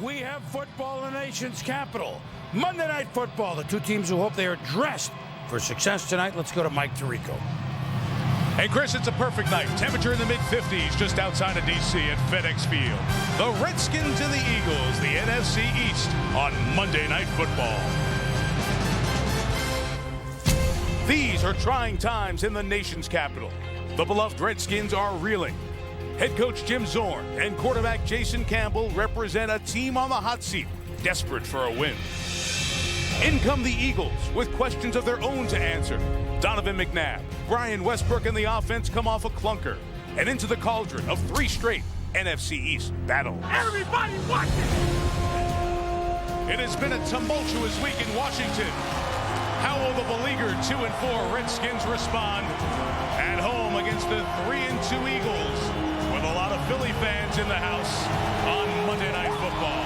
We have football in the nation's capital. Monday Night Football, the two teams who hope they are dressed for success tonight. Let's go to Mike Tirico. Hey, Chris, it's a perfect night. Temperature in the mid-50s just outside of D.C. at FedEx Field. The Redskins and the Eagles, the NFC East, on Monday Night Football. These are trying times in the nation's capital. The beloved Redskins are reeling. Head coach Jim Zorn and quarterback Jason Campbell represent a team on the hot seat, desperate for a win. In come the Eagles with questions of their own to answer. Donovan McNabb, Brian Westbrook, and the offense come off a clunker and into the cauldron of 3 straight NFC East battles. Everybody watch it! It has been a tumultuous week in Washington. How will the beleaguered 2-4 Redskins respond at home against the 3-2 Eagles with a lot of Philly fans in the house on Monday Night Football?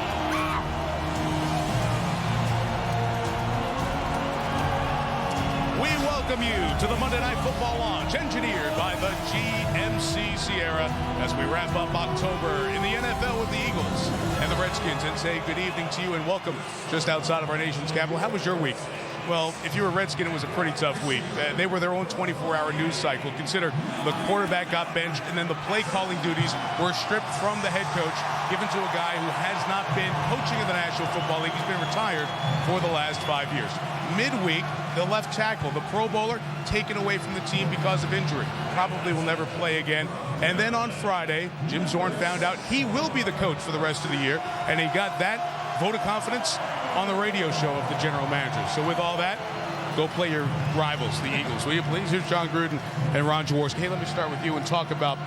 We welcome you to the Monday Night Football launch, engineered by the GMC Sierra, as we wrap up October in the NFL with the Eagles and the Redskins, and say good evening to you and welcome just outside of our nation's capital. How was your week? Well, if you were a Redskin, it was a pretty tough week. They were their own 24-hour news cycle. Consider the quarterback got benched, and then the play-calling duties were stripped from the head coach, given to a guy who has not been coaching in the National Football League. He's been retired for the last 5 years. Midweek, the left tackle, the Pro Bowler, taken away from the team because of injury. Probably will never play again. And then on Friday, Jim Zorn found out he will be the coach for the rest of the year, and he got that vote of confidence on the radio show of the general manager. So with all that, go play your rivals, the Eagles, will you please? Here's John Gruden and Ron Jaworski. Hey, let me start with you and talk about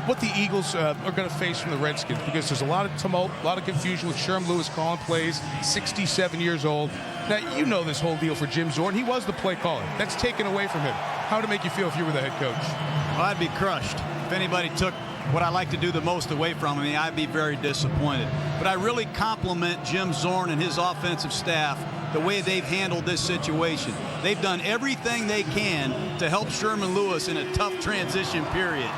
what the Eagles are going to face from the Redskins, because there's a lot of tumult, a lot of confusion with Sherm Lewis calling plays, 67 years old. Now, you know this whole deal for Jim Zorn. He was the play caller. That's taken away from him. How would it make you feel if you were the head coach? Well, I'd be crushed. If anybody took what I like to do the most away from me, I'd be very disappointed. But I really compliment Jim Zorn and his offensive staff the way they've handled this situation. They've done everything they can to help Sherman Lewis in a tough transition period.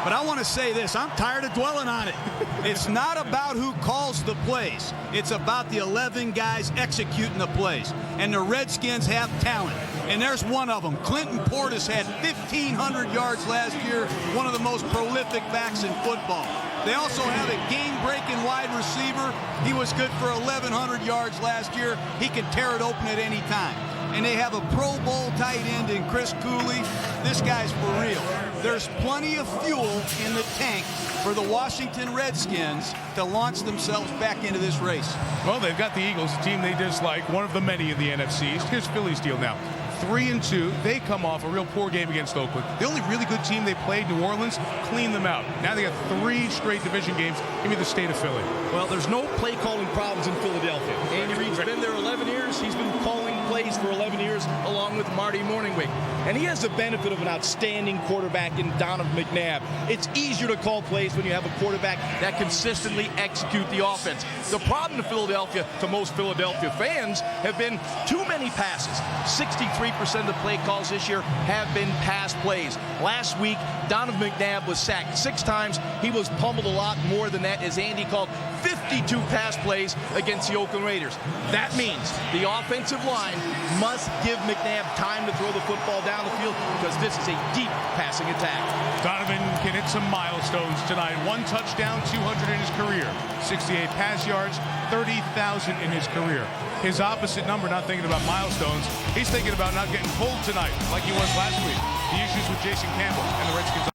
But I want to say this, I'm tired of dwelling on it. It's not about who calls the plays. It's about the 11 guys executing the plays. And the Redskins have talent. And there's one of them. Clinton Portis had 1,500 yards last year, one of the most prolific backs in football. They also have a game-breaking wide receiver. He was good for 1,100 yards last year. He can tear it open at any time. And they have a Pro Bowl tight end in Chris Cooley. This guy's for real. There's plenty of fuel in the tank for the Washington Redskins to launch themselves back into this race. Well, they've got the Eagles, a team they dislike, one of the many in the NFC East. Here's Philly's deal now. 3-2, they come off a real poor game against Oakland. The only really good team they played, New Orleans, cleaned them out. Now they got 3 straight division games. Give me the state of Philly. Well, there's no play calling problems in Philadelphia. Andy Reid's been there 11 years. He's been calling plays for 11 years along with Marty Morningwig. And he has the benefit of an outstanding quarterback in Donovan McNabb. It's easier to call plays when you have a quarterback that consistently execute the offense. The problem in Philadelphia, to most Philadelphia fans, have been too many passes. 63% of the play calls this year have been pass plays. Last week, Donovan McNabb was sacked 6 times. He was pummeled a lot more than that, as Andy called 52 pass plays against the Oakland Raiders. That means the offensive line must give McNabb time to throw the football down the field, because this is a deep passing attack. Donovan can hit some milestones tonight. 1 touchdown, 200 in his career. 68 pass yards, 30,000 in his career. His opposite number, not thinking about milestones, he's thinking about not getting pulled tonight like he was last week. The issues with Jason Campbell and the Redskins.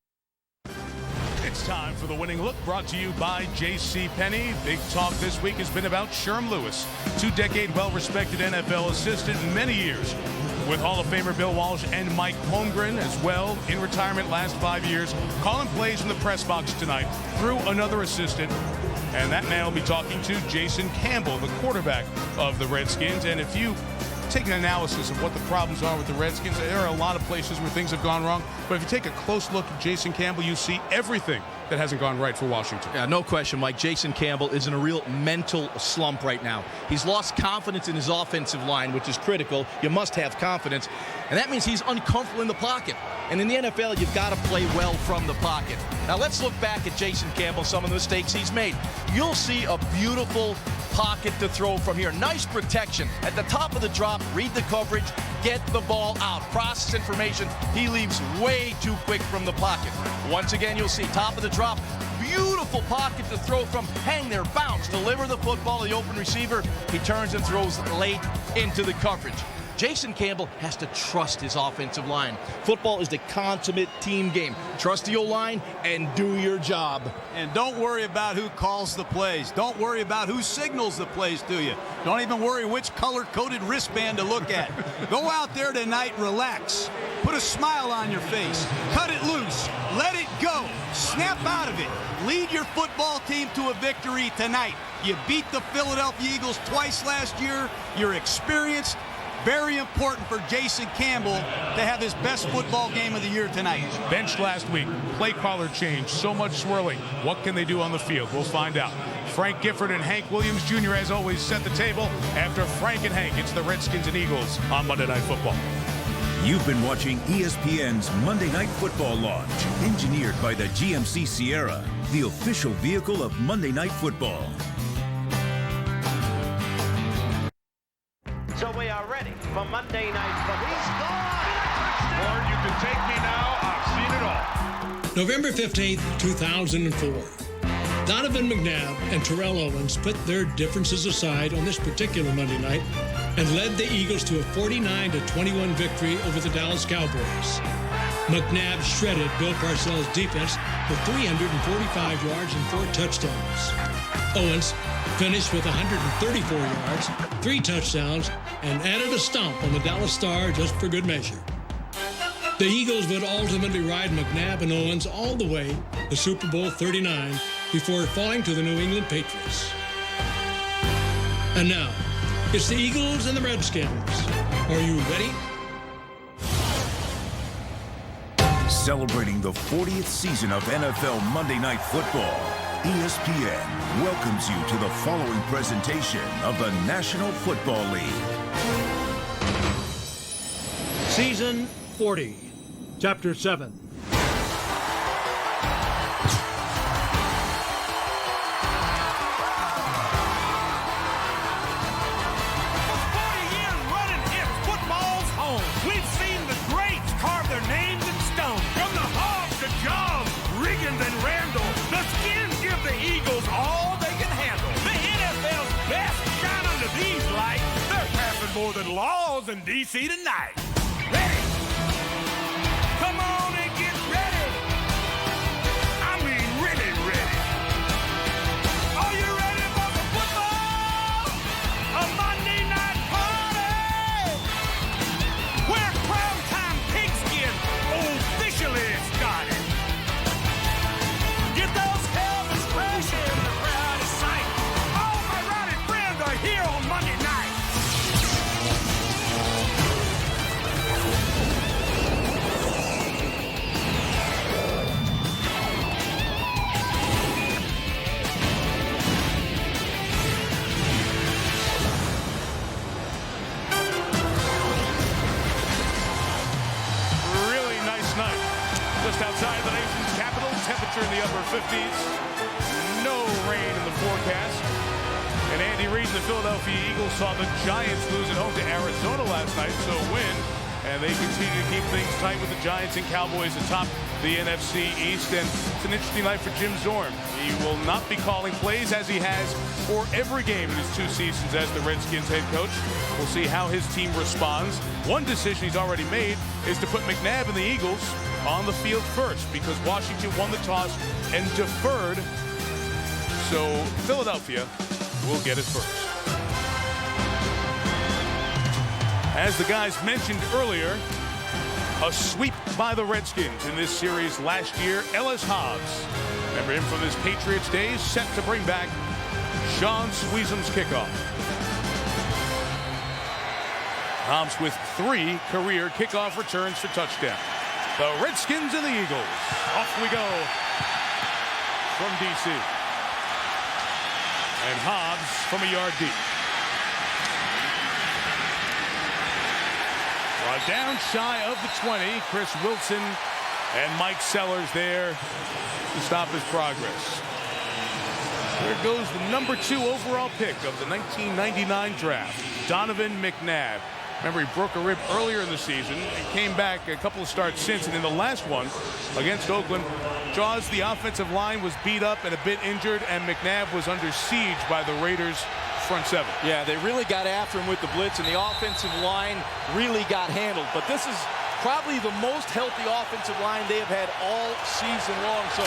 It's time for the winning look, brought to you by J.C. Penney. Big talk this week has been about Sherm Lewis, 2-decade well-respected NFL assistant, many years with Hall of Famer Bill Walsh and Mike Holmgren as well, in retirement last 5 years, calling plays from the press box tonight through another assistant. And that man will be talking to Jason Campbell, the quarterback of the Redskins. And if you take an analysis of what the problems are with the Redskins, there are a lot of places where things have gone wrong. But if you take a close look at Jason Campbell, you see everything that hasn't gone right for Washington. Yeah, no question, Mike. Jason Campbell is in a real mental slump right now. He's lost confidence in his offensive line, which is critical. You must have confidence. And that means he's uncomfortable in the pocket. And in the NFL, you've got to play well from the pocket. Now let's look back at Jason Campbell, some of the mistakes he's made. You'll see a beautiful pocket to throw from here. Nice protection. At the top of the drop, read the coverage, get the ball out. Process information. He leaves way too quick from the pocket. Once again, you'll see top of the drop. Beautiful pocket to throw from. Hang there, bounce, deliver the football to the open receiver. He turns and throws late into the coverage. Jason Campbell has to trust his offensive line. Football is the consummate team game. Trust the O-line and do your job. And don't worry about who calls the plays. Don't worry about who signals the plays to you. Don't even worry which color-coded wristband to look at. Go out there tonight, relax. Put a smile on your face. Cut it loose. Let it go. Snap out of it. Lead your football team to a victory tonight. You beat the Philadelphia Eagles twice last year. You're experienced. Very important for Jason Campbell to have his best football game of the year tonight. Benched last week. Play caller change. So much swirling. What can they do on the field? We'll find out. Frank Gifford and Hank Williams Jr. as always set the table. After Frank and Hank, it's the Redskins and Eagles on Monday Night Football. You've been watching ESPN's Monday Night Football launch, engineered by the GMC Sierra, the official vehicle of Monday Night Football. So we are ready for Monday Night Football. He's gone! Or you can take me now. I've seen it all. November 15th, 2004. Donovan McNabb and Terrell Owens put their differences aside on this particular Monday night and led the Eagles to a 49-21 victory over the Dallas Cowboys. McNabb shredded Bill Parcells' defense with 345 yards and 4 touchdowns. Owens finished with 134 yards, 3 touchdowns, and added a stomp on the Dallas Star just for good measure. The Eagles would ultimately ride McNabb and Owens all the way to Super Bowl 39 before falling to the New England Patriots. And now, it's the Eagles and the Redskins. Are you ready? Celebrating the 40th season of NFL Monday Night Football, ESPN welcomes you to the following presentation of the National Football League. Season 40, Chapter 7. More than laws in D.C. tonight. Ready? Come on and get ready. I mean, really ready. Are you ready for the football? A Monday night party where primetime pigskin officially started. Get those helmets crashing. The crowd is sight. All my rowdy friends are here on Monday night. Just outside the nation's capital, temperature in the upper 50s. No rain in the forecast. And Andy Reid and the Philadelphia Eagles saw the Giants lose at home to Arizona last night, so a win. And they continue to keep things tight with the Giants and Cowboys atop the NFC East. And it's an interesting night for Jim Zorn. He will not be calling plays as he has for every game in his 2 seasons as the Redskins head coach. We'll see how his team responds. One decision he's already made is to put McNabb and the Eagles on the field first because Washington won the toss and deferred. So Philadelphia will get it first. As the guys mentioned earlier, a sweep by the Redskins in this series last year. Ellis Hobbs, remember him from his Patriots days, set to bring back Sean Sweezum's kickoff. Hobbs with 3 career kickoff returns for touchdown. The Redskins and the Eagles. Off we go from D.C. And Hobbs from a yard deep. Down shy of the 20, Chris Wilson and Mike Sellers there to stop his progress. There goes the number 2 overall pick of the 1999 draft, Donovan McNabb. Remember, he broke a rib earlier in the season and came back a couple of starts since. And in the last one against Oakland, Jaws, the offensive line was beat up and a bit injured, and McNabb was under siege by the Raiders' front 7. Yeah, they really got after him with the blitz, and the offensive line really got handled. But this is probably the most healthy offensive line they have had all season long. So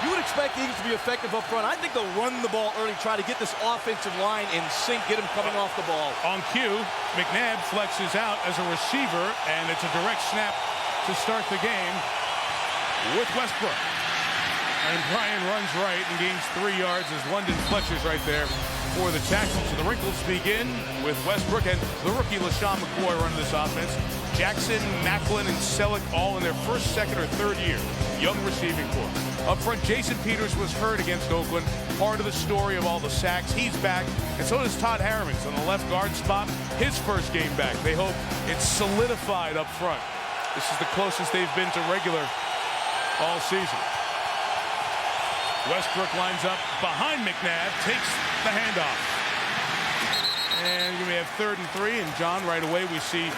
you would expect the Eagles to be effective up front. I think they'll run the ball early, try to get this offensive line in sync, get them coming off the ball. On cue, McNabb flexes out as a receiver, and it's a direct snap to start the game with Westbrook. And Brian runs right and gains 3 yards as London Fletcher's right there for the tackle. So the wrinkles begin with Westbrook and the rookie LaShawn McCoy running this offense. Jackson, Macklin, and Selleck all in their first, second, or third year. Young receiving corps. Up front, Jason Peters was hurt against Oakland. Part of the story of all the sacks. He's back, and so does Todd Harriman's on the left guard spot. His first game back. They hope it's solidified up front. This is the closest they've been to regular all season. Westbrook lines up behind McNabb, takes the handoff. And we have 3rd and 3, and John, right away we see,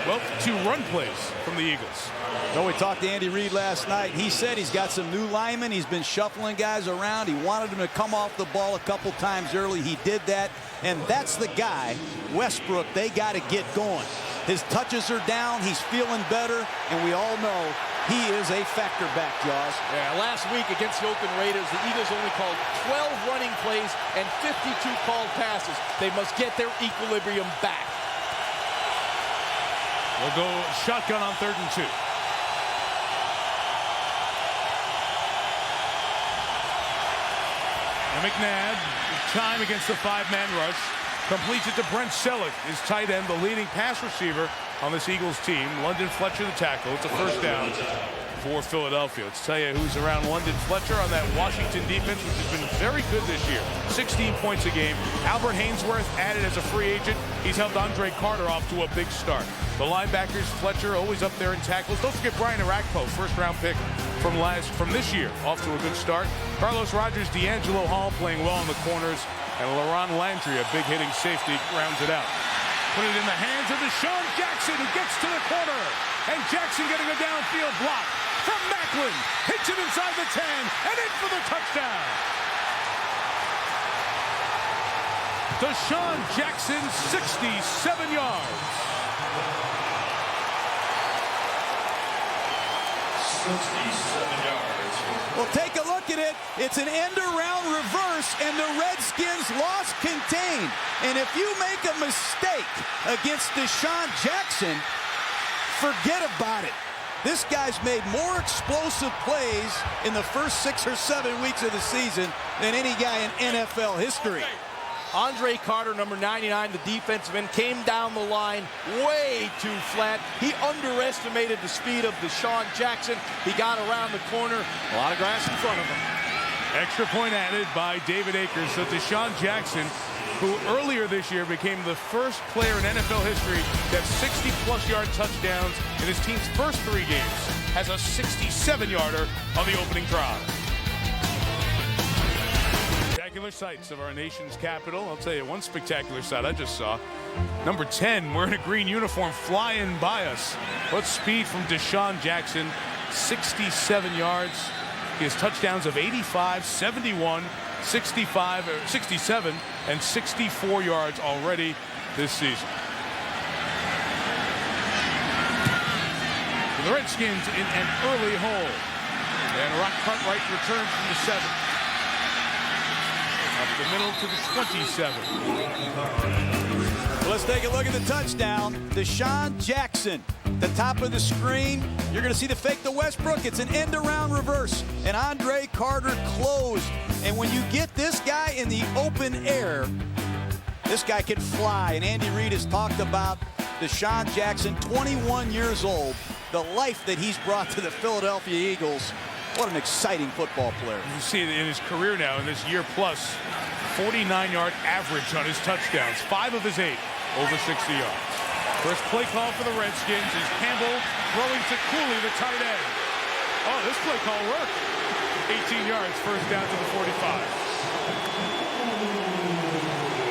well, 2 run plays from the Eagles. So we talked to Andy Reid last night. He said he's got some new linemen. He's been shuffling guys around. He wanted them to come off the ball a couple times early. He did that, and that's the guy, Westbrook, they got to get going. His touches are down. He's feeling better, and we all know he is a factor back, Jaws. Yeah, last week against the Oakland Raiders, the Eagles only called 12 running plays and 52 called passes. They must get their equilibrium back. We'll go shotgun on 3rd and 2. And McNabb, time against the 5-man rush, completes it to Brent Selleck, his tight end, the leading pass receiver on this Eagles team. London Fletcher, the tackle. It's a first down for Philadelphia. Let's tell you who's around London Fletcher on that Washington defense, which has been very good this year. 16 points a game. Albert Hainsworth added as a free agent. He's helped Andre Carter off to a big start. The linebackers, Fletcher always up there in tackles. Don't forget Brian Arakpo, first-round pick from this year, off to a good start. Carlos Rogers, D'Angelo Hall playing well in the corners, and LaRon Landry, a big hitting safety, rounds it out. Put it in the hands of Deshaun Jackson, who gets to the corner, and Jackson getting a downfield block from Macklin, hits it inside the 10, and in for the touchdown. Deshaun Jackson, 67 yards. 67 yards. Well, take a look at it. It's an end-around reverse, and the Redskins lost contained. And if you make a mistake against Deshaun Jackson, forget about it. This guy's made more explosive plays in the first 6 or 7 weeks of the season than any guy in NFL history. Andre Carter, number 99, the defensive end, came down the line way too flat. He underestimated the speed of Deshaun Jackson. He got around the corner. A lot of grass in front of him. Extra point added by David Akers. So Deshaun Jackson, who earlier this year became the first player in NFL history to have 60-plus yard touchdowns in his team's first 3 games, has a 67-yarder on the opening drive. Spectacular sights of our nation's capital. I'll tell you one spectacular sight I just saw. Number 10 wearing a green uniform flying by us. What speed from Deshaun Jackson. 67 yards. He has touchdowns of 85, 71, 65, 67, and 64 yards already this season. The Redskins in an early hole. And Rock Cartwright returns from the 7. Up the middle to the 27. Let's take a look at the touchdown. Deshaun Jackson, the top of the screen. You're going to see the fake to Westbrook. It's an end-around reverse. And Andre Carter closed. And when you get this guy in the open air, this guy can fly. And Andy Reid has talked about Deshaun Jackson, 21 years old, the life that he's brought to the Philadelphia Eagles. What an exciting football player. You see it in his career now, in this year plus, 49-yard average on his touchdowns. 5 of his 8 over 60 yards. First play call for the Redskins is Campbell throwing to Cooley, the tight end. Oh, this play call worked. 18 yards, first down to the 45.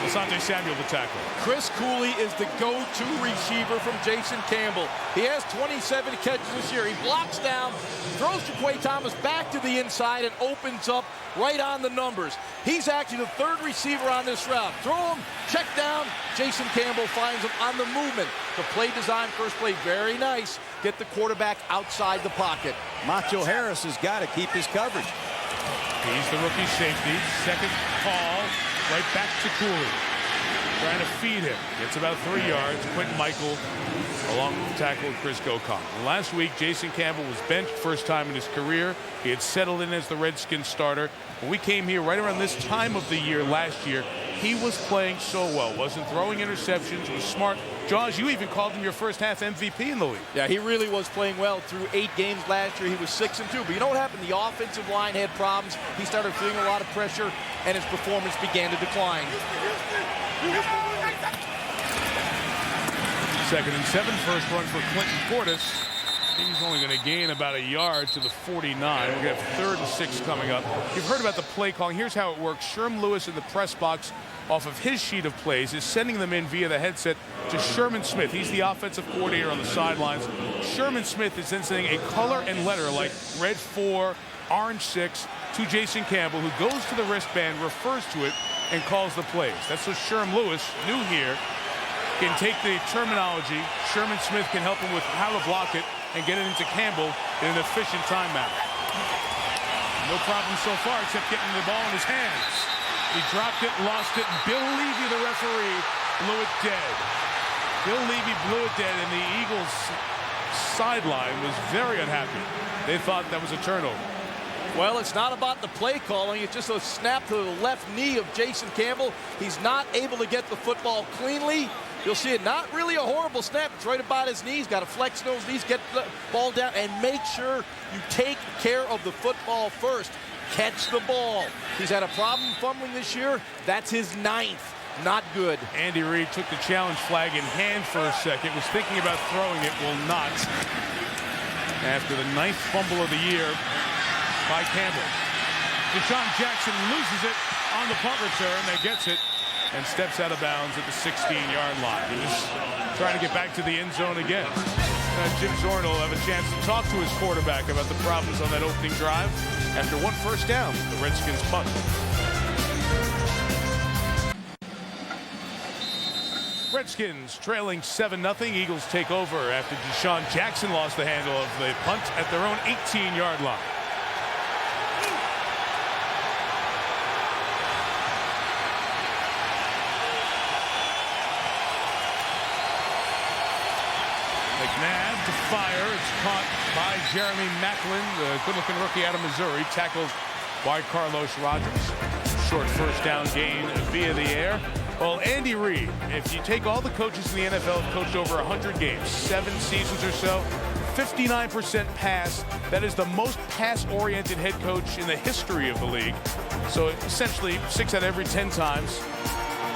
Asante Samuel, the tackle. Chris Cooley is the go-to receiver from Jason Campbell. He has 27 catches this year. He blocks down, throws Jaquay Thomas back to the inside, and opens up right on the numbers. He's actually the third receiver on this route. Throw him, check down. Jason Campbell finds him on the movement. The play design, first play, very nice. Get the quarterback outside the pocket. Macho Harris has got to keep his coverage. He's the rookie safety. Second call, right back to Cooley. Trying to feed him. Gets about 3 yards. Quentin Michael along with the tackle Chris Gokon. Last week, Jason Campbell was benched first time in his career. He had settled in as the Redskins starter. When we came here right around this time of the year last year, he was playing so well. Wasn't throwing interceptions, was smart. Jaws, you even called him your first half MVP in the league. Yeah, he really was playing well through 8 games last year. He was 6-2. But you know what happened? The offensive line had problems. He started feeling a lot of pressure, and his performance began to decline. 2nd and 7, first run for Clinton Portis. He's only going to gain about a yard to the 49. We're going to have 3rd and 6 coming up. You've heard about the play calling. Here's how it works. Sherm Lewis in the press box off of his sheet of plays is sending them in via the headset to Sherman Smith. He's the offensive coordinator on the sidelines. Sherman Smith is then sending a color and letter like red 4, orange 6 to Jason Campbell, who goes to the wristband, refers to it, and calls the plays. That's what Sherm Lewis, new here, can take the terminology. Sherman Smith can help him with how to block it and get it into Campbell in an efficient timeout. No problem so far except getting the ball in his hands. He dropped it, lost it. Bill Levy, the referee, blew it dead. Bill Levy blew it dead, and the Eagles sideline was very unhappy. They thought that was a turnover. Well, it's not about the play calling. It's just a snap to the left knee of Jason Campbell. He's not able to get the football cleanly. You'll see it, not really a horrible snap. It's right about his knees. Got to flex those knees, get the ball down, and make sure you take care of the football first. Catch the ball. He's had a problem fumbling this year. That's his 9th. Not good. Andy Reid took the challenge flag in hand for a second. Was thinking about throwing it, will not. After the 9th fumble of the year by Campbell. DeSean Jackson loses it on the punt return. That gets it and steps out of bounds at the 16-yard line. He was trying to get back to the end zone again. Jim Zorn will have a chance to talk to his quarterback about the problems on that opening drive after 1 first down. The Redskins punt. Redskins trailing 7-0. Eagles take over after DeSean Jackson lost the handle of the punt at their own 18-yard line. McNabb to fire. It's caught by Jeremy Macklin, the good-looking rookie out of Missouri, tackled by Carlos Rogers. Short first down gain via the air. Well, Andy Reid, if you take all the coaches in the NFL have coached over 100 games, 7 seasons or so, 59% pass. That is the most pass-oriented head coach in the history of the league. So essentially 6 out of every 10 times,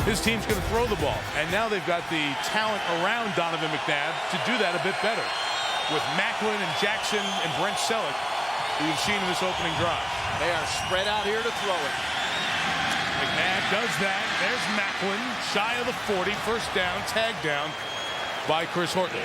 his team's going to throw the ball. And now they've got the talent around Donovan McNabb to do that a bit better. With Macklin and Jackson and Brent Selleck, who you've seen in this opening drive. They are spread out here to throw it. McNabb does that. There's Macklin, shy of the 40. First down, tagged down by Chris Horton.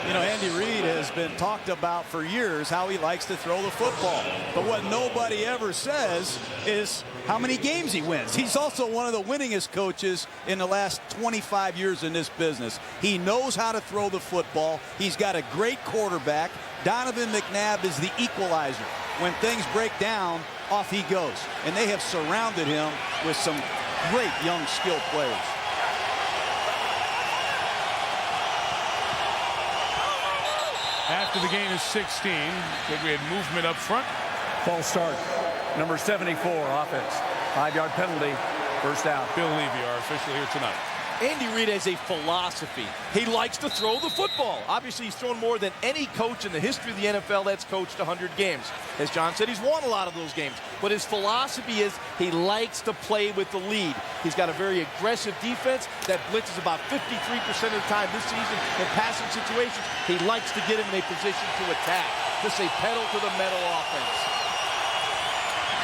You know, Andy Reid has been talked about for years how he likes to throw the football. But what nobody ever says is how many games he wins. He's also one of the winningest coaches in the last 25 years in this business. He knows how to throw the football. He's got a great quarterback. Donovan McNabb is the equalizer. When things break down, off he goes. And they have surrounded him with some great young skilled players. After the gain is 16, we had movement up front. False start. Number 74, offense. 5-yard penalty, first down. Bill Levy, our official here tonight. Andy Reid has a philosophy. He likes to throw the football. Obviously, he's thrown more than any coach in the history of the NFL that's coached 100 games. As John said, he's won a lot of those games. But his philosophy is he likes to play with the lead. He's got a very aggressive defense that blitzes about 53% of the time this season in passing situations. He likes to get him in a position to attack. This is a pedal to the metal offense.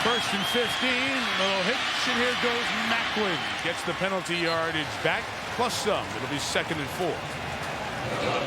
First and 15. A little hitch, and here goes Macklin. Gets the penalty yardage back, plus some. It'll be 2nd and 4.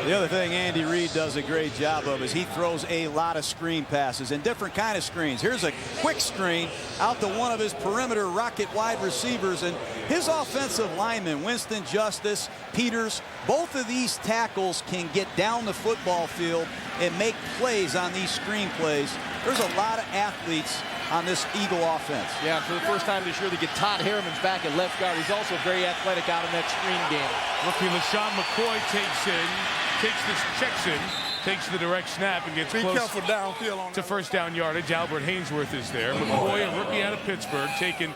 The other thing Andy Reid does a great job of is he throws a lot of screen passes and different kind of screens. Here's a quick screen out to one of his perimeter rocket wide receivers, and his offensive linemen, Winston Justice, Peters, both of these tackles can get down the football field and make plays on these screen plays. There's a lot of athletes on this Eagle offense. Yeah, for the first time this year, they get Todd Harriman's back at left guard. He's also very athletic out in that screen game. Rookie LaShawn McCoy takes the direct snap and gets close downfield to first down yardage. Albert Hainsworth is there. McCoy, a rookie out of Pittsburgh, taken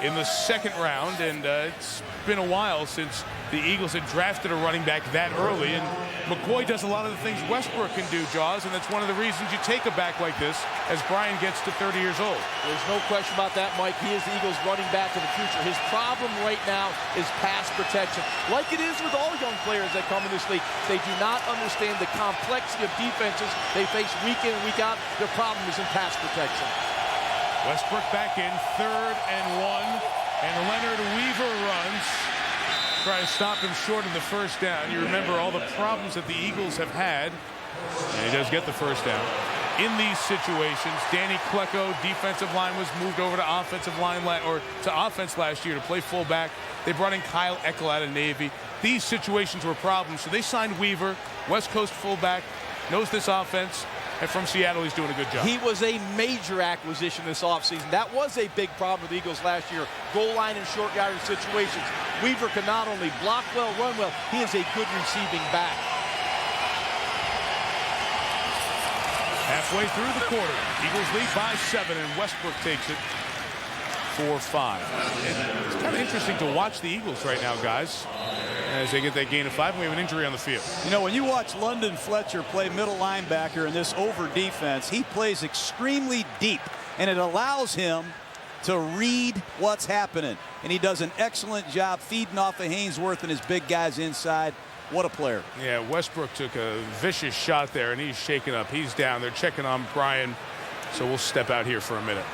in the 2nd round, and it's been a while since the Eagles had drafted a running back that early, and McCoy does a lot of the things Westbrook can do, Jaws, and that's one of the reasons you take a back like this as Brian gets to 30 years old. There's no question about that, Mike. He is the Eagles' running back of the future. His problem right now is pass protection. Like it is with all young players that come in this league, they do not understand the complexity of defenses they face week in and week out. Their problem is in pass protection. Westbrook back in, 3rd and 1, and Leonard Weaver runs. Try to stop him short of the first down. You remember all the problems that the Eagles have had, and he does get the first down. In these situations, Danny Klecko, defensive line, was moved over to offensive line to offense last year to play fullback. They brought in Kyle Eckel out of Navy. These situations were problems, so they signed Weaver, West Coast fullback, knows this offense. And from Seattle, he's doing a good job. He was a major acquisition this offseason. That was a big problem with the Eagles last year. Goal line and short yardage situations. Weaver can not only block well, run well, he is a good receiving back. Halfway through the quarter, Eagles lead by 7, and Westbrook takes it 4-5. It's kind of interesting to watch the Eagles right now, guys, as they get that gain of 5, and we have an injury on the field. You know, when you watch London Fletcher play middle linebacker in this over defense, he plays extremely deep, and it allows him to read what's happening. And he does an excellent job feeding off of Hainsworth and his big guys inside. What a player. Yeah, Westbrook took a vicious shot there, and he's shaken up. He's down. They're checking on Brian, so we'll step out here for a minute.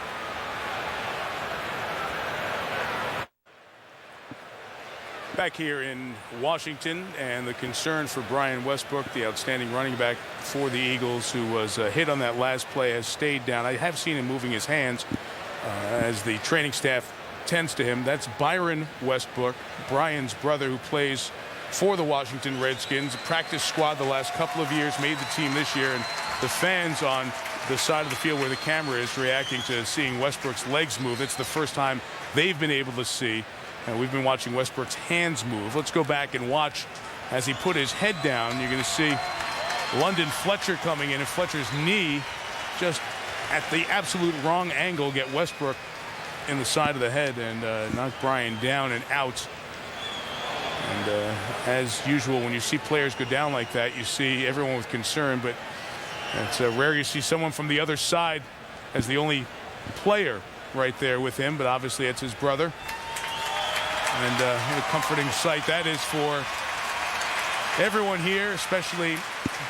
Back here in Washington, and the concern for Brian Westbrook, the outstanding running back for the Eagles, who was hit on that last play, has stayed down. I have seen him moving his hands as the training staff tends to him. That's Byron Westbrook, Brian's brother, who plays for the Washington Redskins. Practice squad the last couple of years, made the team this year, and the fans on the side of the field where the camera is reacting to seeing Westbrook's legs move. It's the first time they've been able to see. And we've been watching Westbrook's hands move. Let's go back and watch as he put his head down. You're going to see London Fletcher coming in, and Fletcher's knee just at the absolute wrong angle get Westbrook in the side of the head and knock Brian down and out. And as usual, when you see players go down like that, you see everyone with concern, but it's rare you see someone from the other side as the only player right there with him, but obviously it's his brother. And what a comforting sight that is for everyone here, especially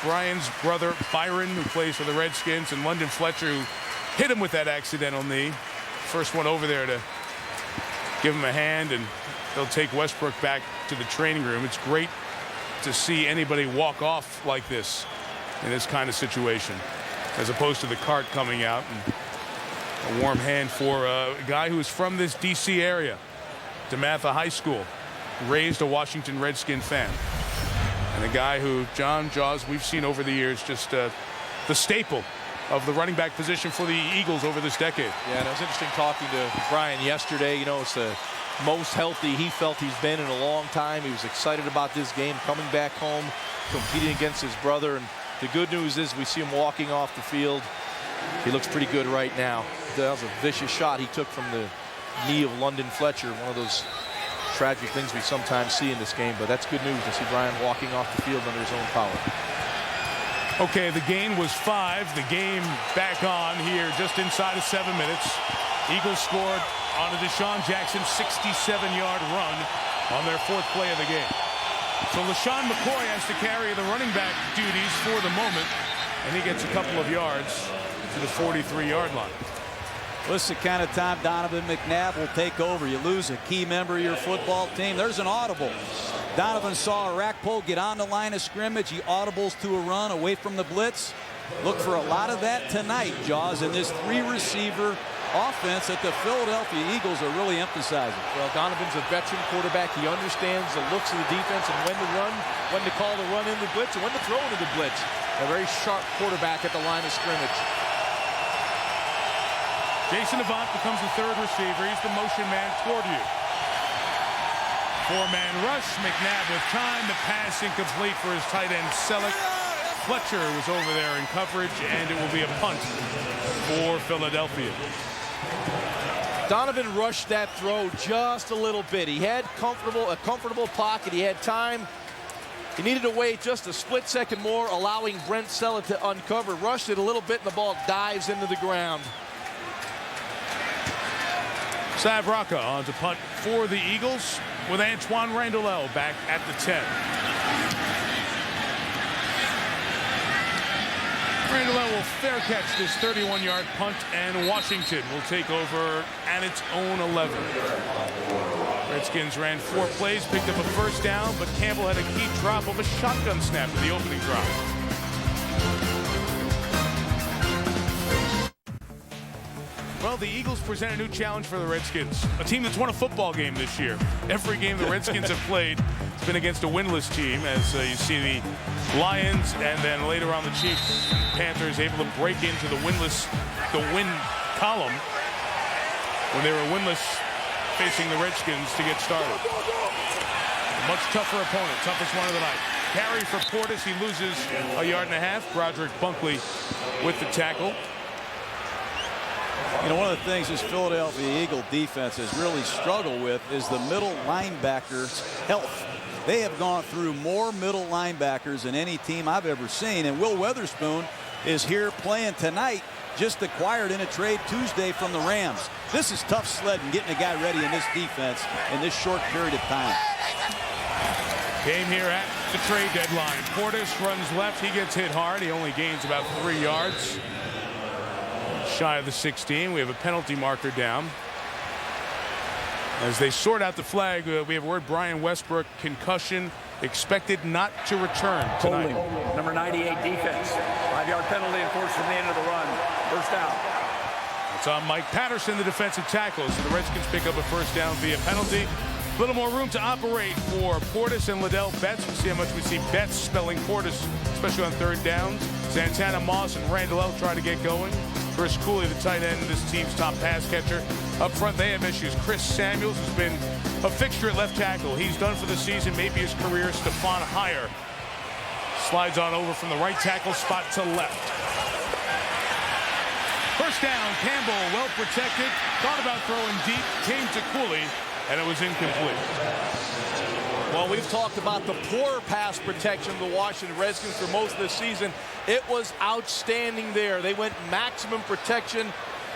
Brian's brother Byron, who plays for the Redskins, and London Fletcher, who hit him with that accidental knee. First one over there to give him a hand, and they'll take Westbrook back to the training room. It's great to see anybody walk off like this in this kind of situation, as opposed to the cart coming out. And a warm hand for a guy who is from this D.C. area. DeMatha High School, raised a Washington Redskin fan, and a guy who, John, Jaws, we've seen over the years, just the staple of the running back position for the Eagles over this decade. Yeah, and it was interesting talking to Brian yesterday. You know, it's the most healthy he felt he's been in a long time. He was excited about this game, coming back home, competing against his brother. And the good news is we see him walking off the field. He looks pretty good right now. That was a vicious shot he took from the knee of London Fletcher, one of those tragic things we sometimes see in this game, but that's good news to see Brian walking off the field under his own power. Okay, the gain was 5. The game back on here just inside of 7 minutes. Eagles scored on a Deshaun Jackson 67-yard run on their 4th play of the game. So LaShawn McCoy has to carry the running back duties for the moment, and he gets a couple of yards to the 43-yard line. Well, this is the kind of time Donovan McNabb will take over. You lose a key member of your football team. There's an audible. Donovan saw a rack pole get on the line of scrimmage. He audibles to a run away from the blitz. Look for a lot of that tonight, Jaws, in this 3-receiver offense that the Philadelphia Eagles are really emphasizing. Well, Donovan's a veteran quarterback. He understands the looks of the defense and when to run, when to call the run into the blitz, and when to throw into the blitz. A very sharp quarterback at the line of scrimmage. Jason Avant becomes the third receiver. He's the motion man toward you. 4-man rush. McNabb with time. The pass incomplete for his tight end, Selleck. Fletcher was over there in coverage, and it will be a punt for Philadelphia. Donovan rushed that throw just a little bit. He had a comfortable pocket. He had time. He needed to wait just a split second more, allowing Brent Selleck to uncover. Rushed it a little bit, and the ball dives into the ground. Sav Rocca on to punt for the Eagles with Antoine Randall back at the 10. Randall will fair catch this 31-yard punt, and Washington will take over at its own 11. Redskins ran 4 plays, picked up a first down, but Campbell had a key drop of a shotgun snap in the opening drive. Well, the Eagles present a new challenge for the Redskins, a team that's won a football game this year. Every game the Redskins have played has been against a winless team, as you see the Lions, and then later on the Chiefs and Panthers able to break into the win column when they were winless facing the Redskins to get started. A much tougher opponent, toughest one of the night. Carry for Portis, he loses a yard and a half. Broderick Bunkley with the tackle. You know, one of the things this Philadelphia Eagle defense has really struggled with is the middle linebackers' health. They have gone through more middle linebackers than any team I've ever seen, and Will Weatherspoon is here playing tonight, just acquired in a trade Tuesday from the Rams. This is tough sledding, getting a guy ready in this defense in this short period of time. Game here at the trade deadline. Portis runs left, he gets hit hard. He only gains about 3 yards. Shy of the 16. We have a penalty marker down. As they sort out the flag, we have word Brian Westbrook, concussion, expected not to return tonight. Holding, number 98 defense. 5-yard penalty enforced from the end of the run. First down. It's on Mike Patterson, the defensive tackle. So the Redskins pick up a first down via penalty. A little more room to operate for Portis and Liddell Betts. We'll see how much we see Betts spelling Portis, especially on third downs. Santana Moss and Randall try to get going. Chris Cooley, the tight end, this team's top pass catcher. Up front, they have issues. Chris Samuels has been a fixture at left tackle. He's done for the season, maybe his career. Stephon Heyer slides on over from the right tackle spot to left. First down, Campbell, well protected. Thought about throwing deep, came to Cooley, and it was incomplete. Well, we've talked about the poor pass protection of the Washington Redskins for most of the season. It was outstanding there. They went maximum protection.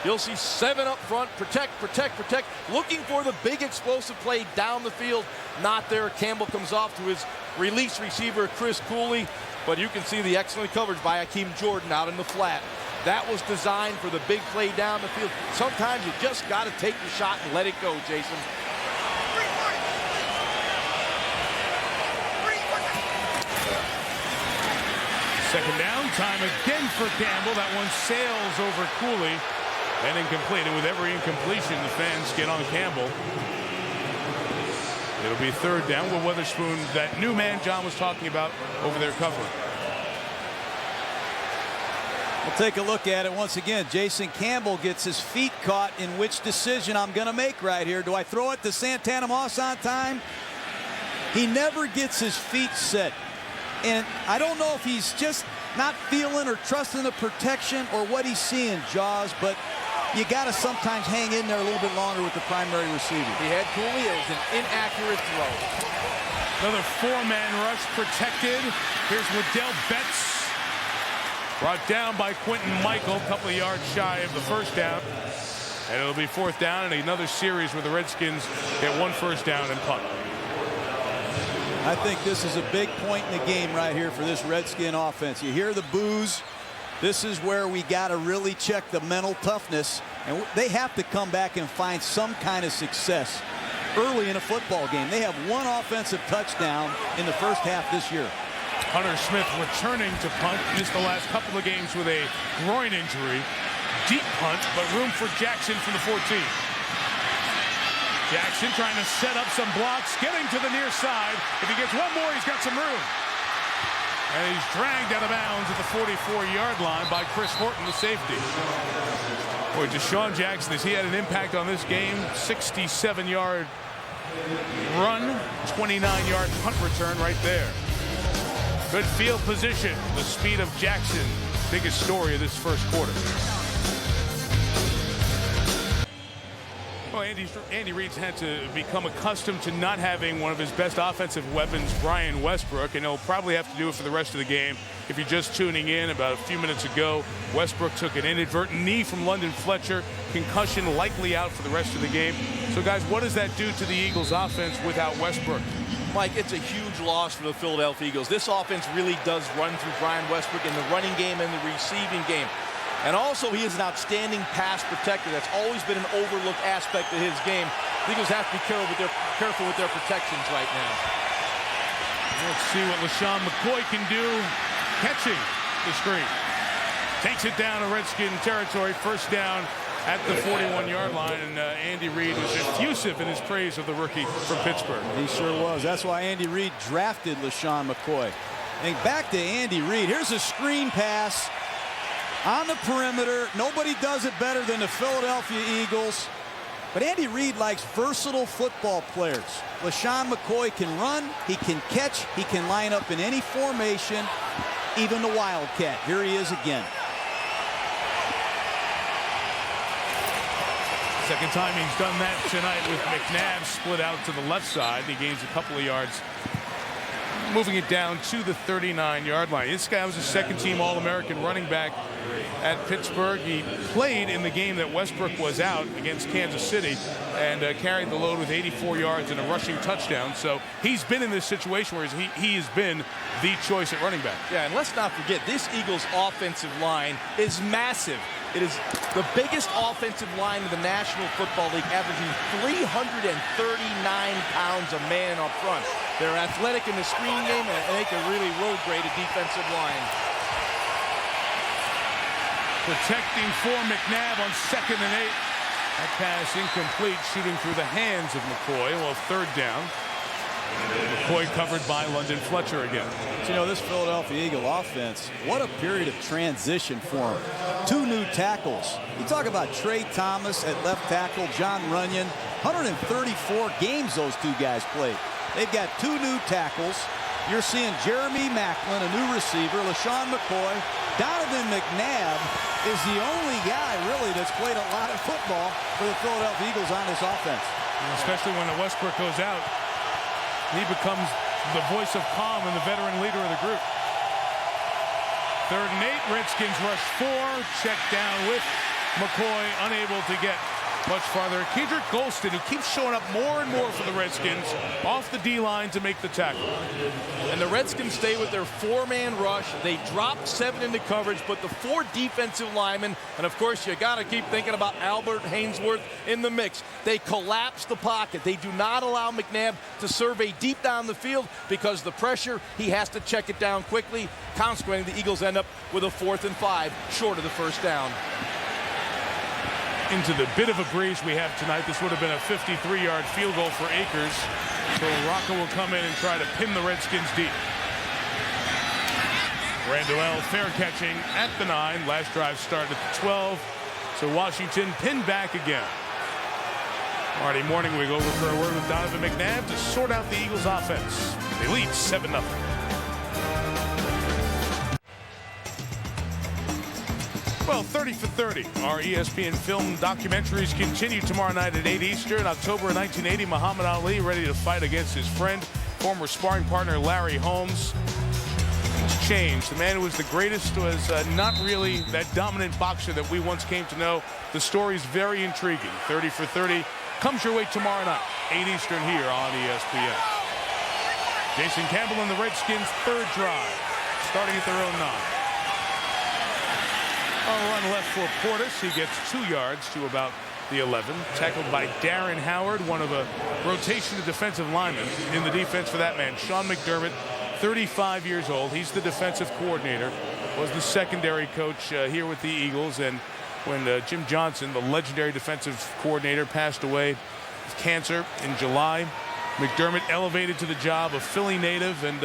You'll see 7 up front, protect, protect, protect, looking for the big explosive play down the field. Not there. Campbell comes off to his release receiver, Chris Cooley, but you can see the excellent coverage by Akeem Jordan out in the flat. That was designed for the big play down the field. Sometimes you just got to take the shot and let it go, Jason. Second down, time again for Campbell. That one sails over Cooley and incomplete. And with every incompletion, the fans get on Campbell. It'll be third down. Will Weatherspoon, that new man John was talking about, over there covering. We'll take a look at it once again. Jason Campbell gets his feet caught in which decision I'm going to make right here. Do I throw it to Santana Moss on time? He never gets his feet set. And I don't know if he's just not feeling or trusting the protection or what he's seeing, Jaws, but you got to sometimes hang in there a little bit longer with the primary receiver. He had Cooley. It was an inaccurate throw. Another 4-man rush protected. Here's Liddell Betts. Brought down by Quentin Michael, a couple of yards shy of the first down. And it'll be fourth down and another series where the Redskins get 1 first down and punt. I think this is a big point in the game right here for this Redskin offense. You hear the boos. This is where we got to really check the mental toughness And they have to come back and find some kind of success early in a football game. They have one offensive touchdown in the first half this year. Hunter Smith returning to punt. Missed the last couple of games with a groin injury. Deep punt, but room for Jackson from the 14. Jackson trying to set up some blocks, getting to the near side. If he gets one more, he's got some room. And he's dragged out of bounds at the 44-yard line by Chris Horton, the safety. Boy, Deshaun Jackson, has he had an impact on this game? 67-yard run, 29-yard punt return right there. Good field position. The speed of Jackson, biggest story of this first quarter. Well, Andy Reid's had to become accustomed to not having one of his best offensive weapons, Brian Westbrook, and he'll probably have to do it for the rest of the game. If you're just tuning in, about a few minutes ago, Westbrook took an inadvertent knee from London Fletcher. Concussion likely out for the rest of the game. So, guys, what does that do to the Eagles' offense without Westbrook? Mike, it's a huge loss for the Philadelphia Eagles. This offense really does run through Brian Westbrook in the running game and the receiving game. And also, he is an outstanding pass protector. That's always been an overlooked aspect of his game. The Eagles have to be careful with their protections right now. Let's see what LaShawn McCoy can do catching the screen. Takes it down to Redskin territory. First down at the 41-yard line. And Andy Reid was effusive in his praise of the rookie from Pittsburgh. He sure was. That's why Andy Reid drafted LaShawn McCoy. And back to Andy Reid. Here's a screen pass on the perimeter. Nobody does it better than the Philadelphia Eagles. But Andy Reid likes versatile football players. LaShawn McCoy can run, he can catch, he can line up in any formation, even the Wildcat. Here he is again. Second time he's done that tonight with McNabb split out to the left side. He gains a couple of yards, moving it down to the 39-yard line. This guy was a second-team All-American running back at Pittsburgh. He played in the game that Westbrook was out against Kansas City and carried the load with 84 yards and a rushing touchdown. So he's been in this situation where he has been the choice at running back. Yeah, and let's not forget, this Eagles offensive line is massive. It is the biggest offensive line in the National Football League, averaging 339 pounds a man up front. They're athletic in the screen game, and they can really road grade a defensive line. Protecting for McNabb on 2nd and 8. That pass incomplete, shooting through the hands of McCoy. Well, third down. McCoy covered by London Fletcher again. But you know, this Philadelphia Eagle offense, what a period of transition for him. 2 new tackles. You talk about Trey Thomas at left tackle, John Runyon. 134 games those 2 guys played. They've got 2 new tackles. You're seeing Jeremy Maclin, a new receiver, LaShawn McCoy. Donovan McNabb is the only guy, really, that's played a lot of football for the Philadelphia Eagles on this offense. Especially when the Westbrook goes out. He becomes the voice of calm and the veteran leader of the group. 3rd and 8. Redskins rush 4. Check down with McCoy, unable to get much farther. Kendrick Golston, who keeps showing up more and more for the Redskins, off the D-line to make the tackle. And the Redskins stay with their 4-man rush. They drop 7 into coverage, but the 4 defensive linemen, and of course you got to keep thinking about Albert Hainsworth in the mix. They collapse the pocket. They do not allow McNabb to survey deep down the field because the pressure, he has to check it down quickly. Consequently, the Eagles end up with a 4th and 5, short of the first down. Into the bit of a breeze we have tonight. This would have been a 53-yard field goal for Akers. So Rocca will come in and try to pin the Redskins deep. Randall fair catching at the 9. Last drive started at the 12. So Washington pinned back again. Marty Morning, we go over for a word with Donovan McNabb to sort out the Eagles offense. They lead 7-0. Well, 30 for 30. Our ESPN film documentaries continue tomorrow night at 8 Eastern. October 1980, Muhammad Ali ready to fight against his friend, former sparring partner Larry Holmes. It's changed. The man who was the greatest was not really that dominant boxer that we once came to know. The story's very intriguing. 30 for 30 comes your way tomorrow night, 8 Eastern here on ESPN. Jason Campbell and the Redskins' 3rd drive, starting at their own 9. A run left for Portis. He gets 2 yards to about the 11. Tackled by Darren Howard, one of a rotation of defensive linemen in the defense for that man. Sean McDermott, 35 years old. He's the defensive coordinator. Was the secondary coach here with the Eagles. And when Jim Johnson, the legendary defensive coordinator, passed away with cancer in July, McDermott elevated to the job of Philly native, and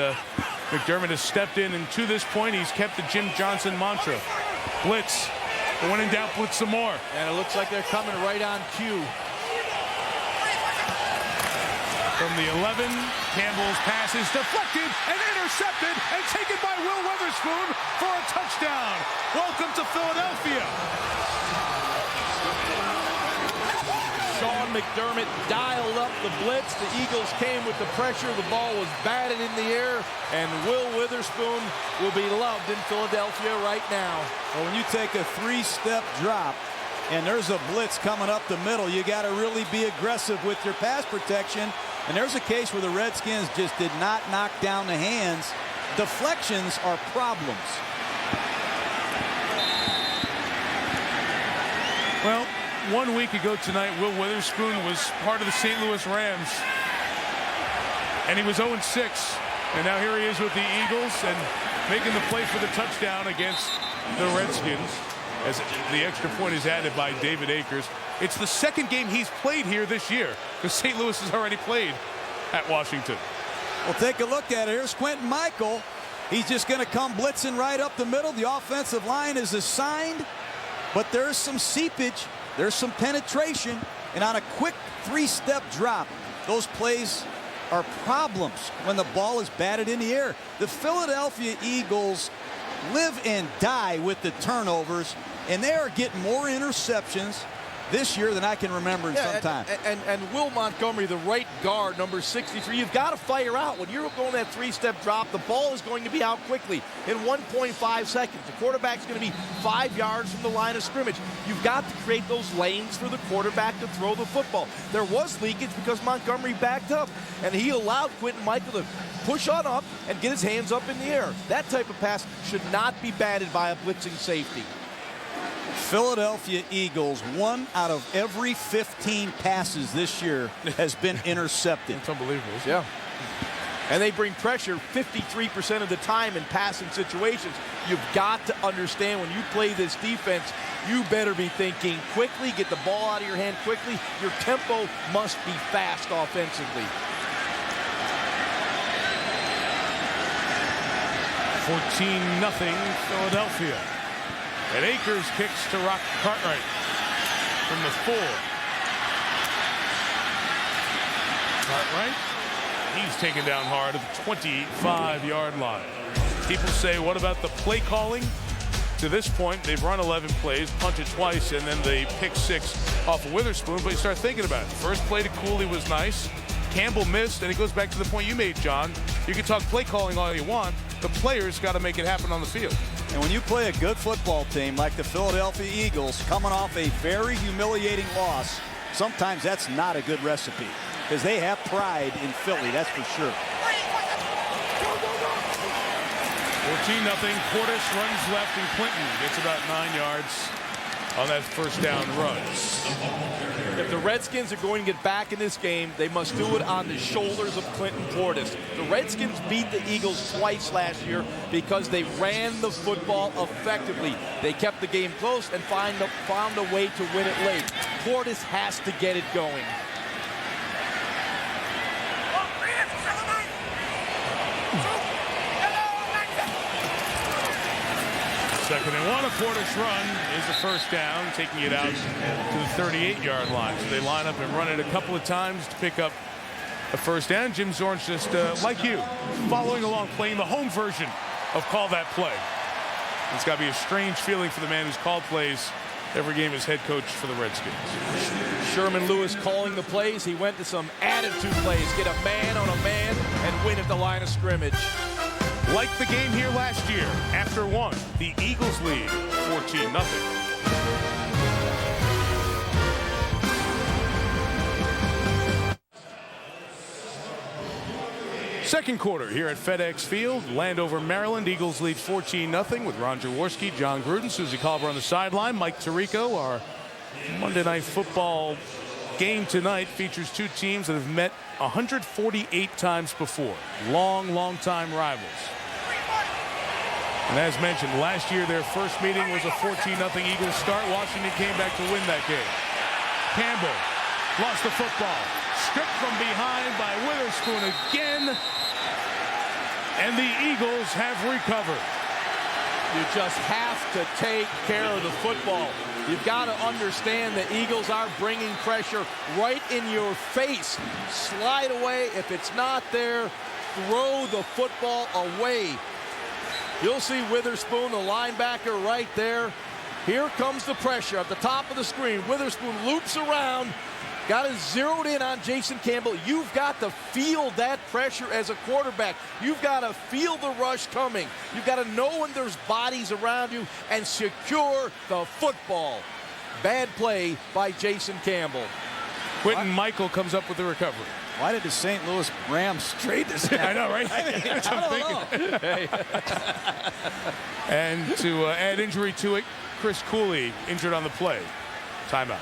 McDermott has stepped in, and to this point, he's kept the Jim Johnson mantra. Blitz. But when in doubt, blitz some more. And it looks like they're coming right on cue. From the 11, Campbell's pass is deflected and intercepted and taken by Will Witherspoon for a touchdown. Welcome to Philadelphia. Sean McDermott dialed up the blitz. The Eagles came with the pressure. The ball was batted in the air, and Will Witherspoon will be loved in Philadelphia right now. Well, when you take a 3-step drop and there's a blitz coming up the middle, you got to really be aggressive with your pass protection. And there's a case where the Redskins just did not knock down the hands. Deflections are problems. Well, 1 week ago tonight, Will Witherspoon was part of the St. Louis Rams, and he was 0-6, and now here he is with the Eagles and making the play for the touchdown against the Redskins, as the extra point is added by David Akers. It's the second game he's played here this year, because St. Louis has already played at Washington. Well, take a look at it. Here's Quentin Michael. He's just going to come blitzing right up the middle. The offensive line is assigned, but there's some seepage. There's some penetration, and on a quick 3-step drop, those plays are problems when the ball is batted in the air. The Philadelphia Eagles live and die with the turnovers, and they are getting more interceptions this year than I can remember in some time. And Will Montgomery, the right guard, number 63, you've got to fire out. When you're going that 3-step drop, the ball is going to be out quickly in 1.5 seconds. The quarterback's going to be 5 yards from the line of scrimmage. You've got to create those lanes for the quarterback to throw the football. There was leakage because Montgomery backed up, and he allowed Quentin Michael to push on up and get his hands up in the air. That type of pass should not be batted by a blitzing safety. Philadelphia Eagles, 1 out of every 15 passes this year has been intercepted. It's unbelievable. Yeah. And they bring pressure 53% of the time in passing situations. You've got to understand when you play this defense, you better be thinking quickly, get the ball out of your hand quickly. Your tempo must be fast offensively. 14-0 Philadelphia. And Akers kicks to Rock Cartwright from the 4. Cartwright, he's taken down hard at the 25-yard line. People say, what about the play calling? To this point, they've run 11 plays, punted twice, and then they pick 6 off of Witherspoon. But you start thinking about it. First play to Cooley was nice. Campbell missed, and it goes back to the point you made, John. You can talk play calling all you want. The players got to make it happen on the field. And when you play a good football team like the Philadelphia Eagles, coming off a very humiliating loss, sometimes that's not a good recipe, because they have pride in Philly, that's for sure. 14-0. Portis runs left, and Clinton gets about 9 yards on that first down run. If the Redskins are going to get back in this game, they must do it on the shoulders of Clinton Portis. The Redskins beat the Eagles twice last year because they ran the football effectively. They kept the game close and found a way to win it late. Portis has to get it going. Second and 1, a Portis run is the first down, taking it out to the 38-yard line. So they line up and run it a couple of times to pick up a first down. Jim Zorn's just, like you, following along, playing the home version of Call That Play. It's got to be a strange feeling for the man who's called plays every game as head coach for the Redskins. Sherman Lewis calling the plays. He went to some attitude plays, get a man on a man and win at the line of scrimmage. Like the game here last year, after 1, the Eagles lead 14-0. Second quarter here at FedEx Field, Landover, Maryland. Eagles lead 14-0 with Ron Jaworski, John Gruden, Suzy Kolber on the sideline. Mike Tirico. Our Monday Night Football game tonight features two teams that have met 148 times before. Long time rivals. And as mentioned, last year their first meeting was a 14-0 Eagles start. Washington came back to win that game. Campbell lost the football. Stripped from behind by Witherspoon again. And the Eagles have recovered. You just have to take care of the football. You've got to understand the Eagles are bringing pressure right in your face. Slide away. If it's not there, throw the football away. You'll see Witherspoon, the linebacker, right there. Here comes the pressure at the top of the screen. Witherspoon loops around. Got it zeroed in on Jason Campbell. You've got to feel that pressure as a quarterback. You've got to feel the rush coming. You've got to know when there's bodies around you and secure the football. Bad play by Jason Campbell. Quentin Michael comes up with the recovery. Why did the St. Louis Rams trade this guy? I know, right? That's what I'm thinking. And to add injury to it, Chris Cooley injured on the play. Timeout.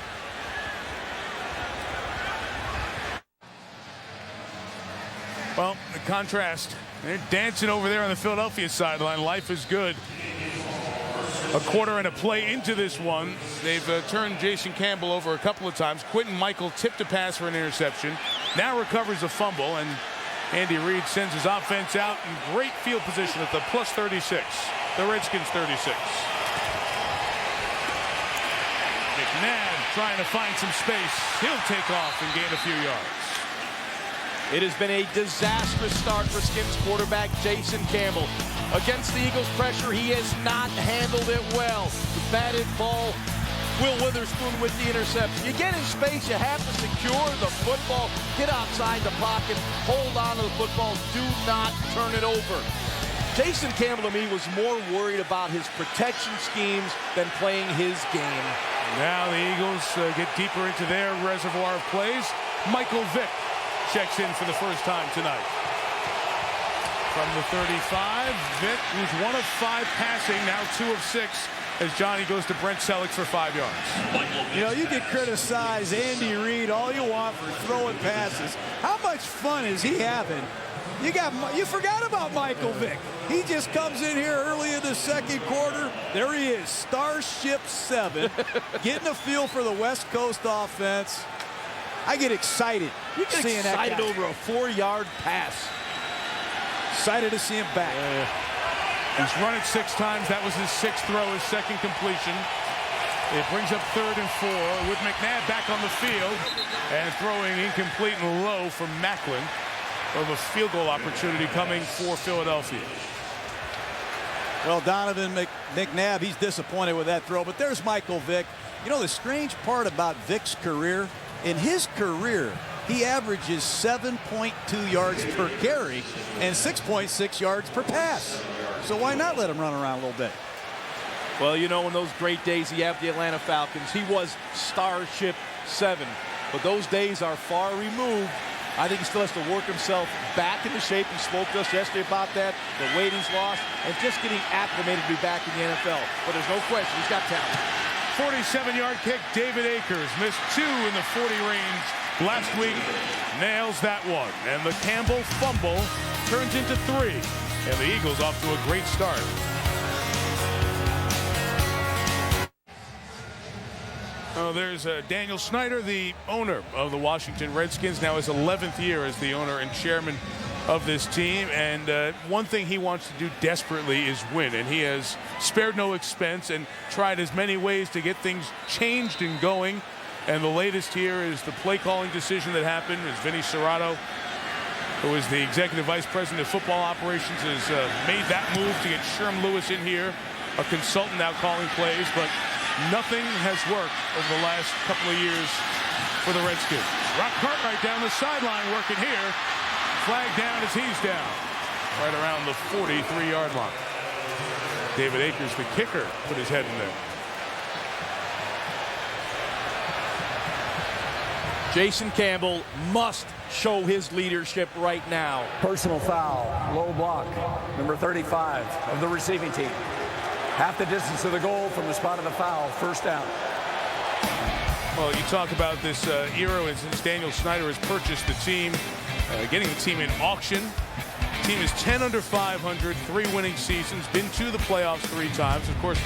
Well, the contrast, they're dancing over there on the Philadelphia sideline. Life is good. A quarter and a play into this one. They've turned Jason Campbell over a couple of times. Quentin Michael tipped a pass for an interception. Now recovers a fumble, and Andy Reid sends his offense out in great field position at the plus 36. The Redskins 36. McNabb trying to find some space. He'll take off and gain a few yards. It has been a disastrous start for Skins quarterback Jason Campbell. Against the Eagles' pressure, he has not handled it well. The batted ball, Will Witherspoon with the interception. You get in space, you have to secure the football, get outside the pocket, hold on to the football, do not turn it over. Jason Campbell, to me, was more worried about his protection schemes than playing his game. Now the Eagles get deeper into their reservoir of plays. Michael Vick checks in for the first time tonight. From the 35, Vick, who's 1 of 5 passing, now 2 of 6, as Johnny goes to Brent Selleck for 5 yards. You know, you can criticize Andy Reid all you want for throwing passes. How much fun is he having? You forgot about Michael Vick. He just comes in here early in the second quarter. There he is, Starship 7, getting a feel for the West Coast offense. I get excited. You get seeing excited that guy. over a 4-yard pass. Excited to see him back. He's run it 6 times. That was his 6th throw, his 2nd completion. It brings up 3rd and 4 with McNabb back on the field and throwing incomplete and low from Macklin. Of a field goal opportunity coming for Philadelphia. Well, Donovan McNabb, he's disappointed with that throw, but there's Michael Vick. You know, the strange part about Vick's career, in his career, he averages 7.2 yards per carry and 6.6 yards per pass. So why not let him run around a little bit? Well, you know, in those great days he had the Atlanta Falcons, he was Starship 7. But those days are far removed. I think he still has to work himself back into shape. He spoke to us yesterday about that, the weight he's lost, and just getting acclimated to be back in the NFL. But there's no question, he's got talent. 47-yard kick, David Akers missed 2 in the 40 range last week. Nails that one. And the Campbell fumble turns into 3. And the Eagles off to a great start. Oh, there's Daniel Snyder, the owner of the Washington Redskins, now his 11th year as the owner and chairman of this team. And one thing he wants to do desperately is win. And he has spared no expense and tried as many ways to get things changed and going. And the latest here is the play calling decision that happened. As Vinny Serrato, who is the executive vice president of football operations, has made that move to get Sherm Lewis in here, a consultant now calling plays. But nothing has worked over the last couple of years for the Redskins. Rock Cartwright down the sideline working here. Flag down as he's down. Right around the 43-yard line. David Akers, the kicker, put his head in there. Jason Campbell must show his leadership right now. Personal foul, low block, number 35 of the receiving team. Half the distance of the goal from the spot of the foul, first down. Well, you talk about this era since Daniel Snyder has purchased the team, getting the team in auction. The team is 10 under 500, 3 winning seasons, been to the playoffs 3 times. Of course,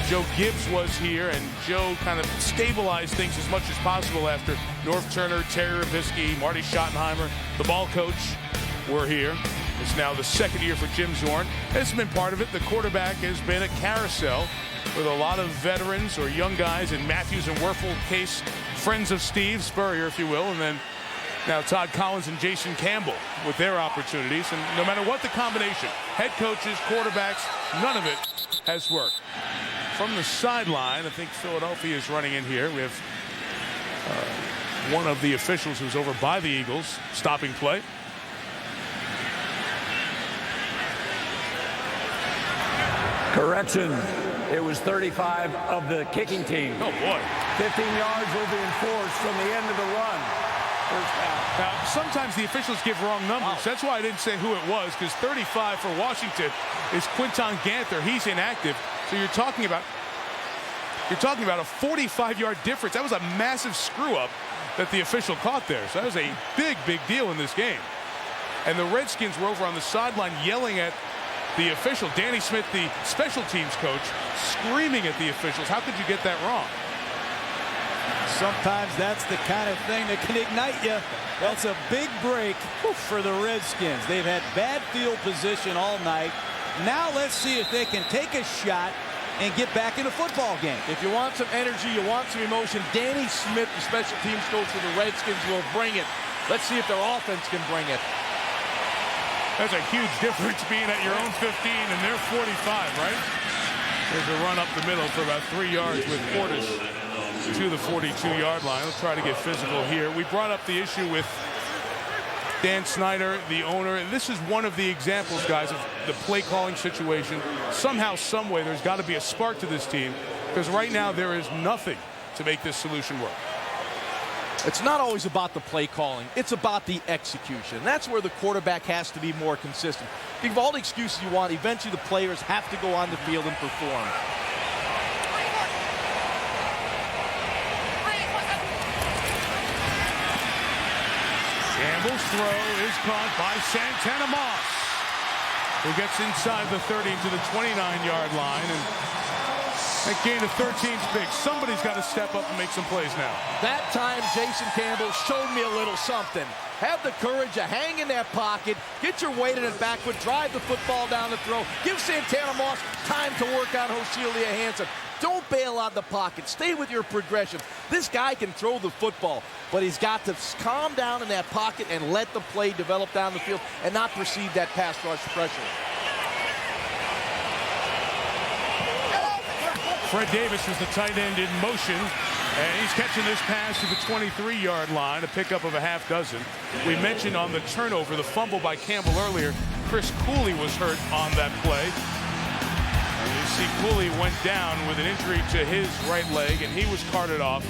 Joe Gibbs was here, and Joe kind of stabilized things as much as possible after North Turner, Terry Rabisky, Marty Schottenheimer, the ball coach were here. It's now the second year for Jim Zorn. It's been part of it. The quarterback has been a carousel with a lot of veterans or young guys, in Matthews and Werfel case, friends of Steve Spurrier, if you will, and then now Todd Collins and Jason Campbell with their opportunities. And no matter what the combination, head coaches, quarterbacks, none of it has worked. From the sideline, I think Philadelphia is running in here. We have one of the officials who's over by the Eagles stopping play. Correction. It was 35 of the kicking team. Oh, boy. 15 yards will be enforced from the end of the run. First down. Now, sometimes the officials give wrong numbers. That's why I didn't say who it was, because 35 for Washington is Quinton Ganther. He's inactive. So you're talking about a 45-yard difference. That was a massive screw-up that the official caught there. So that was a big, big deal in this game. And the Redskins were over on the sideline yelling at the official, Danny Smith, the special teams coach, screaming at the officials. How could you get that wrong? Sometimes that's the kind of thing that can ignite you. That's a big break for the Redskins. They've had bad field position all night. Now let's see if they can take a shot and get back in a football game. If you want some energy, you want some emotion, Danny Smith, the special teams coach for the Redskins, will bring it. Let's see if their offense can bring it. That's a huge difference being at your own 15 and their 45, right? There's a run up the middle for about 3 yards with Portis to the 42-yard line. Let's try to get physical here. We brought up the issue with Dan Snyder, the owner. And this is one of the examples, guys, of the play calling situation. Somehow, some way, there's got to be a spark to this team, because right now there is nothing to make this solution work. It's not always about the play calling. It's about the execution. That's where the quarterback has to be more consistent. You have all the excuses you want. Eventually, the players have to go on the field and perform. Campbell's throw is caught by Santana Moss, who gets inside the 30 to the 29-yard line. And that gain of 13 is big. Somebody's got to step up and make some plays now. That time, Jason Campbell showed me a little something. Have the courage to hang in that pocket, get your weight in it backward, drive the football down the throw, give Santana Moss time to work on Hoshillia Hansen. Don't bail out the pocket. Stay with your progression. This guy can throw the football, but he's got to calm down in that pocket and let the play develop down the field and not perceive that pass rush pressure. Fred Davis is the tight end in motion, and he's catching this pass to the 23-yard line, a pickup of a half dozen. We mentioned on the turnover, the fumble by Campbell earlier. Chris Cooley was hurt on that play. And you see Cooley went down with an injury to his right leg, and he was carted off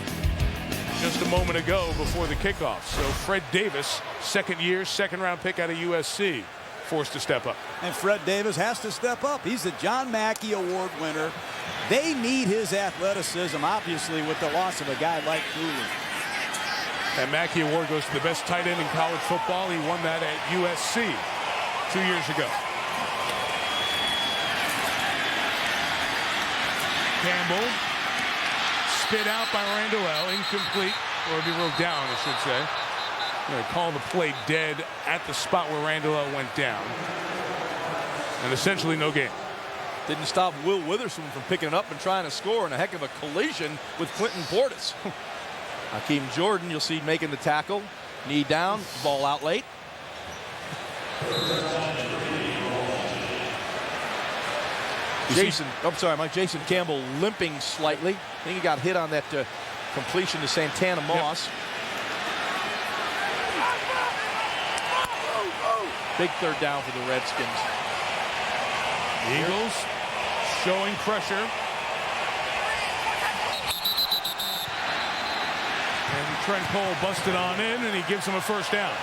just a moment ago before the kickoff. So Fred Davis, second year, second-round pick out of USC, forced to step up. And Fred Davis has to step up. He's the John Mackey Award winner. They need his athleticism, obviously, with the loss of a guy like Gruden. That Mackey Award goes to the best tight end in college football. He won that at USC 2 years ago. Campbell, spit out by Randall, incomplete, or be wrote down, I should say. Going to call the play dead at the spot where Randall went down. And essentially no gain. Didn't stop Will Witherspoon from picking it up and trying to score, and a heck of a collision with Clinton Portis. Hakeem Jordan, you'll see making the tackle. Knee down, ball out late. Jason Campbell limping slightly. I think he got hit on that completion to Santana Moss. Yep. Big third down for the Redskins. Eagles showing pressure. And Trent Cole busted on in, and he gives him a first down.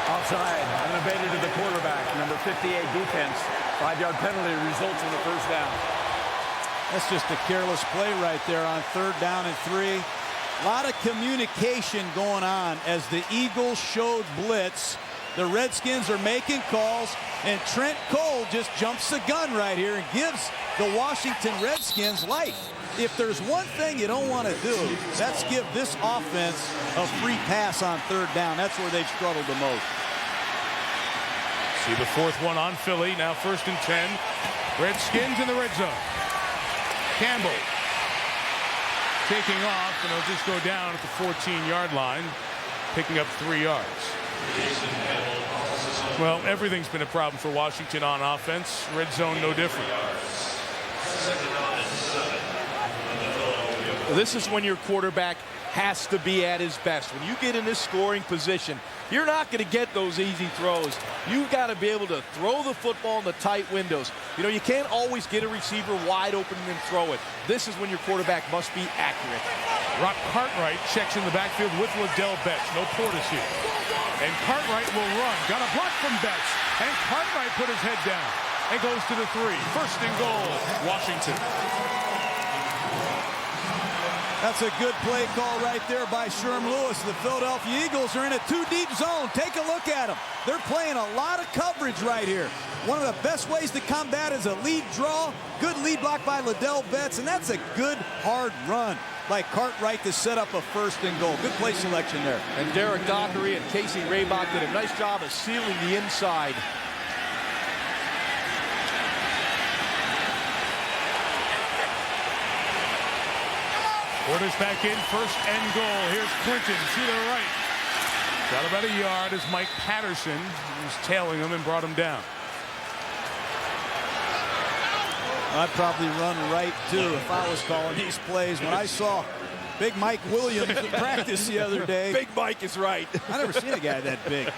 Offside, unabated to the quarterback. Number 58 defense. 5-yard penalty results in the first down. That's just a careless play right there on 3rd down and 3. A lot of communication going on as the Eagles showed blitz. The Redskins are making calls, and Trent Cole just jumps the gun right here and gives the Washington Redskins life. If there's one thing you don't want to do, that's give this offense a free pass on 3rd down. That's where they've struggled the most. See the 4th one on Philly. Now 1st and 10. Redskins in the red zone. Campbell taking off, and he'll just go down at the 14-yard line, picking up 3 yards. Well, everything's been a problem for Washington on offense. Red zone no different. This is when your quarterback has to be at his best. When you get in this scoring position, you're not going to get those easy throws. You've got to be able to throw the football in the tight windows. You know, you can't always get a receiver wide open and then throw it. This is when your quarterback must be accurate. Rock Cartwright checks in the backfield with Liddell Betts. No Portis here. And Cartwright will run. Got a block from Betts. And Cartwright put his head down and goes to the 3. 1st and goal, Washington. That's a good play call right there by Sherm Lewis. The Philadelphia Eagles are in a 2-deep zone. Take a look at them. They're playing a lot of coverage right here. One of the best ways to combat is a lead draw. Good lead block by Liddell Betts, and that's a good hard run by Cartwright to set up a 1st and goal. Good play selection there. And Derek Dockery and Casey Raybach did a nice job of sealing the inside. Orders back in, 1st and goal. Here's Clinton to the right. Got about a yard as Mike Patterson was tailing him and brought him down. I'd probably run right too if I was calling these plays. When I saw Big Mike Williams in practice the other day. Big Mike is right. I never seen a guy that big.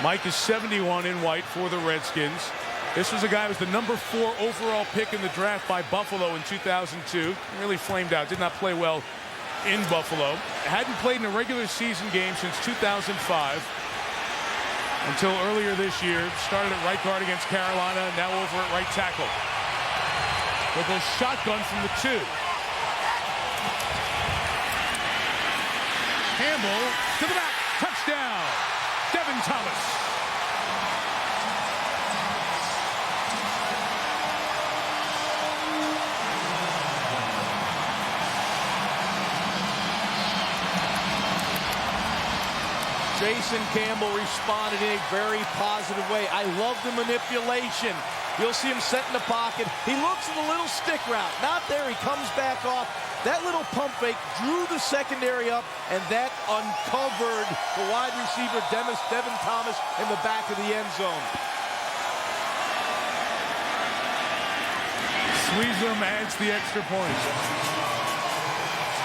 Mike is 71 in white for the Redskins. This was a guy who was the number 4 overall pick in the draft by Buffalo in 2002. Really flamed out. Did not play well in Buffalo. Hadn't played in a regular season game since 2005 until earlier this year. Started at right guard against Carolina, now over at right tackle. They'll go shotgun from the 2. Campbell to the back. Touchdown. Devin Thomas. Jason Campbell responded in a very positive way. I love the manipulation. You'll see him set in the pocket. He looks at the little stick route. Not there. He comes back off. That little pump fake drew the secondary up, and that uncovered the wide receiver, Devin Thomas, in the back of the end zone. Sweezum adds the extra point.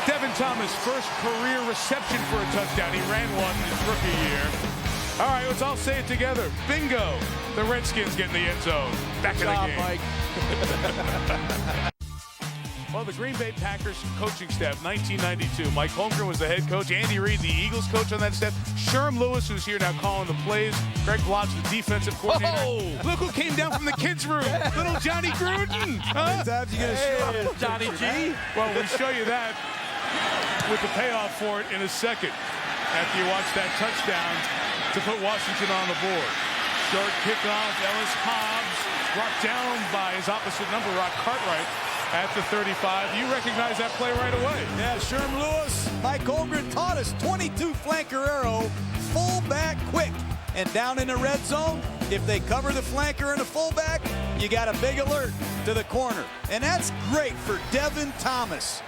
Devin Thomas, first career reception for a touchdown. He ran one in his rookie year. All right, let's all say it together. Bingo! The Redskins get in the end zone. Back in the game. Mike. Well, the Green Bay Packers coaching staff, 1992. Mike Holmgren was the head coach. Andy Reid, the Eagles coach on that staff. Sherm Lewis, who's here now calling the plays. Greg Blotz, the defensive coordinator. Whoa! Look who came down from the kids' room. Little Johnny Gruden. Huh? Hey, Johnny G. Well, we'll show you that with the payoff for it in a second after you watch that touchdown to put Washington on the board. Short kickoff, Ellis Hobbs brought down by his opposite number, Rock Cartwright, at the 35. You recognize that play right away. Yeah, Sherm Lewis, Mike Holmgren taught us 22 flanker arrow, fullback quick. And down in the red zone, if they cover the flanker and the fullback, you got a big alert to the corner. And that's great for Devin Thomas.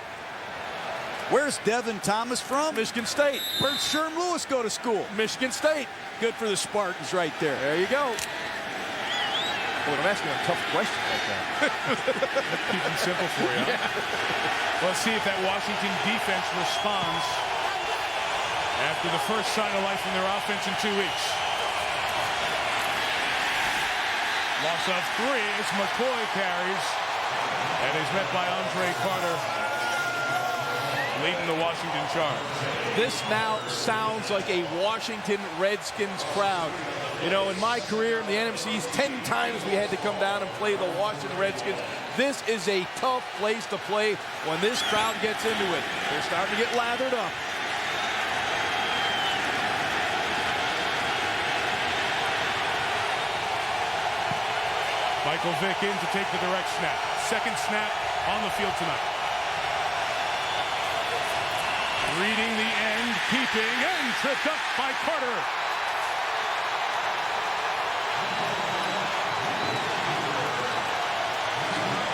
Where's Devin Thomas from? Michigan State. Where'd Sherm Lewis go to school? Michigan State. Good for the Spartans right there. There you go. Boy, I'm asking a tough question like that. Keep them simple for you. Yeah. Let's see if that Washington defense responds after the first sign of life from their offense in 2 weeks. Loss of 3 as McCoy carries. And he's met by Andre Carter. leading the Washington charge. This now sounds like a Washington Redskins crowd. You know, in my career in the NFCs, 10 times we had to come down and play the Washington Redskins. This is a tough place to play when this crowd gets into it. They're starting to get lathered up. Michael Vick in to take the direct snap. Second snap on the field tonight. Reading the end, keeping, and tripped up by Carter.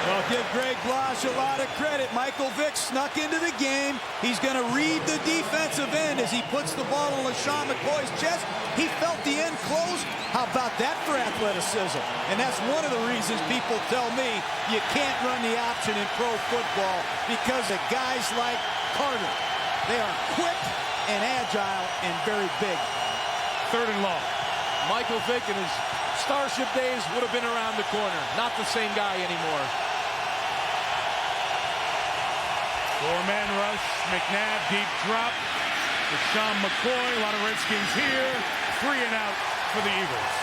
Well, give Greg Blasch a lot of credit. Michael Vick snuck into the game. He's going to read the defensive end as he puts the ball on LaShawn McCoy's chest. He felt the end close. How about that for athleticism? And that's one of the reasons people tell me you can't run the option in pro football, because of guys like Carter. They are quick and agile and very big. Third and long. Michael Vick in his Starship days would have been around the corner. Not the same guy anymore. Four-man rush. McNabb, deep drop. LaShawn McCoy, a lot of Redskins here. 3 and out for the Eagles.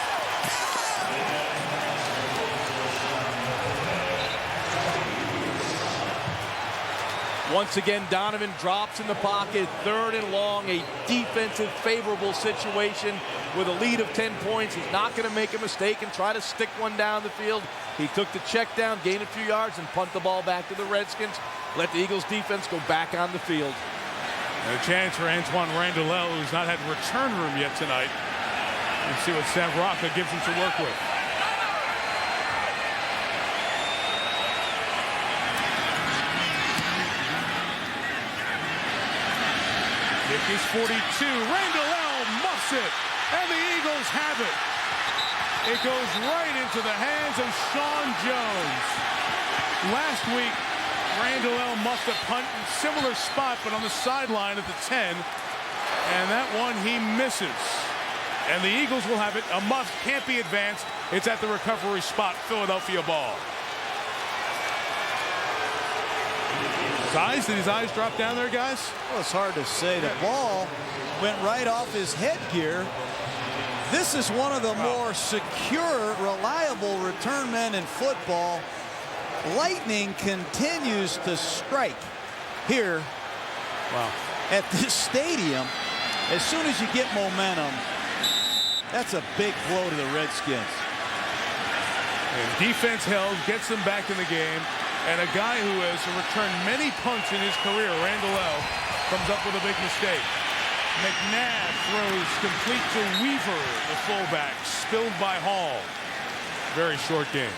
Once again, Donovan drops in the pocket. 3rd and long, a defensive favorable situation with a lead of 10 points. He's not going to make a mistake and try to stick one down the field. He took the check down, gained a few yards, and punt the ball back to the Redskins. Let the Eagles defense go back on the field. And a chance for Antoine Randall, who's not had return room yet tonight. Let's see what Sam Rocca gives him to work with. Kick is 42. Randall muffs it, and the Eagles have it. It goes right into the hands of Sean Jones. Last week, Randall muffed a punt in similar spot, but on the sideline at the 10. And that one he misses. And the Eagles will have it. A muff can't be advanced. It's at the recovery spot. Philadelphia ball. Did his eyes drop down there, guys? Well, it's hard to say. The ball went right off his headgear. This is one of the more secure, reliable return men in football. Lightning continues to strike here at this stadium. As soon as you get momentum, that's a big blow to the Redskins. And defense held, gets them back in the game. And a guy who has returned many punts in his career, Randall, comes up with a big mistake. McNabb throws complete to Weaver, the fullback, spilled by Hall. Very short game.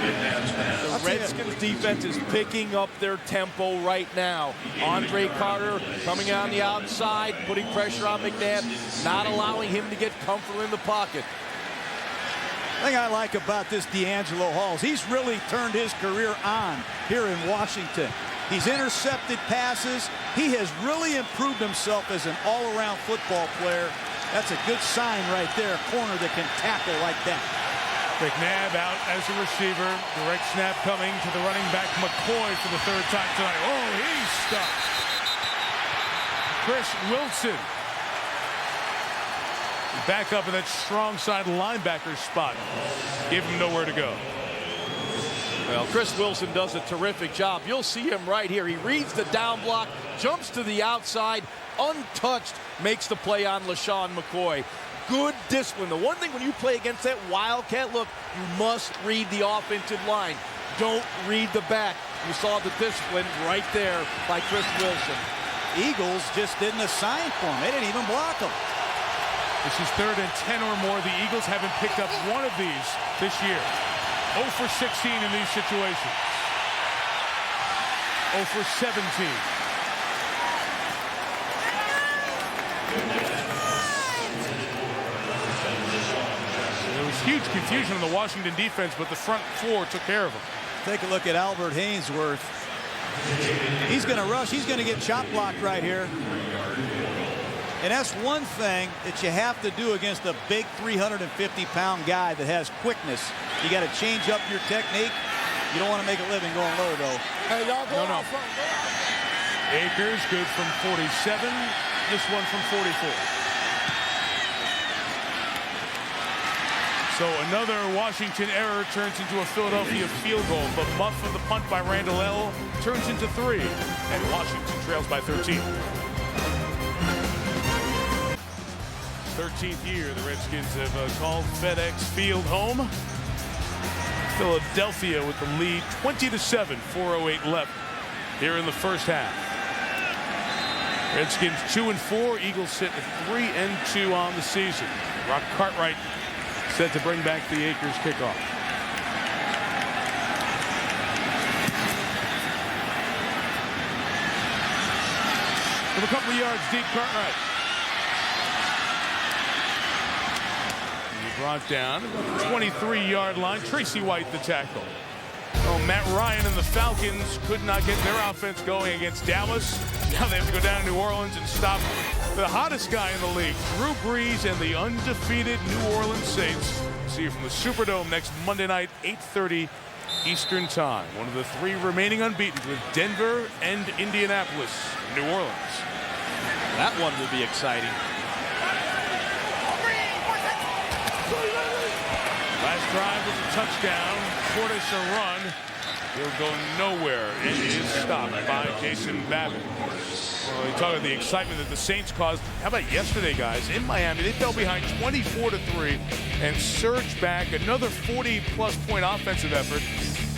The Redskins defense is picking up their tempo right now. Andre Carter coming on the outside, putting pressure on McNabb, not allowing him to get comfortable in the pocket. The thing I like about this D'Angelo Hall is he's really turned his career on here in Washington. He's intercepted passes. He has really improved himself as an all-around football player. That's a good sign right there, a corner that can tackle like that. McNabb out as a receiver. Direct snap coming to the running back McCoy for the 3rd time tonight. Oh, he's stuck. Chris Wilson back up in that strong side linebacker spot. Give him nowhere to go. Well, Chris Wilson does a terrific job. You'll see him right here. He reads the down block, jumps to the outside, untouched, makes the play on LaShawn McCoy. Good discipline. The one thing when you play against that Wildcat look, you must read the offensive line. Don't read the back. You saw the discipline right there by Chris Wilson. Eagles just didn't assign for him. They didn't even block him. This is 3rd and 10 or more. The Eagles haven't picked up one of these this year. 0 for 16 in these situations. 0 for 17. There was huge confusion in the Washington defense, but the front 4 took care of them. Take a look at Albert Haynesworth. He's going to rush. He's going to get chop blocked right here. And that's one thing that you have to do against a big 350-pound guy that has quickness. You got to change up your technique. You don't want to make a living going low, though. Hey, y'all go out front. Akers good from 47. This one from 44. So another Washington error turns into a Philadelphia field goal. But muff of the punt by Randall L. turns into 3. And Washington trails by 13. 13th year the Redskins have called FedEx Field home. Philadelphia with the lead 20-7, 4:08 left here in the first half. Redskins 2-4, Eagles sit at 3-2 on the season. Rock Cartwright set to bring back the Akers kickoff. From a couple of yards deep, Cartwright. Brought down 23-yard line. Tracy White the tackle. Oh, Matt Ryan and the Falcons could not get their offense going against Dallas. Now they have to go down to New Orleans and stop the hottest guy in the league, Drew Brees and the undefeated New Orleans Saints. See you from the Superdome next Monday night, 8:30 Eastern Time. One of the 3 remaining unbeaten with Denver and Indianapolis, New Orleans. That one will be exciting. Last drive was a touchdown. Portis a run. He'll go nowhere. It is stopped by Jason Babbitt. Well, you talk about the excitement that the Saints caused. How about yesterday, guys? In Miami, they fell behind 24-3 and surged back. Another 40-plus point offensive effort.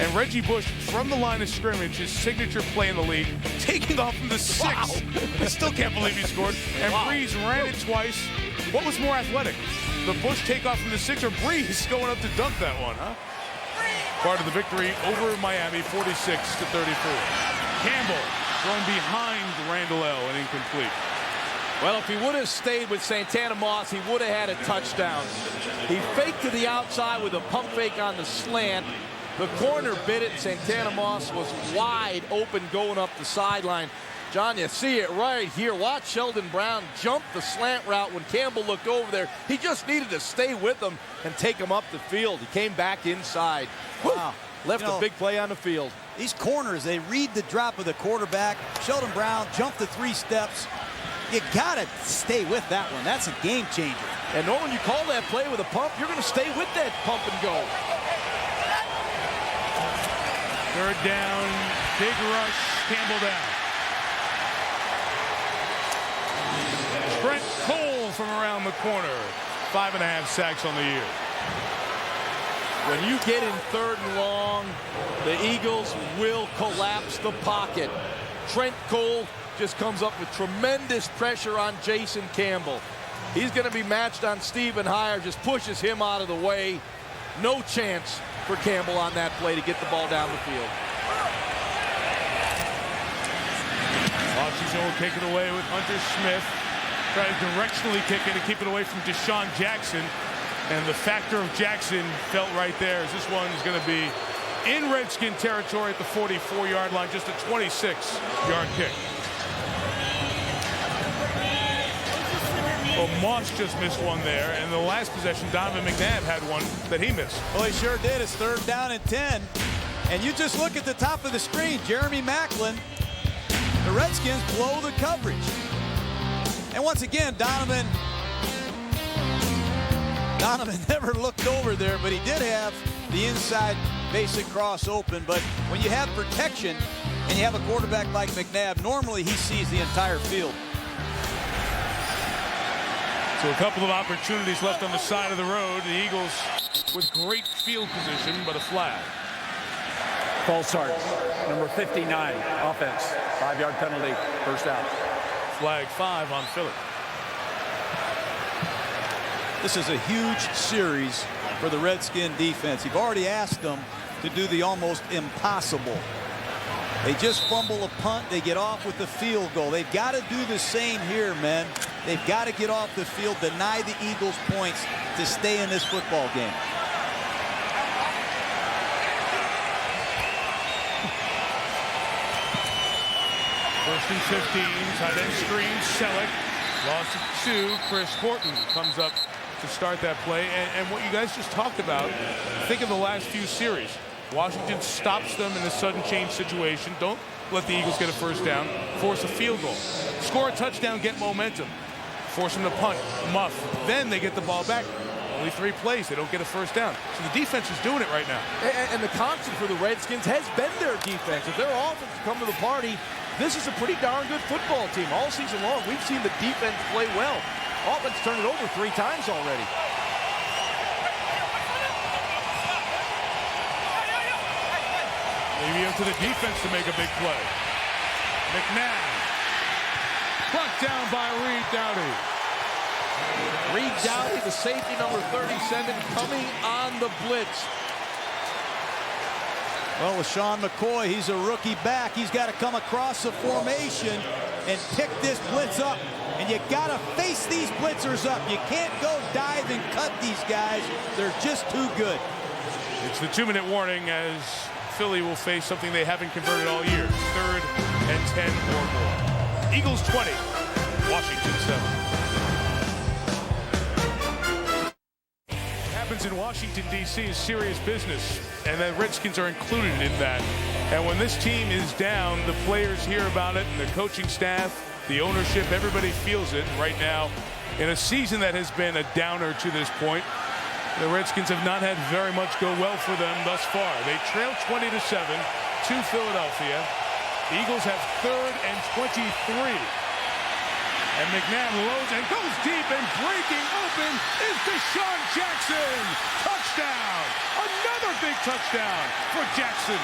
And Reggie Bush, from the line of scrimmage, his signature play in the league, taking off from the 6. Wow. I still can't believe he scored. And Brees ran it twice. What was more athletic? The Bush takeoff from the 6 or Brees going up to dunk that one, huh? Part of the victory over Miami, 46-34. Campbell thrown behind Randall L. and incomplete. Well, if he would have stayed with Santana Moss, he would have had a touchdown. He faked to the outside with a pump fake on the slant. The corner bit it. Santana Moss was wide open going up the sideline. John, you see it right here. Watch Sheldon Brown jump the slant route when Campbell looked over there. He just needed to stay with him and take him up the field. He came back inside. Wow. Left a big play on the field. These corners, they read the drop of the quarterback. Sheldon Brown jumped the 3 steps. You got to stay with that one. That's a game changer. And when you call that play with a pump, you're going to stay with that pump and go. 3rd down, big rush, Campbell down. Trent Cole from around the corner. 5.5 sacks on the year. When you get in 3rd and long, the Eagles will collapse the pocket. Trent Cole just comes up with tremendous pressure on Jason Campbell. He's going to be matched on Stephen Heyer, just pushes him out of the way. No chance for Campbell on that play to get the ball down the field. Washington will kick it away with Hunter Smith. Try to directionally kick it to keep it away from Deshaun Jackson. And the factor of Jackson felt right there as this one is going to be in Redskin territory at the 44-yard line. Just a 26-yard kick. Well, Moss just missed one there. And the last possession, Donovan McNabb had one that he missed. Well, he sure did. It's 3rd down and 10. And you just look at the top of the screen. Jeremy Maclin. The Redskins blow the coverage. And once again, Donovan never looked over there, but he did have the inside basic cross open. But when you have protection and you have a quarterback like McNabb, normally he sees the entire field. So a couple of opportunities left on the side of the road. The Eagles with great field position, but a flag. False start. Number 59, offense. 5-yard penalty, 1st down. Flag 5 on Philly. This is a huge series for the Redskin defense. You've already asked them to do the almost impossible. They just fumble a punt. They get off with the field goal. They've got to do the same here, men. They've got to get off the field, deny the Eagles points to stay in this football game. First and 15, tight end screen, Selleck. Loss of 2, Chris Horton comes up to start that play. And what you guys just talked about, think of the last few series. Washington stops them in a sudden change situation. Don't let the Eagles get a first down. Force a field goal. Score a touchdown, get momentum. Force them to punt, muff. Then they get the ball back. Only 3 plays. They don't get a first down. So the defense is doing it right now. And the constant for the Redskins has been their defense. If their offense come to the party, this is a pretty darn good football team. All season long, we've seen the defense play well. Offense turned it over 3 times already. Maybe up to the defense to make a big play. McNabb. Brought down by Reed Doughty. Reed Doughty, the safety number 37, coming on the blitz. Well, with Sean McCoy, he's a rookie back. He's got to come across the formation and pick this blitz up. And you got to face these blitzers up. You can't go dive and cut these guys. They're just too good. It's the 2-minute warning as Philly will face something they haven't converted all year. 3rd and 10 or more. Eagles 20, Washington 7. Happens in Washington, D.C. is serious business, and the Redskins are included in that. And when this team is down, the players hear about it, and the coaching staff, the ownership, everybody feels it right now. In a season that has been a downer to this point, the Redskins have not had very much go well for them thus far. They trail 20-7 to Philadelphia. The Eagles have 3rd and 23. And McNabb loads and goes deep, and breaking open is Deshaun Jackson. Touchdown! Another big touchdown for Jackson.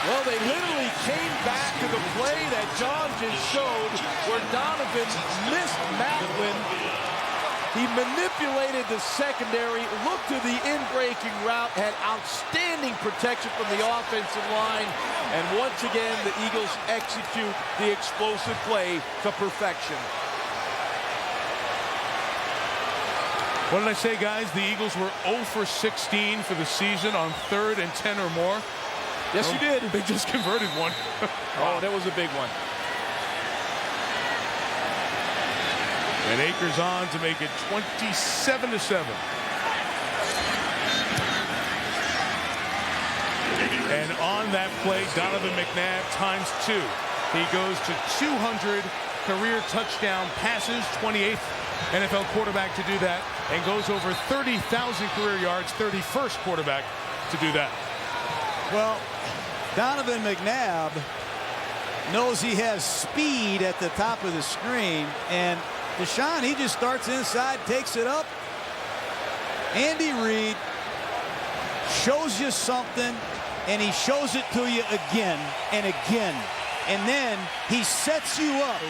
Well, they literally came back to the play that John just showed where Donovan missed Macklin. He manipulated the secondary, looked to the in-breaking route, had outstanding protection from the offensive line, and once again, the Eagles execute the explosive play to perfection. What did I say, guys? The Eagles were 0 for 16 for the season on 3rd and 10 or more. Yes, you did. They just converted one. Oh, that was a big one. And Akers on to make it 27-7. And on that play, Donovan McNabb ×2. He goes to 200 career touchdown passes, 28th NFL quarterback to do that, and goes over 30,000 career yards, 31st quarterback to do that. Well, Donovan McNabb knows he has speed at the top of the screen, and Deshaun, he just starts inside, takes it up. Andy Reid shows you something, and he shows it to you again and again. And then he sets you up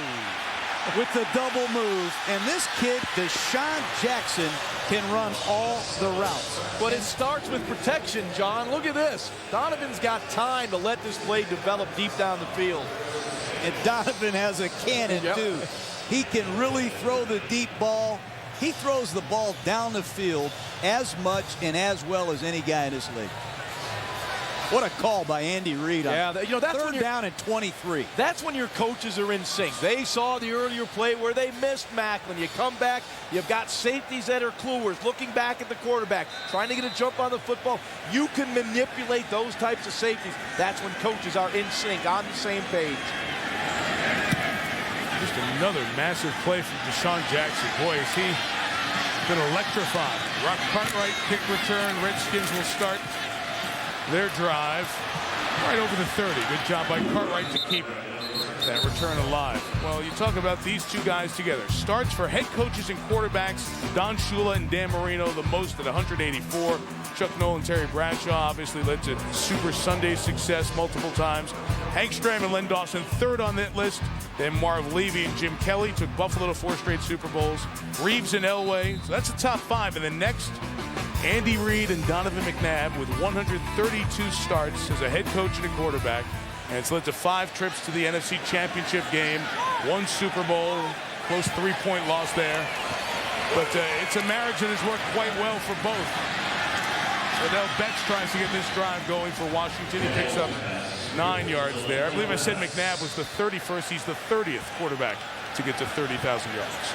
with the double move. And this kid, Deshaun Jackson, can run all the routes. But it starts with protection, John. Look at this. Donovan's got time to let this play develop deep down the field. And Donovan has a cannon, too. He can really throw the deep ball. He throws the ball down the field as much and as well as any guy in this league. What a call by Andy Reid. Yeah, you know, that's 3rd down and 23. That's when your coaches are in sync. They saw the earlier play where they missed Macklin. You come back, you've got safeties that are cluers, looking back at the quarterback, trying to get a jump on the football. You can manipulate those types of safeties. That's when coaches are in sync, on the same page. Just another massive play from Deshaun Jackson. Boy, has he been electrified. Rock Cartwright kick return. Redskins will start their drive right over the 30. Good job by Cartwright to keep that return alive. Well, you talk about these two guys together. Starts for head coaches and quarterbacks. Don Shula and Dan Marino the most at 184. Chuck Nolan, Terry Bradshaw obviously led to Super Sunday success multiple times. Hank Stram and Len Dawson 3rd on that list. Then Marv Levy and Jim Kelly took Buffalo to 4 straight Super Bowls. Reeves and Elway. So that's the top 5. And then next, Andy Reid and Donovan McNabb with 132 starts as a head coach and a quarterback. And it's led to 5 trips to the NFC Championship game, 1 Super Bowl, close 3-point loss there. But it's a marriage that has worked quite well for both. Odell Betts tries to get this drive going for Washington. He picks up 9 yards there. I believe I said McNabb was the 31st. He's the 30th quarterback to get to 30,000 yards.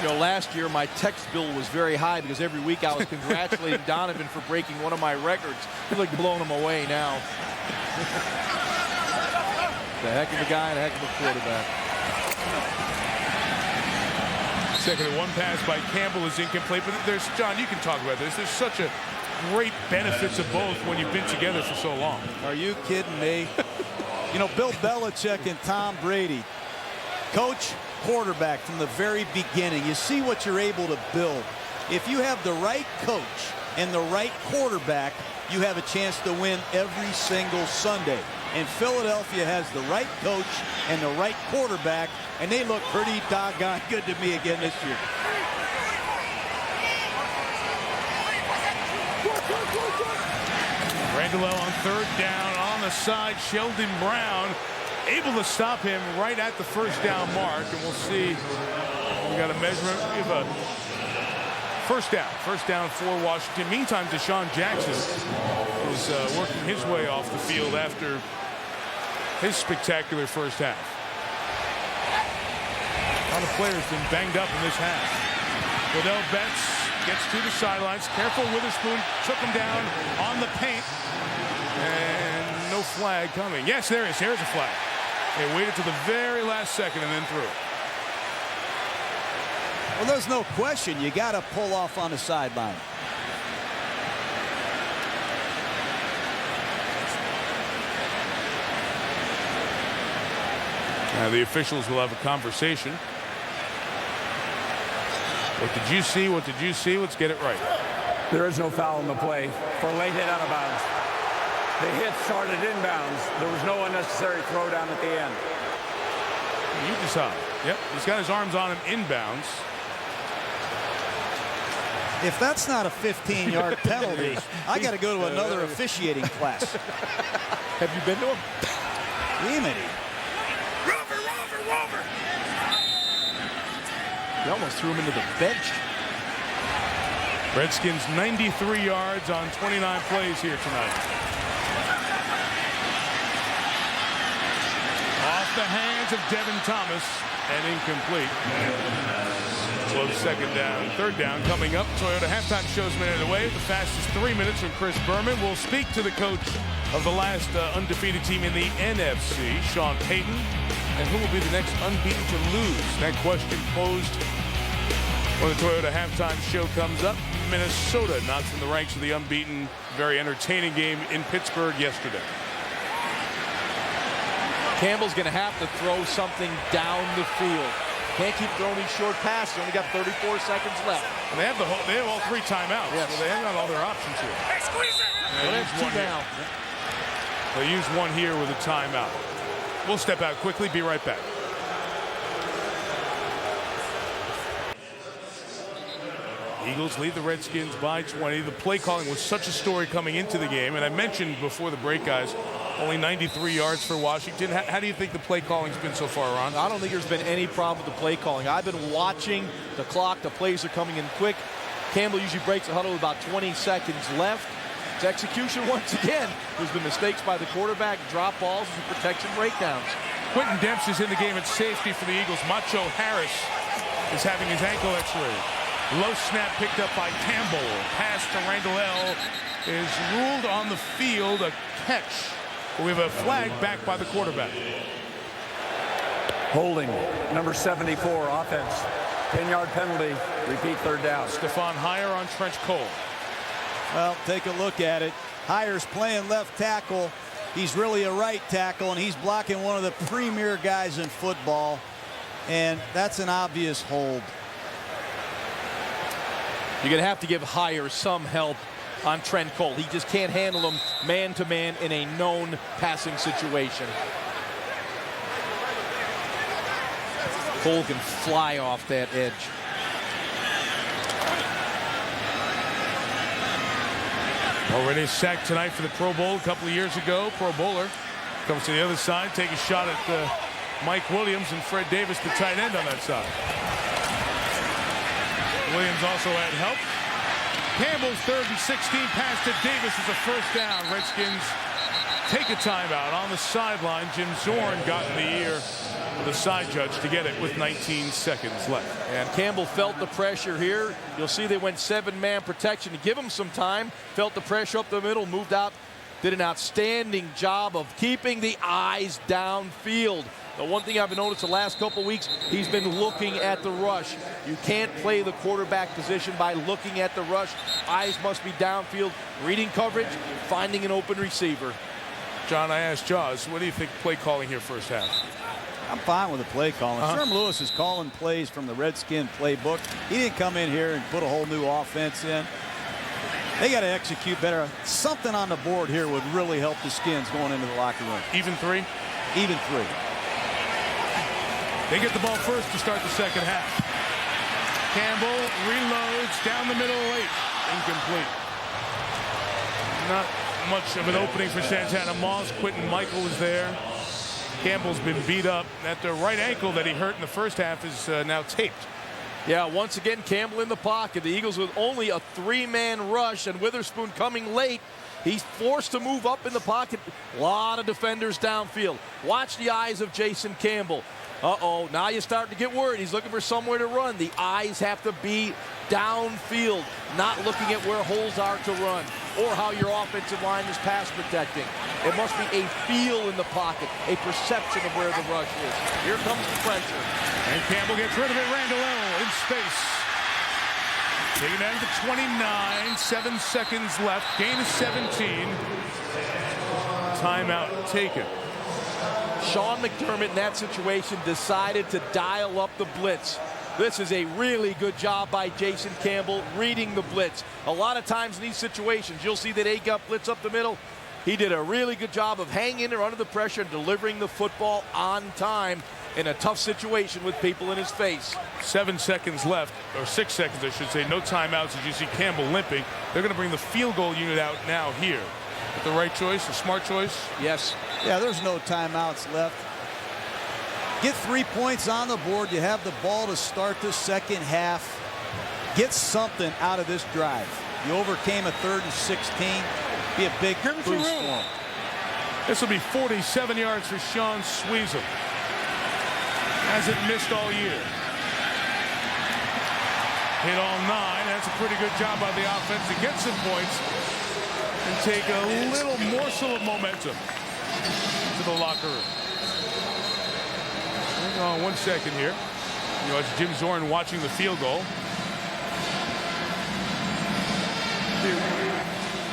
You know, last year my text bill was very high because every week I was congratulating Donovan for breaking one of my records. He's like blowing him away now. The heck of a guy and a heck of a quarterback. Second and one pass by Campbell is incomplete, but there's, John, you can talk about this. There's such a great benefits of both when you've been together for so long. Are you kidding me? You know, Bill Belichick and Tom Brady, coach, quarterback from the very beginning. You see what you're able to build. If you have the right coach and the right quarterback, you have a chance to win every single Sunday. And Philadelphia has the right coach and the right quarterback, and they look pretty doggone good to me again this year. Randall on third down on the side. Sheldon Brown able to stop him right at the first down mark, and we'll see. We got a measurement. We have a first down for Washington. Meantime, Deshaun Jackson is working his way off the field after his spectacular first half. A lot of players been banged up in this half. Odell Betts gets to the sidelines. Careful, Witherspoon took him down on the paint. And no flag coming. Yes, there is. Here's a flag. They waited to the very last second and then threw it. Well, there's no question. You got to pull off on the sideline. Now the officials will have a conversation. What did you see? What did you see? Let's get it right. There is no foul in the play for a late hit out of bounds. The hit started inbounds. There was no unnecessary throwdown at the end. You decide. Yep, he's got his arms on him inbounds. If that's not a 15-yard penalty, I got to go to another officiating class. Have you been to him? Yemeni. Rover. He almost threw him into the bench. Redskins 93 yards on 29 plays here tonight. Off the hands of Devin Thomas and incomplete. Close second down. Third down coming up. Toyota halftime show's minute away. The fastest 3 minutes from Chris Berman. We'll speak to the coach of the last undefeated team in the NFC, Sean Payton. And who will be the next unbeaten to lose? That question posed when the Toyota halftime show comes up. Minnesota not from the ranks of the unbeaten. Very entertaining game in Pittsburgh yesterday. Campbell's going to have to throw something down the field. Can't keep throwing these short passes. Only got 34 seconds left. And they have all three timeouts. Yes. So they have got all their options here. Hey, squeeze it! Well, that's two now. They use one here with a timeout. We'll step out quickly. Be right back. Eagles lead the Redskins by 20. The play calling was such a story coming into the game. And I mentioned before the break, guys, only 93 yards for Washington. How do you think the play calling's been so far, Ron? I don't think there's been any problem with the play calling. I've been watching the clock. The plays are coming in quick. Campbell usually breaks the huddle with about 20 seconds left. It's execution once again. There's been mistakes by the quarterback, drop balls, and protection breakdowns. Quentin Dempsey's in the game at safety for the Eagles. Macho Harris is having his ankle x-rayed. Low snap picked up by Campbell. Pass to Randall is ruled on the field a catch. We have a flag back by the quarterback. Holding, number 74, offense. 10-yard penalty. Repeat third down. Stephon Hire on Trench Cole. Well, take a look at it. Hire's playing left tackle. He's really a right tackle, and he's blocking one of the premier guys in football. And that's an obvious hold. You're going to have to give Hire some help on Trent Cole. He just can't handle him man-to-man in a known passing situation. Cole can fly off that edge. Already sacked tonight for the Pro Bowl a couple of years ago. Pro Bowler comes to the other side, take a shot at Mike Williams and Fred Davis, the tight end on that side. Williams also had help. Campbell's 3rd and 16 pass to Davis is a first down. Redskins take a timeout on the sideline. Jim Zorn got in the ear the side judge to get it with 19 seconds left. And Campbell felt the pressure here. You'll see they went 7-man protection to give him some time. Felt the pressure up the middle, moved out. Did an outstanding job of keeping the eyes downfield. The one thing I've noticed the last couple weeks, he's been looking at the rush. You can't play the quarterback position by looking at the rush. Eyes must be downfield, reading coverage, finding an open receiver. John, I asked Jaws, what do you think play calling here first half? I'm fine with the play calling. Sherm Lewis is calling plays from the Redskins playbook. He didn't come in here and put a whole new offense in. They got to execute better. Something on the board here would really help the Skins going into the locker room. Even 3? Even 3. They get the ball first to start the second half. Campbell reloads down the middle late. Incomplete. Not much of an opening for Santana Moss. Quentin Michael was there. Campbell's been beat up. That the right ankle that he hurt in the first half is now taped. Yeah, once again, Campbell in the pocket. The Eagles with only a 3-man rush and Witherspoon coming late. He's forced to move up in the pocket. A lot of defenders downfield. Watch the eyes of Jason Campbell. Uh-oh, now you're starting to get worried. He's looking for somewhere to run. The eyes have to be downfield, not looking at where holes are to run or how your offensive line is pass protecting. It must be a feel in the pocket, a perception of where the rush is. Here comes the pressure. And Campbell gets rid of it. Randall in space. Taking down to 29, 7 seconds left. Gain of 17. Timeout taken. Sean McDermott in that situation decided to dial up the blitz. This is a really good job by Jason Campbell reading the blitz. A lot of times in these situations, you'll see that A got blitz up the middle. He did a really good job of hanging in there under the pressure and delivering the football on time in a tough situation with people in his face. 7 seconds left, or 6 seconds, I should say. No timeouts as you see Campbell limping. They're going to bring the field goal unit out now here. The right choice, a smart choice? Yes. Yeah, there's no timeouts left. Get 3 points on the board. You have the ball to start the second half. Get something out of this drive. You overcame a 3rd and 16. Be a big boost for him. This will be 47 yards for Sean Suzy. Hasn't missed all year. Hit all 9. That's a pretty good job by the offense to get some points and take a little morsel of momentum to the locker room. Hang on 1 second here. You know, it's Jim Zorn watching the field goal.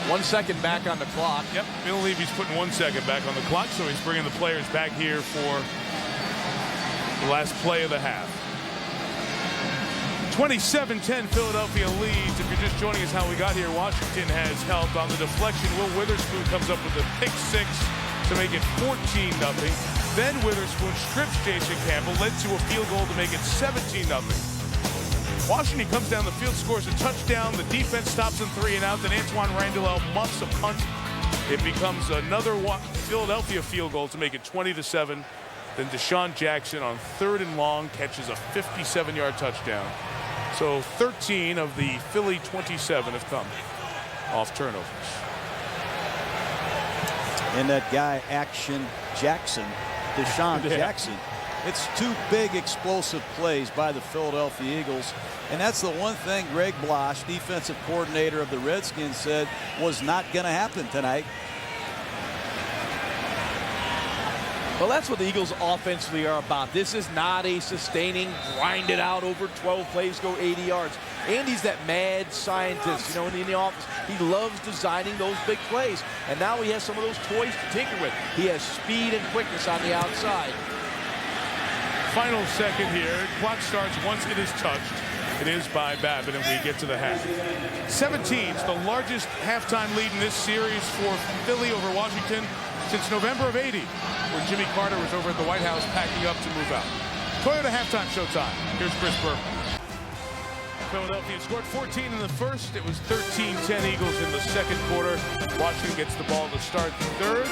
1 second back on the clock. Yep, Bill Levy's putting 1 second back on the clock, so he's bringing the players back here for the last play of the half. 27-10 Philadelphia leads. If you're just joining us how we got here, Washington has helped on the deflection. Will Witherspoon comes up with a pick 6 to make it 14-0. Then Witherspoon strips Jason Campbell, led to a field goal to make it 17-0. Washington comes down the field, scores a touchdown. The defense stops in 3 and out. Then Antoine Randall muffs a punt. It becomes another Philadelphia field goal to make it 20-7. Then Deshaun Jackson on 3rd and long catches a 57-yard touchdown. So 13 of the Philly 27 have come off turnovers. And that guy, Action Jackson, Deshaun Jackson. It's 2 big explosive plays by the Philadelphia Eagles. And that's the one thing Greg Blosh, defensive coordinator of the Redskins, said was not going to happen tonight. Well, that's what the Eagles offensively are about. This is not a sustaining, grind it out over 12 plays, go 80 yards. Andy's that mad scientist, you know, in the office. He loves designing those big plays. And now he has some of those toys to tinker with. He has speed and quickness on the outside. Final second here. Clock starts once it is touched. It is by Babbitt, and we get to the half. 17's the largest halftime lead in this series for Philly over Washington since November of '80, when Jimmy Carter was over at the White House packing up to move out. Toyota halftime showtime. Here's Chris Burke. Philadelphia scored 14 in the first. It was 13-10 Eagles in the second quarter. Washington gets the ball to start the third.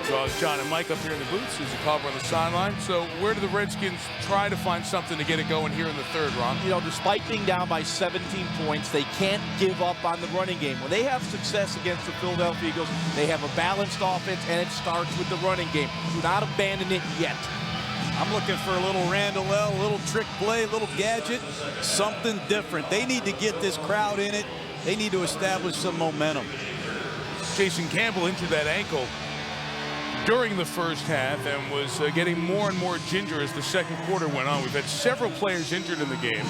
Draws John and Mike up here in the booth. Suzy Kolber on the sideline. So where do the Redskins try to find something to get it going here in the third, Ron? You know, despite being down by 17 points, they can't give up on the running game. When they have success against the Philadelphia Eagles, they have a balanced offense, and it starts with the running game. Do not abandon it yet. I'm looking for a little Randall, a little trick play, a little gadget, something different. They need to get this crowd in it. They need to establish some momentum. Jason Campbell injured that ankle during the first half and was getting more and more ginger as the second quarter went on. We've had several players injured in the game.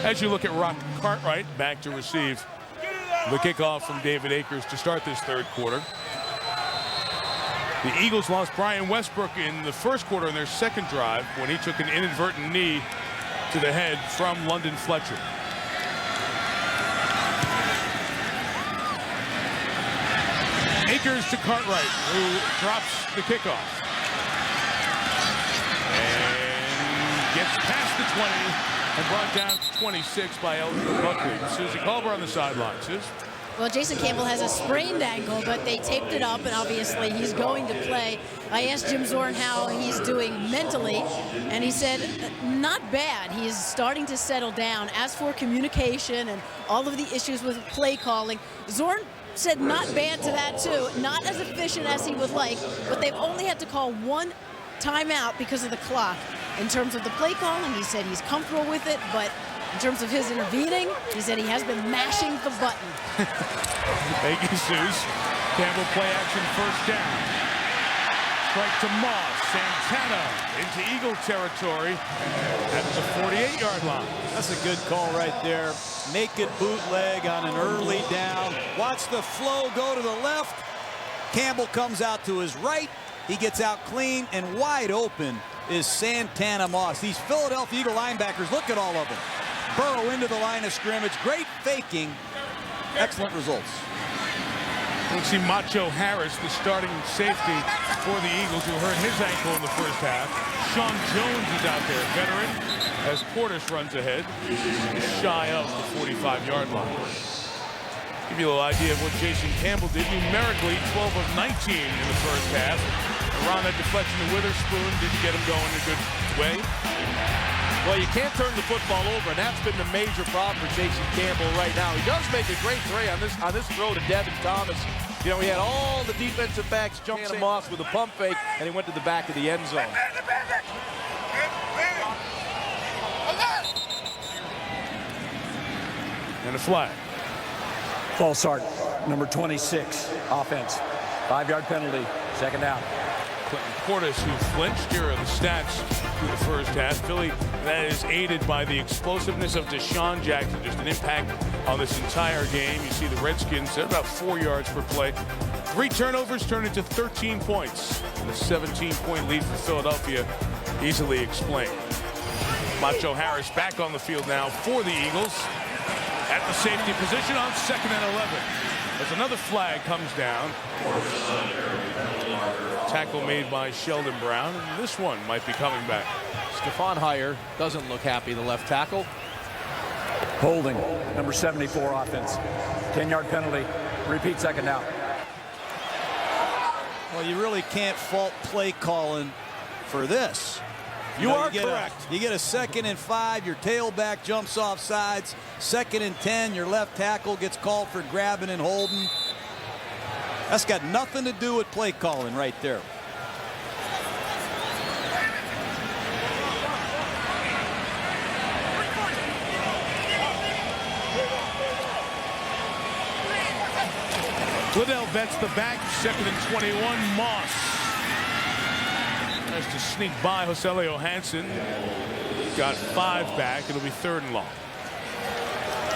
As you look at Rock Cartwright back to receive the kickoff from David Akers to start this third quarter. The Eagles lost Brian Westbrook in the first quarter in their second drive when he took an inadvertent knee to the head from London Fletcher. Akers to Cartwright, who drops the kickoff. And gets past the 20 and brought down to 26 by Elgin Buckley. Suzy Kolber on the sideline. Suze? Well, Jason Campbell has a sprained ankle, but they taped it up, and obviously he's going to play. I asked Jim Zorn how he's doing mentally, and he said, not bad. He's starting to settle down. As for communication and all of the issues with play calling, Zorn said not bad to that, too. Not as efficient as he would like, but they've only had to call one timeout because of the clock. In terms of the play calling, he said he's comfortable with it, but in terms of his intervening, he said he has been mashing the button. Thank you, Suze. Campbell play action first down. Strike to Moss. Santana into Eagle territory at the 48-yard line. That's a good call right there. Naked bootleg on an early down. Watch the flow go to the left. Campbell comes out to his right. He gets out clean, and wide open is Santana Moss. These Philadelphia Eagle linebackers, look at all of them. Burrow into the line of scrimmage. Great faking. Excellent results. We'll see Macho Harris, the starting safety for the Eagles, who hurt his ankle in the first half. Sean Jones is out there, veteran, as Portis runs ahead, shy of the 45-yard line. Give you a little idea of what Jason Campbell did. Numerically, 12 of 19 in the first half. Around that deflection to Witherspoon didn't get him going in a good way. Well, you can't turn the football over, and that's been the major problem for Jason Campbell right now. He does make a great play on this throw to Devin Thomas. You know, he had all the defensive backs jump Santana Moss with a pump fake, and he went to the back of the end zone. And a flag. False start, number 26, offense. 5-yard penalty, second down. Clinton Portis, who flinched. Here are the stats through the first half. Philly, that is aided by the explosiveness of Deshaun Jackson. Just an impact on this entire game. You see the Redskins at about 4 yards per play. 3 turnovers turn into 13 points. And a 17-point lead for Philadelphia easily explained. Macho Harris back on the field now for the Eagles. At the safety position on 2nd and 11. As another flag comes down. Tackle made by Sheldon Brown, and this one might be coming back. Stephon Heyer doesn't look happy, the left tackle. Holding, number 74, offense. 10-yard penalty, repeat second down. Well, you really can't fault play calling for this. You are correct. You get a 2nd and 5, your tailback jumps off sides. 2nd and 10, your left tackle gets called for grabbing and holding. That's got nothing to do with play calling right there. Liddell bets the back, 2nd and 21, Moss. Tries to sneak by Joselio Hansen. Got 5 back, it'll be 3rd and long.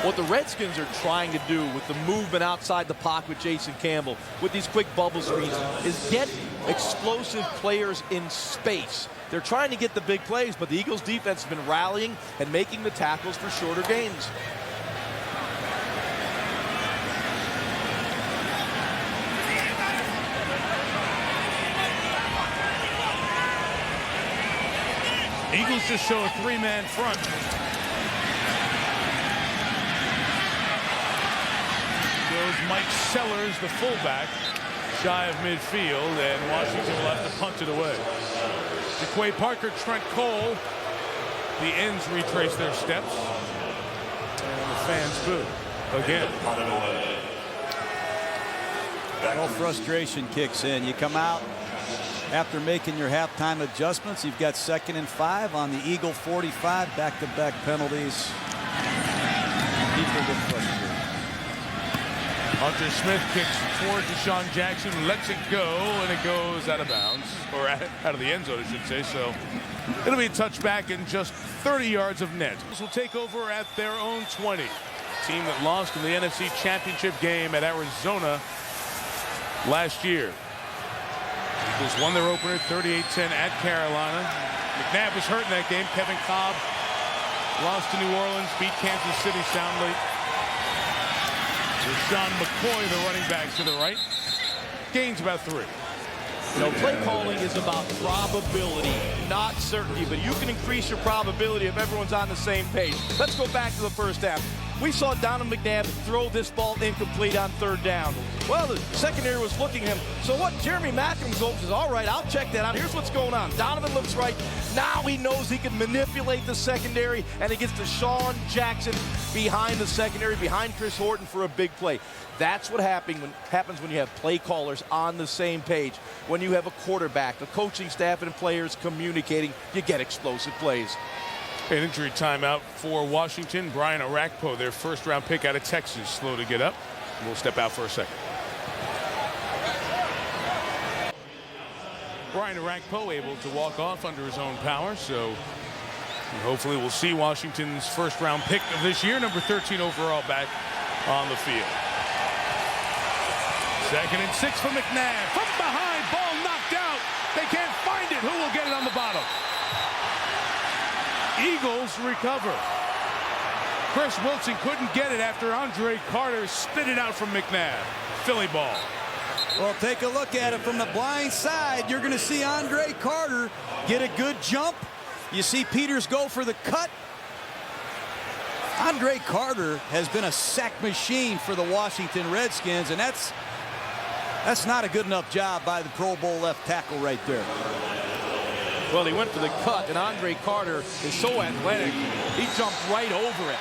What the Redskins are trying to do with the movement outside the pocket with Jason Campbell, with these quick bubble screens, is get explosive players in space. They're trying to get the big plays, but the Eagles defense has been rallying and making the tackles for shorter gains. Eagles just show a 3-man front. Goes Mike Sellers, the fullback, shy of midfield, and Washington will have to punt it away. DeQuay Parker, Trent Cole, the ends retrace their steps, and the fans boo again. Well, frustration kicks in. You come out, After making your halftime adjustments, you've got 2nd and 5 on the Eagle 45. Back-to-back penalties. People get frustrated. Hunter Smith kicks toward Deshaun Jackson, lets it go, and it goes out of bounds, or out of the end zone, I should say. So it'll be a touchback and just 30 yards of net. This will take over at their own 20. Team that lost in the NFC Championship game at Arizona last year. Eagles won their opener 38-10 at Carolina. McNabb was hurt in that game. Kevin Cobb lost to New Orleans, beat Kansas City soundly. Sean McCoy, the running back to the right, gains about 3. You know, play calling is about probability, not certainty, but you can increase your probability if everyone's on the same page. Let's go back to the first half. We saw Donovan McNabb throw this ball incomplete on 3rd down. Well, the secondary was looking at him. So what Jeremy Macklin says, all right, I'll check that out. Here's what's going on. Donovan looks right. Now he knows he can manipulate the secondary, and he gets Deshaun Jackson behind the secondary, behind Chris Horton for a big play. That's what happens when you have play callers on the same page. When you have a quarterback, the coaching staff, and players communicating, you get explosive plays. An injury timeout for Washington. Brian Orakpo, their 1st-round pick out of Texas, slow to get up. We'll step out for a second. Brian Orakpo able to walk off under his own power, so hopefully we'll see Washington's 1st-round pick of this year, number 13 overall, back on the field. 2nd and 6 for McNabb. From behind, ball knocked out. They can't find it. Who will get it on the bottom? Eagles recover. Chris Wilson couldn't get it after Andre Carter spit it out from McNabb. Philly ball. Well, take a look at it from the blind side. You're going to see Andre Carter get a good jump. You see Peters go for the cut. Andre Carter has been a sack machine for the Washington Redskins, and that's not a good enough job by the Pro Bowl left tackle right there. Well, he went for the cut, and Andre Carter is so athletic, he jumped right over it.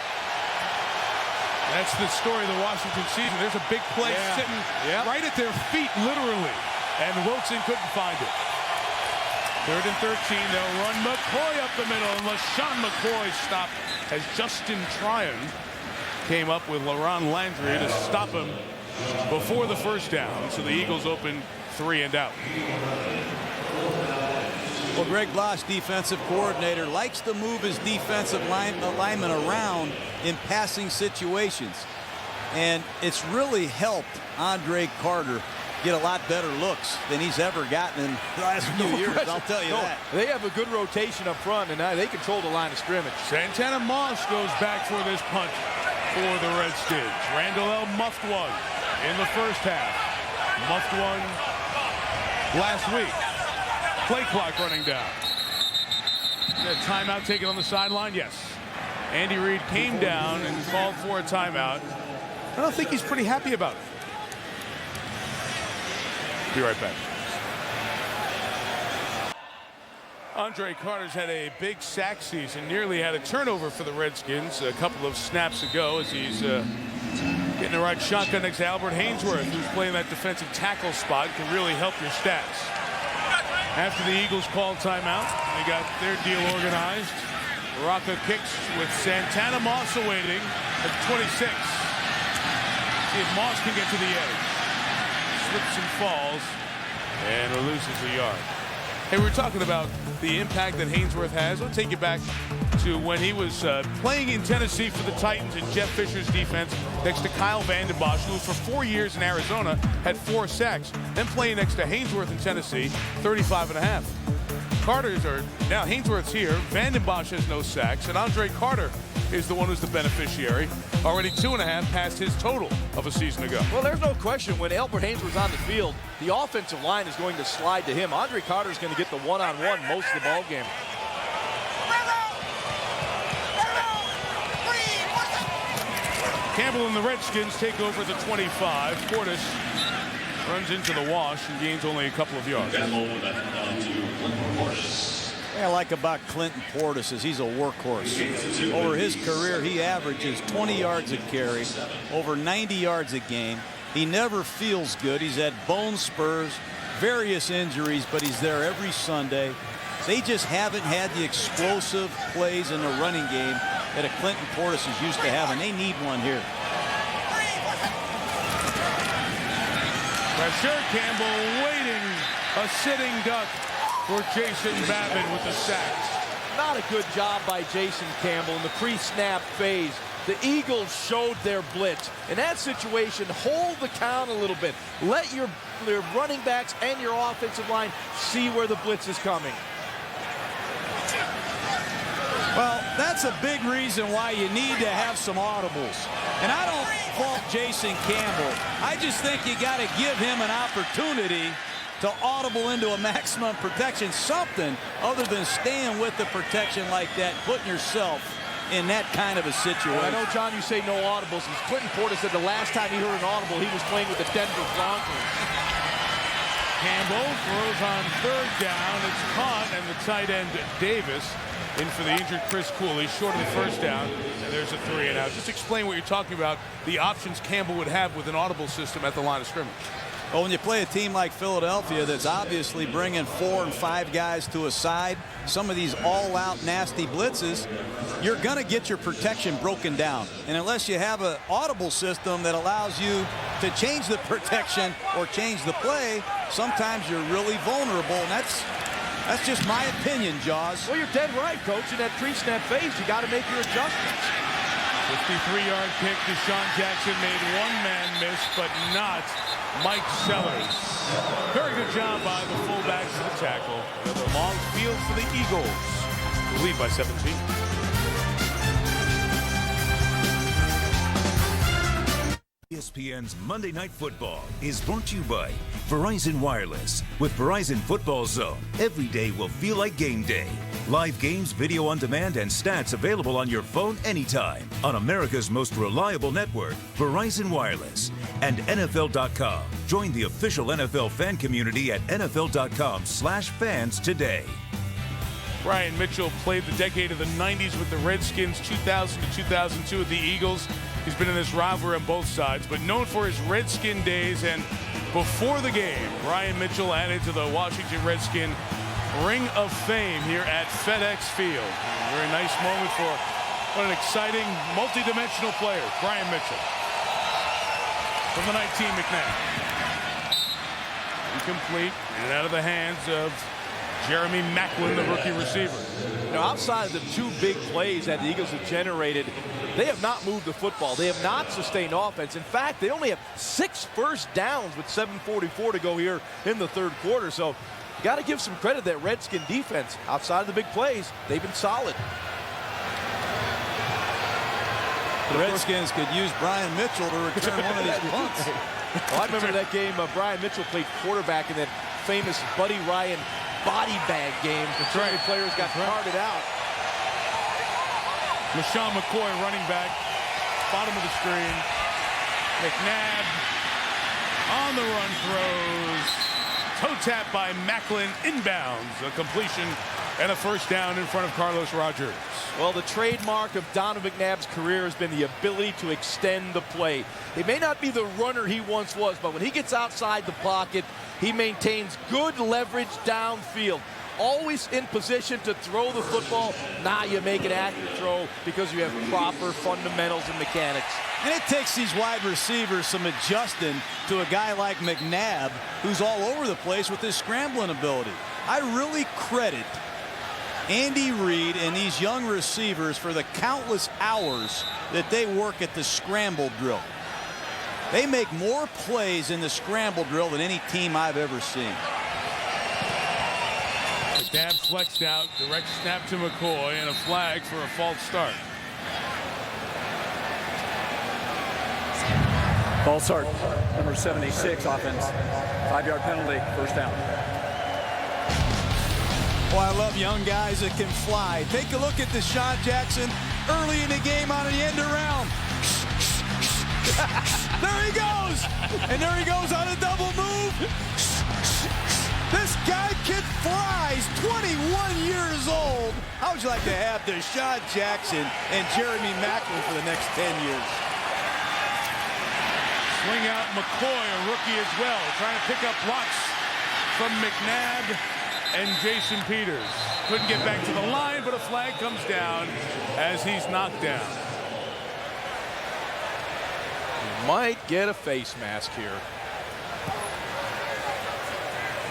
That's the story of the Washington season. There's a big play sitting right at their feet, literally, and Wilson couldn't find it. 3rd and 13, they'll run McCoy up the middle, and LaShawn McCoy stopped as Justin Tryon came up with LaRon Landry to stop him before the 1st down, so the Eagles open 3 and out. Well, Greg Blosch, defensive coordinator, likes to move his defensive linemen around in passing situations. And it's really helped Andre Carter get a lot better looks than he's ever gotten in the last few years, I'll tell you that. They have a good rotation up front, and now they control the line of scrimmage. Santana Moss goes back for this punt for the Redskins. Randall L. muffed one in the 1st half. Muffed one last week. Play clock running down. A timeout taken on the sideline? Yes. Andy Reid came down and called for a timeout. I don't think he's pretty happy about it. Be right back. Andre Carter's had a big sack season. Nearly had a turnover for the Redskins a couple of snaps ago as he's getting the right shotgun next to Albert Hainsworth, who's playing that defensive tackle spot, can really help your stats. After the Eagles called timeout, they got their deal organized. Baraka kicks with Santana Moss awaiting at 26. See if Moss can get to the edge. Slips and falls and loses a yard. Hey, we're talking about the impact that Hainsworth has. I'll take you back to when he was playing in Tennessee for the Titans in Jeff Fisher's defense next to Kyle Vanden Bosch, who for 4 years in Arizona had 4 sacks. Then playing next to Hainsworth in Tennessee, 35.5. Carter's are now Hainsworth's here. Vanden Bosch has no sacks, and Andre Carter is the one who's the beneficiary. Already 2.5 past his total of a season ago. Well, there's no question when Albert Hainsworth's on the field, the offensive line is going to slide to him. Andre Carter's going to get the one-on-one most of the ball game. Campbell and the Redskins take over the 25. Portis runs into the wash and gains only a couple of yards. What I like about Clinton Portis is he's a workhorse. Over his career, he averages 20 yards a carry, over 90 yards a game. He never feels good. He's had bone spurs, various injuries, but he's there every Sunday. They just haven't had the explosive plays in the running game that a Clinton Portis is used to having. They need one here. Pressure, Campbell waiting, a sitting duck for Jason Babin with the sack. Not a good job by Jason Campbell in the pre-snap phase. The Eagles showed their blitz. In that situation, hold the count a little bit. Let your running backs and your offensive line see where the blitz is coming. Well, that's a big reason why you need to have some audibles. And I don't fault Jason Campbell. I just think you got to give him an opportunity to audible into a maximum protection, something other than staying with the protection like that, putting yourself in that kind of a situation. Well, I know, John, you say no audibles. As Clinton Portis said the last time he heard an audible, he was playing with the Denver Broncos. Campbell throws on third down. It's caught, and the tight end Davis in for the injured Chris Cooley, short of the first down, and there's a 3 and out. Just explain what you're talking about, the options Campbell would have with an audible system at the line of scrimmage. Well, when you play a team like Philadelphia that's obviously bringing 4 and 5 guys to a side, some of these all-out nasty blitzes, you're going to get your protection broken down. And unless you have an audible system that allows you to change the protection or change the play, sometimes you're really vulnerable. And that's just my opinion, Jaws. Well, you're dead right, Coach. In that pre-snap phase, you got to make your adjustments. 53-yard kick. Deshaun Jackson made one man miss, but not Mike Sellers. Very good job by the fullbacks to the tackle. Another long field for the Eagles, who lead by 17. ESPN's Monday Night Football is brought to you by Verizon Wireless. With Verizon Football Zone, every day will feel like game day. Live games, video on demand, and stats available on your phone anytime on America's most reliable network, Verizon Wireless. And NFL.com. Join the official NFL fan community at NFL.com/fans today. Brian Mitchell played the decade of the 90s with the Redskins, 2000 to 2002 with the Eagles. He's been in this rivalry on both sides, but known for his Redskin days. And before the game, Brian Mitchell added to the Washington Redskin Ring of Fame here at FedEx Field. A very nice moment for what an exciting, multi-dimensional player, Brian Mitchell. From the 19, McNabb. Incomplete, and out of the hands of Jeremy Maclin, the rookie receiver. Now, outside of the 2 big plays that the Eagles have generated, they have not moved the football. They have not sustained offense. In fact, they only have 6 first downs with 7:44 to go here in the third quarter. So, you got to give some credit to that Redskin defense. Outside of the big plays, they've been solid. The Redskins could use Brian Mitchell to return one of these punts. Well, I remember that game Brian Mitchell played quarterback in that famous Buddy Ryan body bag game. The three players got carted out. LaShawn McCoy running back, bottom of the screen. McNabb on the run throws. Toe tap by Maclin, inbounds. A completion and a first down in front of Carlos Rogers. Well, the trademark of Donovan McNabb's career has been the ability to extend the play. He may not be the runner he once was, but when he gets outside the pocket, he maintains good leverage downfield. Always in position to throw the football. Now you make an accurate throw because you have proper fundamentals and mechanics. And it takes these wide receivers some adjusting to a guy like McNabb, who's all over the place with his scrambling ability. I really credit Andy Reid and these young receivers for the countless hours that they work at the scramble drill. They make more plays in the scramble drill than any team I've ever seen. McNabb flexed out, direct snap to McCoy, and a flag for a false start. False start, number 76 offense. 5-yard penalty, first down. Oh, I love young guys that can fly. Take a look at Deshaun Jackson early in the game on the end around. There he goes. And there he goes on a double move. This guy can fly. He's 21 years old. How would you like to have Deshaun Jackson and Jeremy Maclin for the next 10 years? Swing out McCoy, a rookie as well, trying to pick up blocks from McNabb and Jason Peters. Couldn't get back to the line, but a flag comes down as he's knocked down. Might get a face mask here.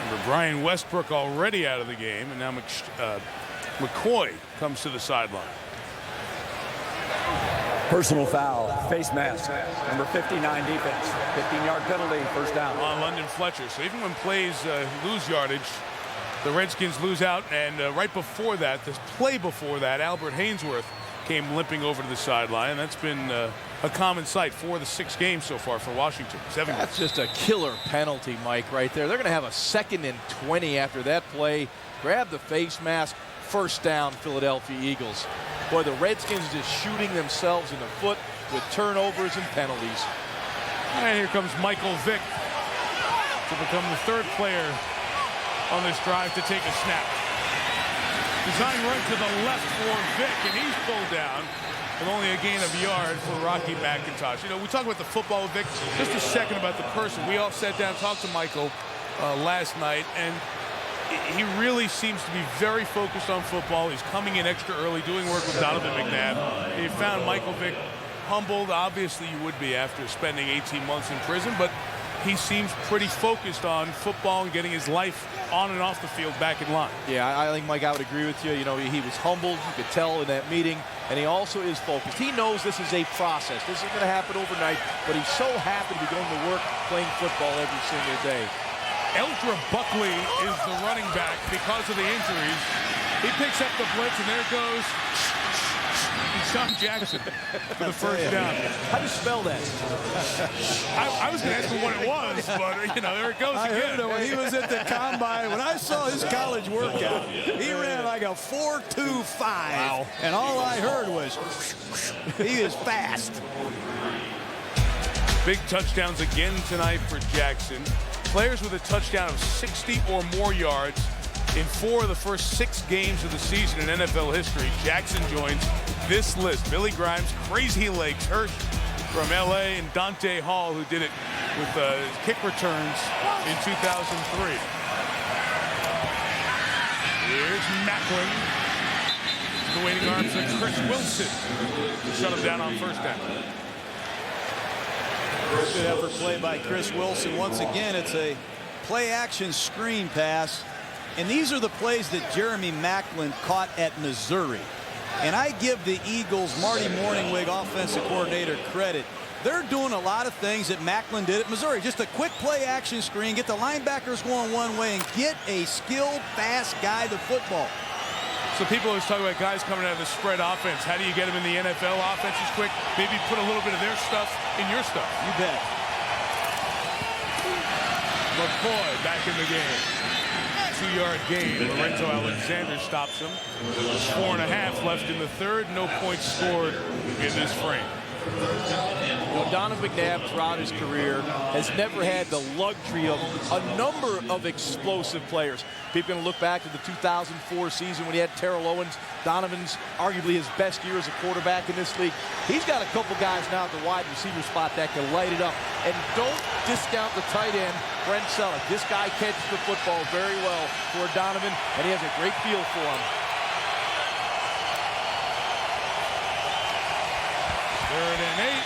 Remember, Brian Westbrook already out of the game, and now McCoy comes to the sideline. Personal foul, face mask, number 59 defense, 15-yard penalty, first down. On London Fletcher. So even when plays lose yardage, the Redskins lose out. And right before that, this play before that, Albert Hainsworth came limping over to the sideline. And that's been a common sight for the 6 games so far for Washington. 7 That's just a killer penalty, Mike, right there. They're going to have a 2nd and 20 after that play. Grab the face mask. First down, Philadelphia Eagles. Boy, the Redskins just shooting themselves in the foot with turnovers and penalties. And here comes Michael Vick to become the 3rd player on this drive to take a snap. Design right to the left for Vick, and he's pulled down with only a gain of a yard for Rocky McIntosh. You know, we talk about the football with Vick. Just a second about the person. We all sat down and talked to Michael last night, and he really seems to be very focused on football. He's coming in extra early, doing work with Donovan McNabb. He found Michael Vick humbled. Obviously, you would be after spending 18 months in prison, but he seems pretty focused on football and getting his life on and off the field back in line. Yeah, I think, Mike, I would agree with you. You know, he was humbled. You could tell in that meeting, and he also is focused. He knows this is a process. This isn't going to happen overnight, but he's so happy to be going to work playing football every single day. Eldra Buckley is the running back because of the injuries. He picks up the blitz, and there goes Sean Jackson for the first down. How do you spell that? I was going to ask him what it was, but, you know, there it goes again. I heard it when he was at the combine. When I saw his college workout, he ran like a 4.25. Wow. And all I heard was, he is fast. Big touchdowns again tonight for Jackson. Players with a touchdown of 60 or more yards in 4 of the first 6 games of the season in NFL history. Jackson joins this list. Billy Grimes, Crazy Legs Hirsch from LA, and Dante Hall, who did it with kick returns in 2003. Here's Macklin. The waiting arms of Chris Wilson to shut him down on first down. Good effort play by Chris Wilson. Once again, it's a play-action screen pass. And these are the plays that Jeremy Macklin caught at Missouri. And I give the Eagles' Marty Morningwig offensive coordinator credit. They're doing a lot of things that Macklin did at Missouri. Just a quick play-action screen, get the linebackers going one way, and get a skilled, fast guy the football. So people always talk about guys coming out of the spread offense. How do you get them in the NFL offenses quick? Maybe put a little bit of their stuff in your stuff. You bet. McCoy back in the game. 2-yard gain. Lorenzo Alexander stops him. 4.5 left in the 3rd. No points scored in this frame. Donovan McNabb throughout his career has never had the luxury of a number of explosive players. People are going to look back to the 2004 season when he had Terrell Owens. Donovan's arguably his best year as a quarterback in this league. He's got a couple guys now at the wide receiver spot that can light it up. And don't discount the tight end, Brent Selleck. This guy catches the football very well for Donovan, and he has a great feel for him. 3rd and 8.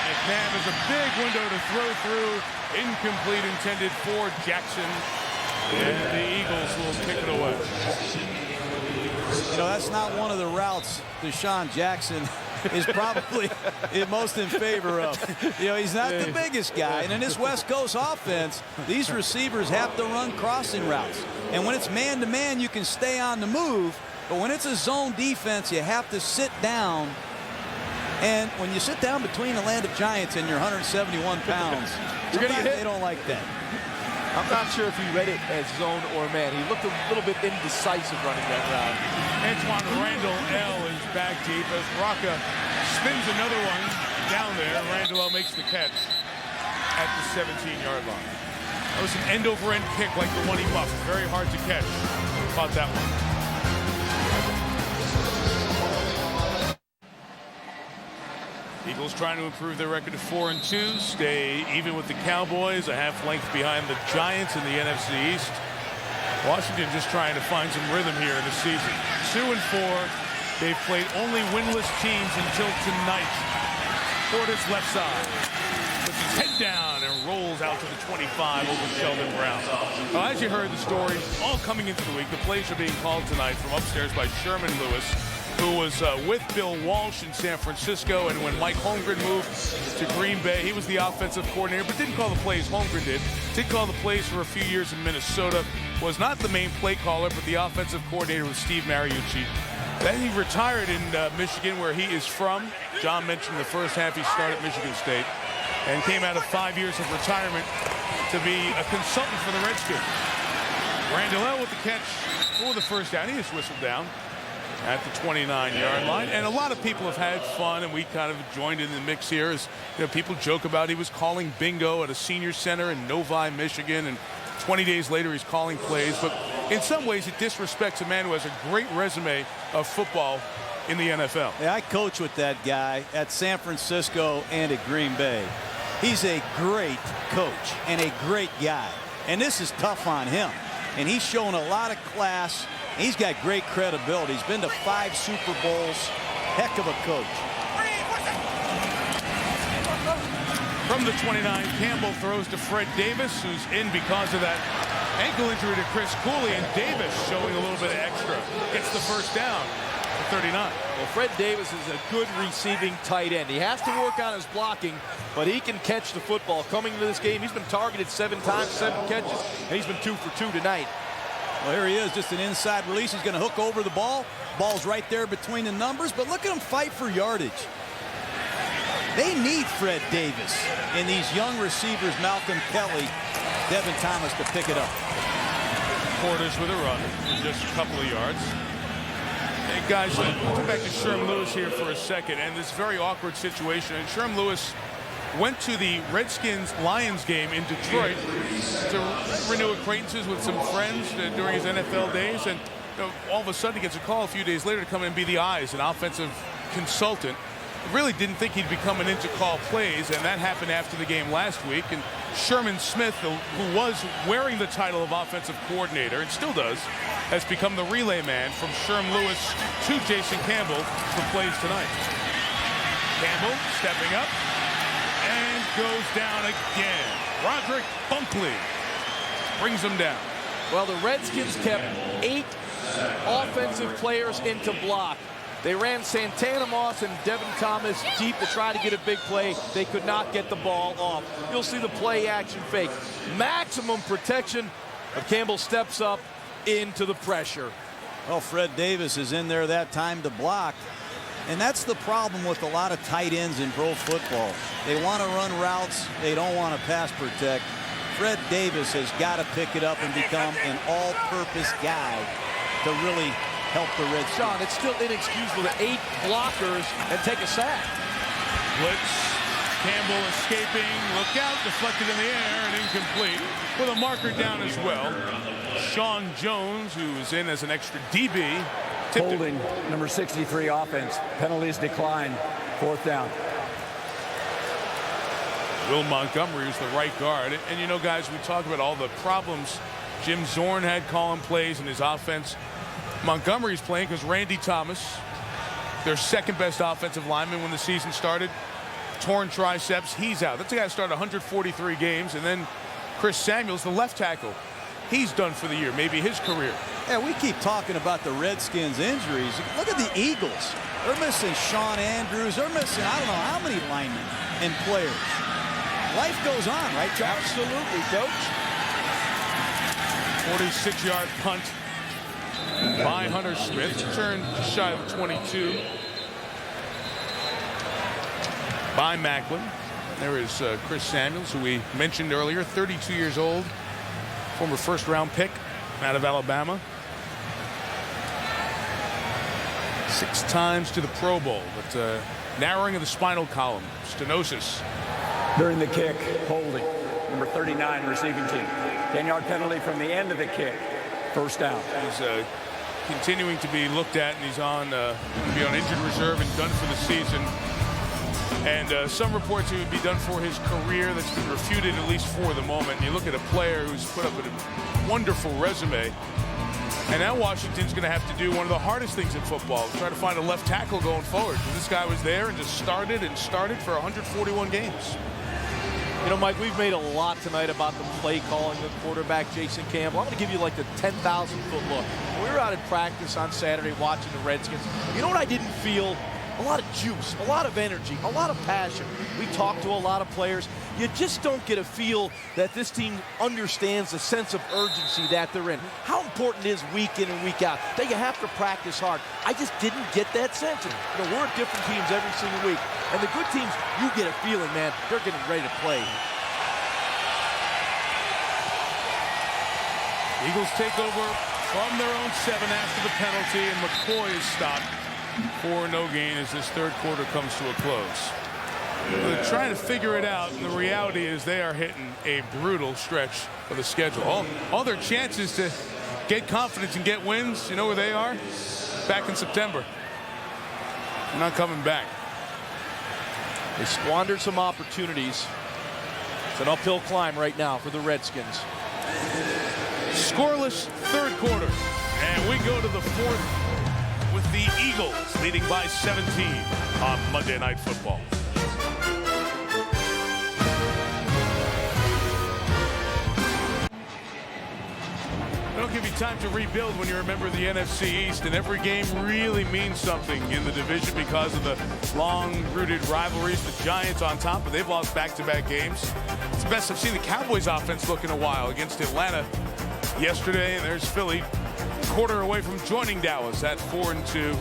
McNabb has a big window to throw through. Incomplete, intended for Jackson. And the Eagles will kick it away. You know, that's not one of the routes Deshaun Jackson is probably most in favor of. You know, he's not the biggest guy. And in this West Coast offense, these receivers have to run crossing routes. And when it's man-to-man, you can stay on the move. But when it's a zone defense, you have to sit down. And when you sit down between the land of giants and you're 171 pounds, you're going to get hit. They don't like that. I'm not sure if he read it as zone or man. He looked a little bit indecisive running that route. Antoine Randall L is back deep as Rocca spins another one down there. Randall L makes the catch at the 17-yard line. That was an end-over-end kick like the one he muffed. Very hard to catch. Caught that one. He Eagles trying to improve their record to 4-2, stay even with the Cowboys, a half length behind the Giants in the NFC East. Washington just trying to find some rhythm here in the season. 2-4. They've played only winless teams until tonight. Portis left side. Puts his head down and rolls out to the 25 over Sheldon Brown. Now, as you heard the story, all coming into the week, the plays are being called tonight from upstairs by Sherman Lewis, who was with Bill Walsh in San Francisco, and when Mike Holmgren moved to Green Bay, he was the offensive coordinator, but didn't call the plays. Holmgren did call the plays for a few years in Minnesota, was not the main play caller, but the offensive coordinator was Steve Mariucci. Then he retired in Michigan, where he is from. John mentioned the first half he started at Michigan State, and came out of 5 years of retirement to be a consultant for the Redskins. Randall with the catch for the first down. He just whistled down at the 29-yard line. And a lot of people have had fun, and we kind of joined in the mix here. As people joke about he was calling bingo at a senior center in Novi, Michigan, and 20 days later he's calling plays. But in some ways it disrespects a man who has a great resume of football in the NFL. Yeah, I coach with that guy at San Francisco and at Green Bay. He's a great coach and a great guy. And this is tough on him. And he's shown a lot of class. He's got great credibility. He's been to 5 Super Bowls. Heck of a coach. From the 29, Campbell throws to Fred Davis, who's in because of that ankle injury to Chris Cooley, and Davis showing a little bit of extra. Gets the first down at 39. Well, Fred Davis is a good receiving tight end. He has to work on his blocking, but he can catch the football. Coming into this game, he's been targeted 7 times, 7 catches, and he's been 2 for 2 tonight. Well, here he is, just an inside release. He's going to hook over the ball. Ball's right there between the numbers, but look at him fight for yardage. They need Fred Davis and these young receivers, Malcolm Kelly, Devin Thomas, to pick it up. Portis with a run for just a couple of yards. Hey, guys, go back to Sherm Lewis here for a second, and this very awkward situation. And Sherm Lewis went to the Redskins-Lions game in Detroit to renew acquaintances with some friends during his NFL days, and all of a sudden he gets a call a few days later to come in and be the eyes, an offensive consultant. Really didn't think he'd become an into call plays, and that happened after the game last week. And Sherman Smith, who was wearing the title of offensive coordinator and still does, has become the relay man from Sherm Lewis to Jason Campbell for plays tonight. Campbell stepping up and goes down again. Roderick Bunkley brings him down. Well, the Redskins kept 8 offensive players into block. They ran Santana Moss and Devin Thomas deep to try to get a big play. They could not get the ball off. You'll see the play action fake. Maximum protection, but Campbell steps up into the pressure. Well, Fred Davis is in there that time to block. And that's the problem with a lot of tight ends in pro football. They want to run routes. They don't want to pass protect. Fred Davis has got to pick it up and become an all-purpose guy to really help the Redskins. Sean, it's still inexcusable to 8 blockers and take a sack. Blitz. Campbell escaping. Look out. Deflected in the air and incomplete. With a marker down as well. Sean Jones, who is in as an extra DB. Holding, number 63 offense. Penalties decline. 4th down. Will Montgomery is the right guard. And you know, guys, we talk about all the problems Jim Zorn had calling plays in his offense. Montgomery's playing because Randy Thomas, their second best offensive lineman when the season started, torn triceps. He's out. That's a guy who started 143 games. And then Chris Samuels, the left tackle, he's done for the year, maybe his career. Yeah, we keep talking about the Redskins injuries. Look at the Eagles. They're missing Sean Andrews. They're missing I don't know how many linemen and players. Life goes on, right, Charles? Absolutely, Coach. 46-yard punt by Hunter Smith, turned shy of 22 by Macklin. There is Chris Samuels, who we mentioned earlier, 32 years old, former first-round pick out of Alabama. 6 times to the Pro Bowl, but narrowing of the spinal column, stenosis. During the kick, holding, number 39 receiving team. 10-yard penalty from the end of the kick. 1st down. He's continuing to be looked at, and he's on be on injured reserve and done for the season. And some reports it would be done for his career. That's been refuted, at least for the moment. And you look at a player who's put up a wonderful resume. And now Washington's going to have to do one of the hardest things in football, try to find a left tackle going forward. This guy was there and just started for 141 games. You know, Mike, we've made a lot tonight about the play calling, the quarterback, Jason Campbell. I'm going to give you like the 10,000-foot look. When we were out in practice on Saturday watching the Redskins, you know what I didn't feel? A lot of juice, a lot of energy, a lot of passion. We talked to a lot of players. You just don't get a feel that this team understands the sense of urgency that they're in. How important it is week in and week out, that you have to practice hard. I just didn't get that sense. And, you know, we're different teams every single week. And the good teams, you get a feeling, man, they're getting ready to play. Eagles take over from their own 7 after the penalty, and McCoy is stopped for no gain as this third quarter comes to a close. They're trying to figure it out, and the reality is they are hitting a brutal stretch for the schedule. All their chances to get confidence and get wins, you know where they are? Back in September. They're not coming back. They squandered some opportunities. It's an uphill climb right now for the Redskins. Scoreless third quarter, and we go to the fourth with the Eagles leading by 17 on Monday Night Football. They don't give you time to rebuild when you're a member of the NFC East, and every game really means something in the division because of the long-rooted rivalries. The Giants on top, but they've lost back-to-back games. It's the best I've seen the Cowboys offense look in a while against Atlanta yesterday, and there's Philly, quarter away from joining Dallas at 4-2,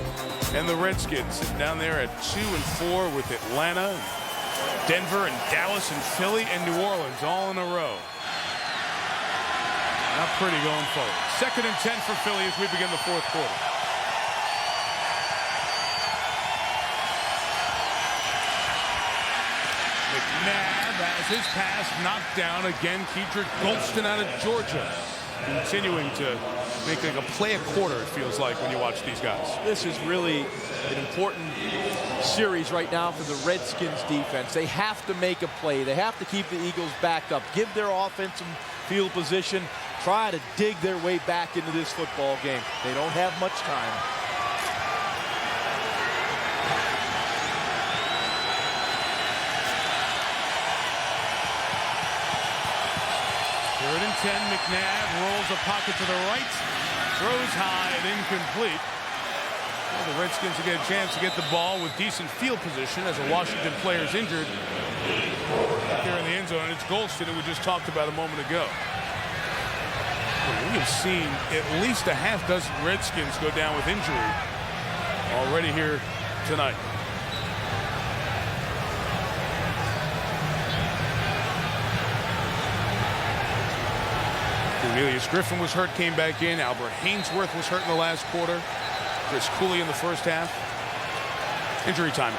and the Redskins sitting down there at 2-4 with Atlanta, Denver, and Dallas, and Philly, and New Orleans all in a row. Not pretty going forward. 2nd and 10 for Philly as we begin the fourth quarter. McNabb has his pass knocked down again. Kedrick Golston out of Georgia, continuing to make like a play a quarter, it feels like, when you watch these guys. This is really an important series right now for the Redskins defense. They have to make a play. They have to keep the Eagles backed up, give their offensive field position, try to dig their way back into this football game. They don't have much time. Third and 10, McNabb rolls a pocket to the right, throws high and incomplete. Well, the Redskins will get a chance to get the ball with decent field position as a Washington player is injured here in the end zone. And it's Golston, who we just talked about a moment ago. We have seen at least a half dozen Redskins go down with injury already here tonight. Cornelius Griffin was hurt, came back in. Albert Hainsworth was hurt in the last quarter. Chris Cooley in the first half. Injury time.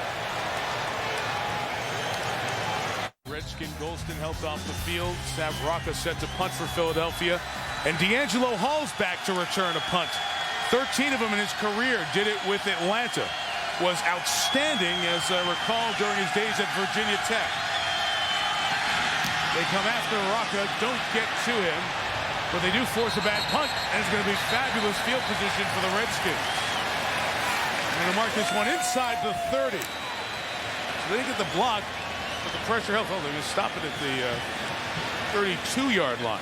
Redskin Golston helped off the field. Sav Rocca set to punt for Philadelphia. And D'Angelo Hall's back to return a punt. 13 of them in his career. Did it with Atlanta. Was outstanding, as I recall, during his days at Virginia Tech. They come after Rocca, don't get to him. But they do force a bad punt, and it's going to be fabulous field position for the Redskins. They're going to mark this one inside the 30. So they didn't get the block, but the pressure helped. Oh, they're going to stop it at the 32-yard line.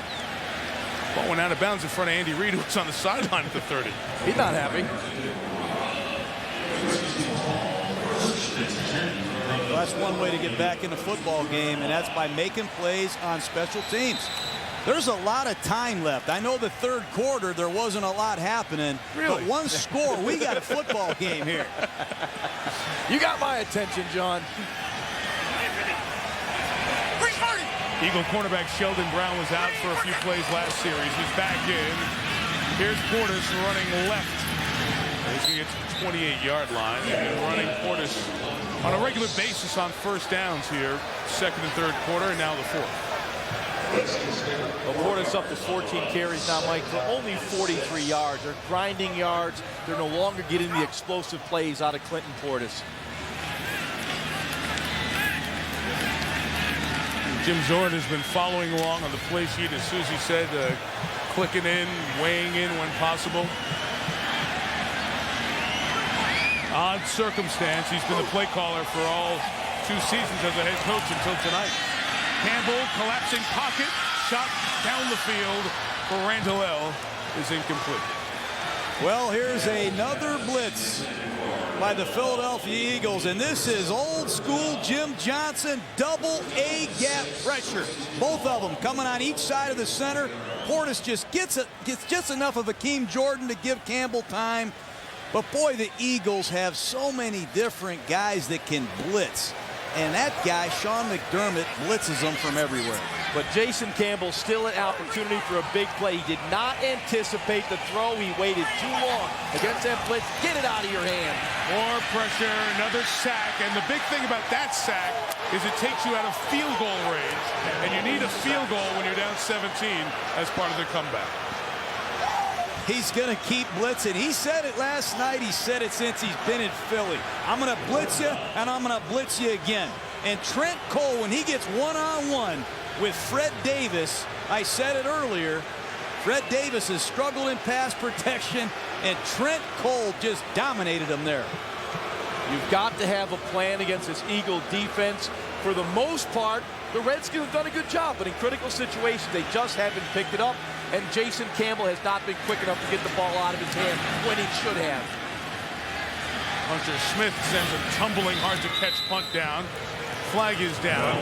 Ball went out of bounds in front of Andy Reid, who was on the sideline at the 30. He's not happy. Well, that's one way to get back in a football game, and that's by making plays on special teams. There's a lot of time left. I know the third quarter there wasn't a lot happening, really? But one score, we got a football game here. You got my attention, John. Eagle cornerback Sheldon Brown was out for a few plays last series. He's back in. Here's Portis running left. He's going to get to the 28-yard line. They've been running Portis on a regular basis on first downs here. Second and third quarter, and now the fourth. Well, Portis up to 14 carries now, Mike, for only 43 yards. They're grinding yards. They're no longer getting the explosive plays out of Clinton Portis. Jim Zorn has been following along on the play sheet, as Suzy said, clicking in, weighing in when possible. Odd circumstance. He's been the play caller for all 2 seasons as a head coach until tonight. Campbell, collapsing pocket, shot down the field for Randall is incomplete. Well, here's another blitz by the Philadelphia Eagles, and this is old school Jim Johnson double A gap pressure. Both of them coming on each side of the center. Portis just gets just enough of Akeem Jordan to give Campbell time. But boy, the Eagles have so many different guys that can blitz. And that guy, Sean McDermott, blitzes them from everywhere. But Jason Campbell still an opportunity for a big play. He did not anticipate the throw. He waited too long against that blitz. Get it out of your hand. More pressure, another sack. And the big thing about that sack is it takes you out of field goal range. And you need a field goal when you're down 17 as part of the comeback. He's going to keep blitzing. He said it last night. He said it since he's been in Philly. I'm going to blitz you, and I'm going to blitz you again. And Trent Cole, when he gets one-on-one with Fred Davis, I said it earlier, Fred Davis has struggled in pass protection, and Trent Cole just dominated him there. You've got to have a plan against this Eagle defense. For the most part, the Redskins have done a good job, but in critical situations, they just haven't picked it up. And Jason Campbell has not been quick enough to get the ball out of his hand when he should have. Hunter Smith sends a tumbling, hard-to-catch punt down. Flag is down.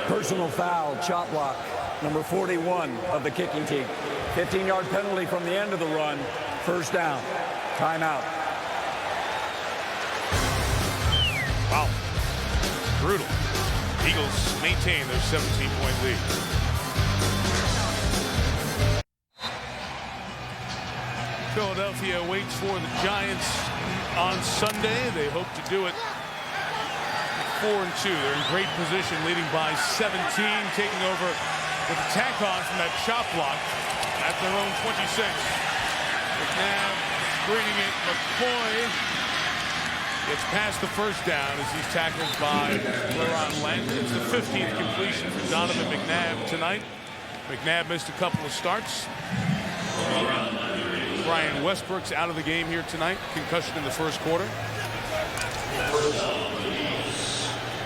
Personal foul, chop block, number 41 of the kicking team. 15-yard penalty from the end of the run. First down. Timeout. Wow. Brutal. Eagles maintain their 17-point lead. Philadelphia waits for the Giants on Sunday. They hope to do it 4-2. They're in great position, leading by 17, taking over with a tack on from that chop block at their own 26. McNabb screening it. McCoy gets past the first down as he's tackled by Leron Landry. It's the 15th completion for Donovan McNabb tonight. McNabb missed a couple of starts. Brian Westbrook's out of the game here tonight. Concussion in the first quarter.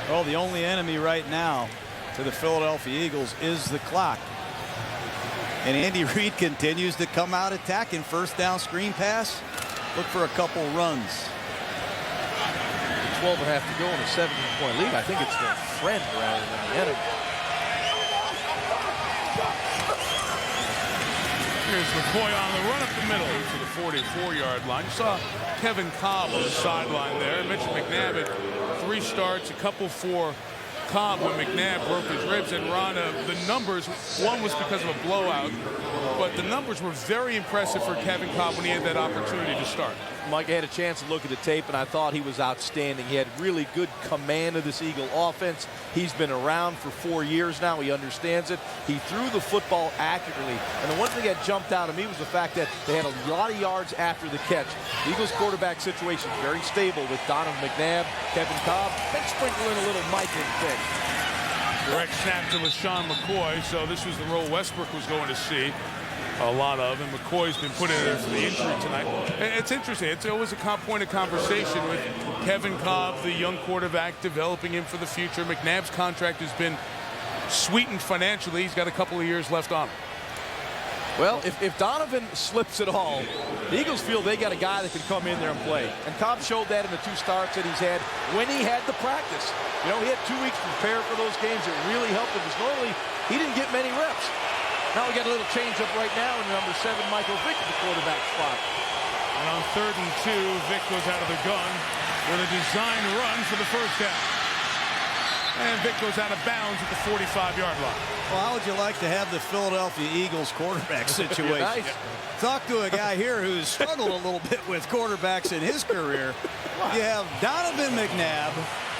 Well, the only enemy right now to the Philadelphia Eagles is the clock. And Andy Reid continues to come out attacking. First down screen pass. Look for a couple runs. 12 and a half to go in a 17-point lead. I think it's their friend rather than the enemy. Here's McCoy on the run up the middle to the 44-yard line. You saw Kevin Kolb on the sideline there. Mitch McNabb had 3 starts, a couple for Kolb when McNabb broke his ribs. And Ron, the numbers, one was because of a blowout, but the numbers were very impressive for Kevin Kolb when he had that opportunity to start. Mike, I had a chance to look at the tape, and I thought he was outstanding. He had really good command of this Eagle offense. He's been around for 4 years now. He understands it. He threw the football accurately. And the one thing that jumped out at me was the fact that they had a lot of yards after the catch. The Eagles quarterback situation is very stable with Donovan McNabb, Kevin Kolb, and sprinkle in a little Michael Vick. Direct snap to LaShawn McCoy, so this was the role Westbrook was going to see a lot of, and McCoy's been put in there for the injury tonight. It's interesting. It's always a point of conversation with Kevin Kolb, the young quarterback, developing him for the future. McNabb's contract has been sweetened financially. He's got a couple of years left on him. Well, if Donovan slips at all, the Eagles feel they got a guy that can come in there and play. And Kolb showed that in the 2 starts that he's had when he had the practice. You know, he had 2 weeks to prepare for those games. It really helped him because normally he didn't get many reps. Now we got a little change up right now in number 7, Michael Vick at the quarterback spot. And on 3rd and 2, Vick goes out of the gun with a design run for the first down. And Vick goes out of bounds at the 45-yard line. Well, how would you like to have the Philadelphia Eagles quarterback situation? Nice. Talk to a guy here who's struggled a little bit with quarterbacks in his career. You have Donovan McNabb,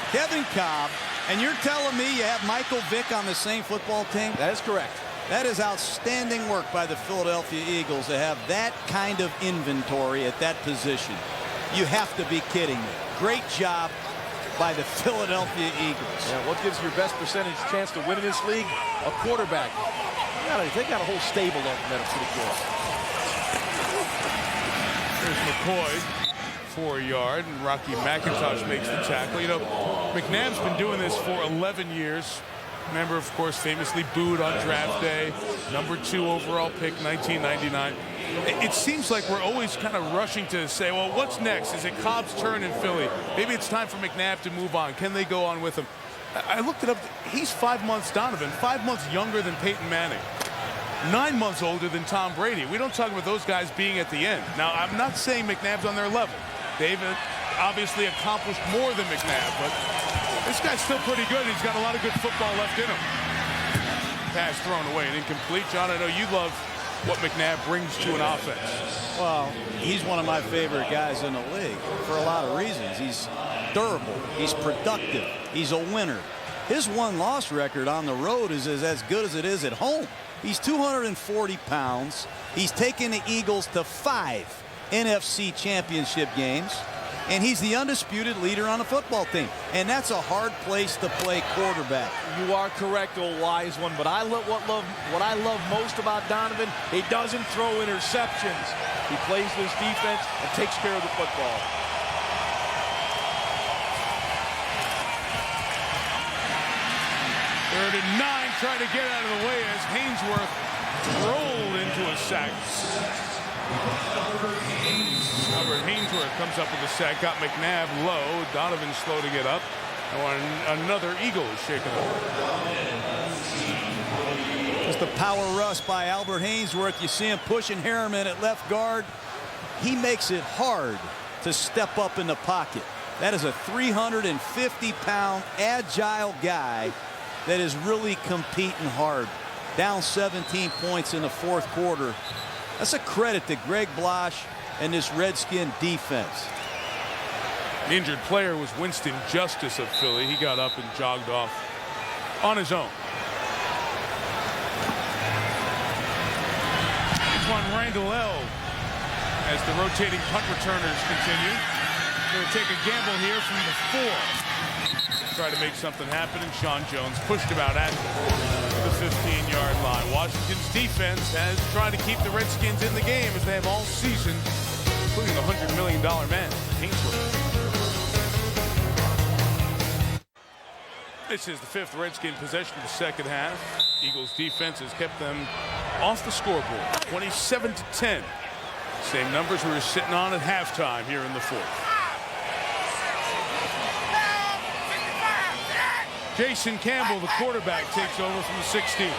Kevin Kolb, and you're telling me you have Michael Vick on the same football team? That is correct. That is outstanding work by the Philadelphia Eagles to have that kind of inventory at that position. You have to be kidding me. Great job. by the Philadelphia Eagles. Yeah, what gives your best percentage chance to win in this league? A quarterback. They got a whole stable of them that are pretty good. There's McCoy, 4-yard, and Rocky McIntosh makes the tackle. You know, McNabb's been doing this for 11 years. Remember, of course, famously booed on draft day. Number 2 overall pick, 1999. It seems like we're always kind of rushing to say, well, what's next? Is it Cobb's turn in Philly? Maybe it's time for McNabb to move on. Can they go on with him? I looked it up. He's 5 months, Donovan, 5 months younger than Peyton Manning. 9 months older than Tom Brady. We don't talk about those guys being at the end. Now, I'm not saying McNabb's on their level. They've obviously accomplished more than McNabb, but this guy's still pretty good. He's got a lot of good football left in him. Pass thrown away and incomplete. John, I know you love what McNabb brings to an offense. Well, he's one of my favorite guys in the league for a lot of reasons. He's durable. He's productive. He's a winner. His one-loss record on the road is as good as it is at home. He's 240 pounds. He's taken the Eagles to 5 NFC championship games. And he's the undisputed leader on the football team. And that's a hard place to play quarterback. You are correct, old wise one. But what I love most about Donovan, he doesn't throw interceptions. He plays this defense and takes care of the football. Third and 9, trying to get out of the way as Haynesworth rolled into a sack. Albert Haynesworth comes up with a sack, got McNabb low. Donovan slow to get up. And another Eagle is shaken up. Just the power rush by Albert Haynesworth. You see him pushing Harriman at left guard. He makes it hard to step up in the pocket. That is a 350-pound agile guy that is really competing hard. Down 17 points in the fourth quarter. That's a credit to Greg Blasch and this Redskin defense. The injured player was Winston Justice of Philly. He got up and jogged off on his own. Antoine Randall as the rotating punt returners continue. Going to take a gamble here from the 4. Try to make something happen, and Sean Jones pushed him out at the 15-yard line. Washington's defense has tried to keep the Redskins in the game as they have all season, including the $100 million man, Haynesworth. This is the 5th Redskin possession of the second half. Eagles defense has kept them off the scoreboard, 27-10. Same numbers we were sitting on at halftime here in the 4th. Jason Campbell, the quarterback, takes over from the 16. The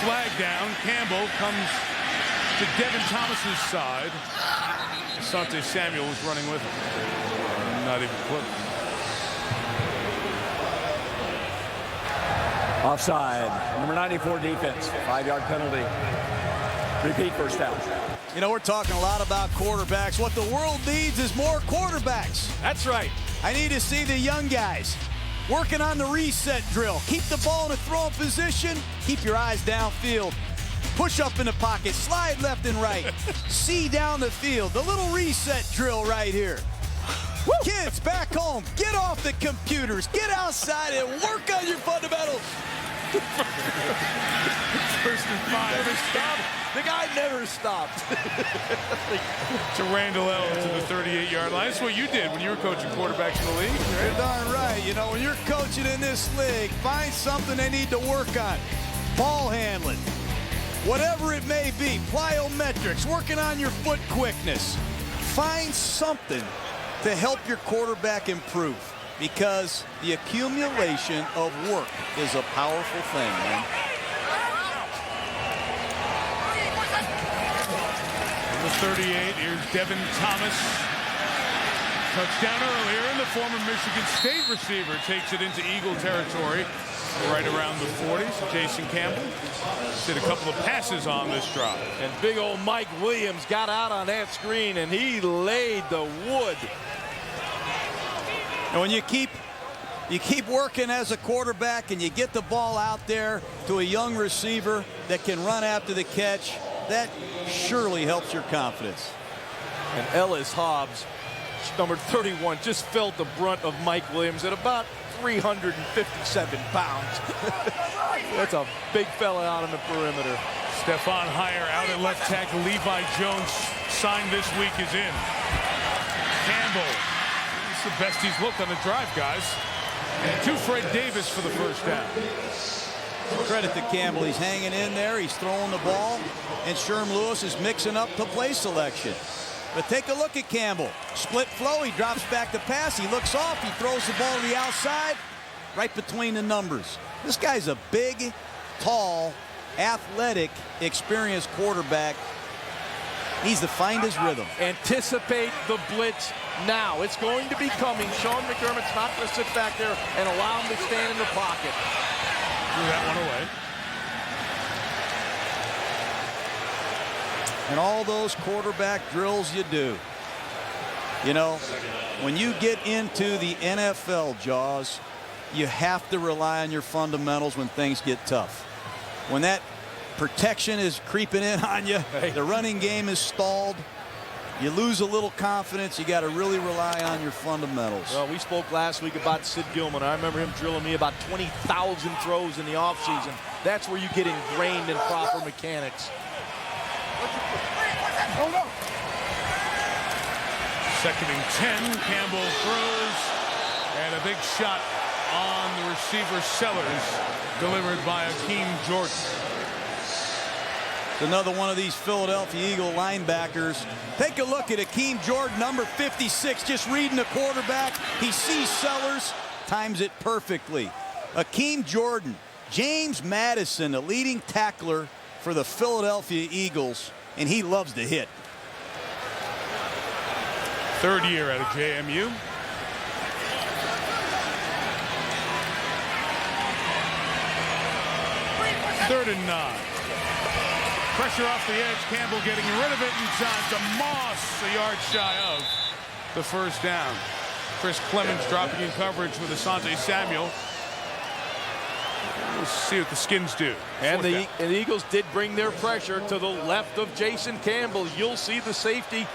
flag down. Campbell comes to Devin Thomas's side. Asante Samuel was running with him. Not even close. Offside. Number 94 defense. 5-yard penalty. Repeat first down. You know, we're talking a lot about quarterbacks. What the world needs is more quarterbacks. That's right. I need to see the young guys working on the reset drill. Keep the ball in a throwing position. Keep your eyes downfield. Push up in the pocket. Slide left and right. See down the field. The little reset drill right here. Woo! Kids back home, get off the computers. Get outside and work on your fundamentals. First and 5. Never stopped. The guy never stopped. To Randall to the 38-yard line. That's what you did when you were coaching quarterbacks in the league. Right? You're darn right. You know, when you're coaching in this league, find something they need to work on. Ball handling, whatever it may be, plyometrics, working on your foot quickness. Find something to help your quarterback improve, because the accumulation of work is a powerful thing, man. Number 38, here's Devin Thomas. Touchdown earlier, and the former Michigan State receiver takes it into Eagle territory right around the 40. So Jason Campbell did a couple of passes on this drive. And big old Mike Williams got out on that screen, and he laid the wood. And when you keep working as a quarterback and you get the ball out there to a young receiver that can run after the catch, that surely helps your confidence. And Ellis Hobbs number 31, just felt the brunt of Mike Williams at about 357 pounds. That's a big fella out on the perimeter. Stephon Heyer out at left tackle. Levi Jones signed this week is in. Campbell, it's the best he's looked on the drive, guys. And to Fred Davis for the first down. Credit to Campbell. He's hanging in there. He's throwing the ball. And Sherm Lewis is mixing up the play selection. But take a look at Campbell. Split flow. He drops back to pass. He looks off. He throws the ball to the outside. Right between the numbers. This guy's a big, tall, athletic, experienced quarterback. He's to find his rhythm. Anticipate the blitz now. It's going to be coming. Sean McDermott's not going to sit back there and allow him to stand in the pocket. Threw that one away. And all those quarterback drills you do. You know, when you get into the NFL, Jaws, you have to rely on your fundamentals when things get tough. When that protection is creeping in on you, the running game is stalled, you lose a little confidence. You got to really rely on your fundamentals. Well, we spoke last week about Sid Gilman. I remember him drilling me about 20,000 throws in the offseason. That's where you get ingrained in proper mechanics. Second and 10. Campbell throws. And a big shot on the receiver Sellers. Delivered by Akeem Jordan. It's another one of these Philadelphia Eagle linebackers. Take a look at Akeem Jordan, number 56, just reading the quarterback. He sees Sellers, times it perfectly. Akeem Jordan, James Madison, the leading tackler for the Philadelphia Eagles, and he loves to hit. Third year out of JMU. Third and 9. Pressure off the edge. Campbell getting rid of it inside to Moss, a yard shy of the first down. Chris Clemens dropping in coverage with Asante Samuel. We'll see what the Skins do. And the Eagles did bring their pressure to the left of Jason Campbell. You'll see the safety,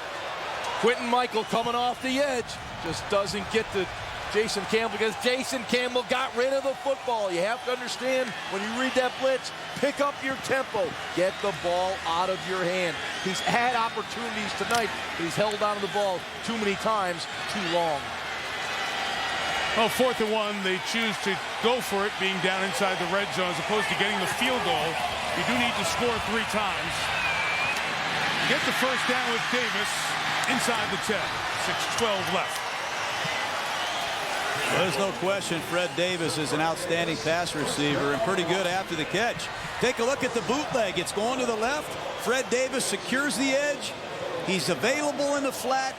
Quentin Michael, coming off the edge. Just doesn't get to Jason Campbell because Jason Campbell got rid of the football. You have to understand, when you read that blitz, pick up your tempo. Get the ball out of your hand. He's had opportunities tonight, but he's held onto the ball too many times, too long. Well, 4th and 1, they choose to go for it, being down inside the red zone, as opposed to getting the field goal. You do need to score 3 times. Get the first down with Davis inside the 10. 6:12 left. Well, there's no question Fred Davis is an outstanding pass receiver and pretty good after the catch. Take a look at the bootleg. It's going to the left. Fred Davis secures the edge. He's available in the flat.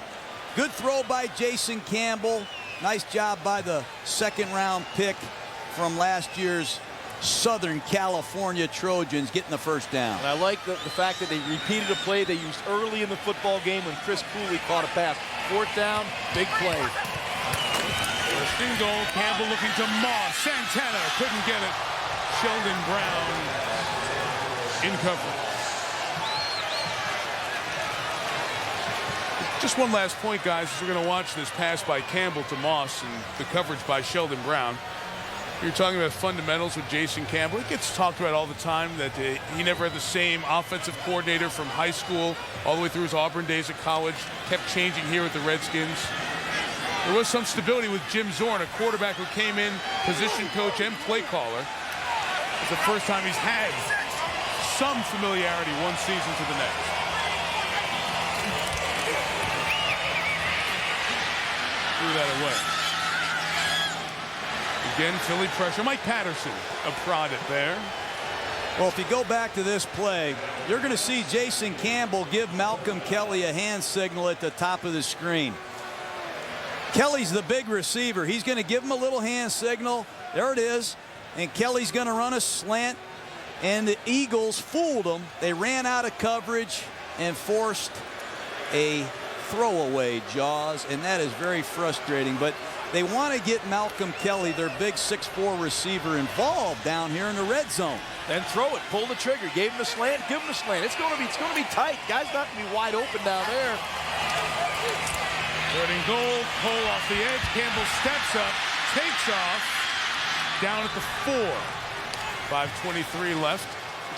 Good throw by Jason Campbell. Nice job by the second-round pick from last year's Southern California Trojans getting the first down. And I like the fact that they repeated a play they used early in the football game when Chris Cooley caught a pass. 4th down, big play. First and goal. Campbell looking to Moss. Santana couldn't get it. Sheldon Brown in coverage. Just one last point, guys, as we're going to watch this pass by Campbell to Moss and the coverage by Sheldon Brown. You're talking about fundamentals with Jason Campbell. It gets talked about all the time that he never had the same offensive coordinator from high school all the way through his Auburn days at college. Kept changing here with the Redskins. There was some stability with Jim Zorn, a quarterback who came in, position coach and play caller. It's the first time he's had some familiarity one season to the next. Threw that away. Again, Philly pressure. Mike Patterson, a prod it there. Well, if you go back to this play, you're going to see Jason Campbell give Malcolm Kelly a hand signal at the top of the screen. Kelly's the big receiver. He's going to give him a little hand signal. There it is. And Kelly's going to run a slant. And the Eagles fooled them. They ran out of coverage and forced a throwaway, Jaws. And that is very frustrating. But they want to get Malcolm Kelly, their big 6'4" receiver, involved down here in the red zone. Then throw it. Pull the trigger. Gave him a slant. Give him a slant. It's going to be tight. Guy's not going to be wide open down there. Third and goal. Cole off the edge. Campbell steps up, takes off. Down at the 4. 5:23 left.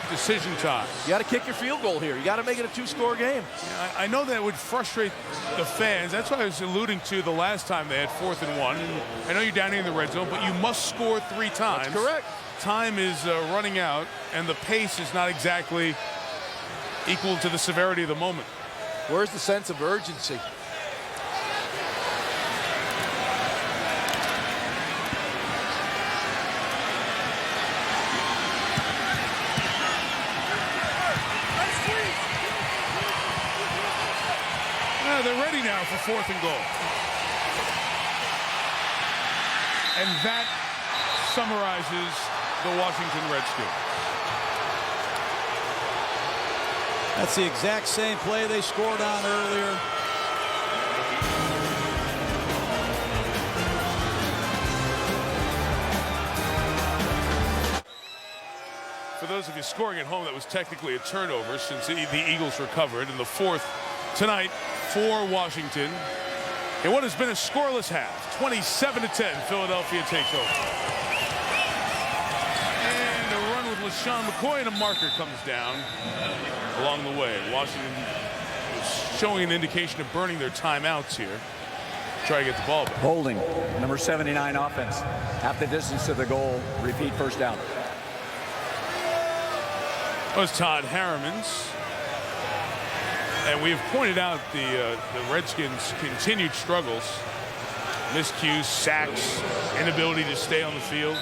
Decision time. You got to kick your field goal here. You got to make it a 2-score game. Yeah, I know that would frustrate the fans. That's what I was alluding to the last time they had 4th and 1. And I know you're down in the red zone, but you must score 3 times. That's correct. Time is running out, and the pace is not exactly equal to the severity of the moment. Where's the sense of urgency? They're ready now for 4th and goal. And that summarizes the Washington Redskins. That's the exact same play they scored on earlier. For those of you scoring at home, that was technically a turnover since the Eagles recovered, and the 4th tonight for Washington. In what has been a scoreless half, 27-10, Philadelphia takes over. And a run with LaShawn McCoy, and a marker comes down along the way. Washington is showing an indication of burning their timeouts here. Try to get the ball back. Holding, number 79 offense. Half the distance to the goal. Repeat first down. That was Todd Harriman's. And we have pointed out the Redskins' continued struggles. Miscues, sacks, inability to stay on the field.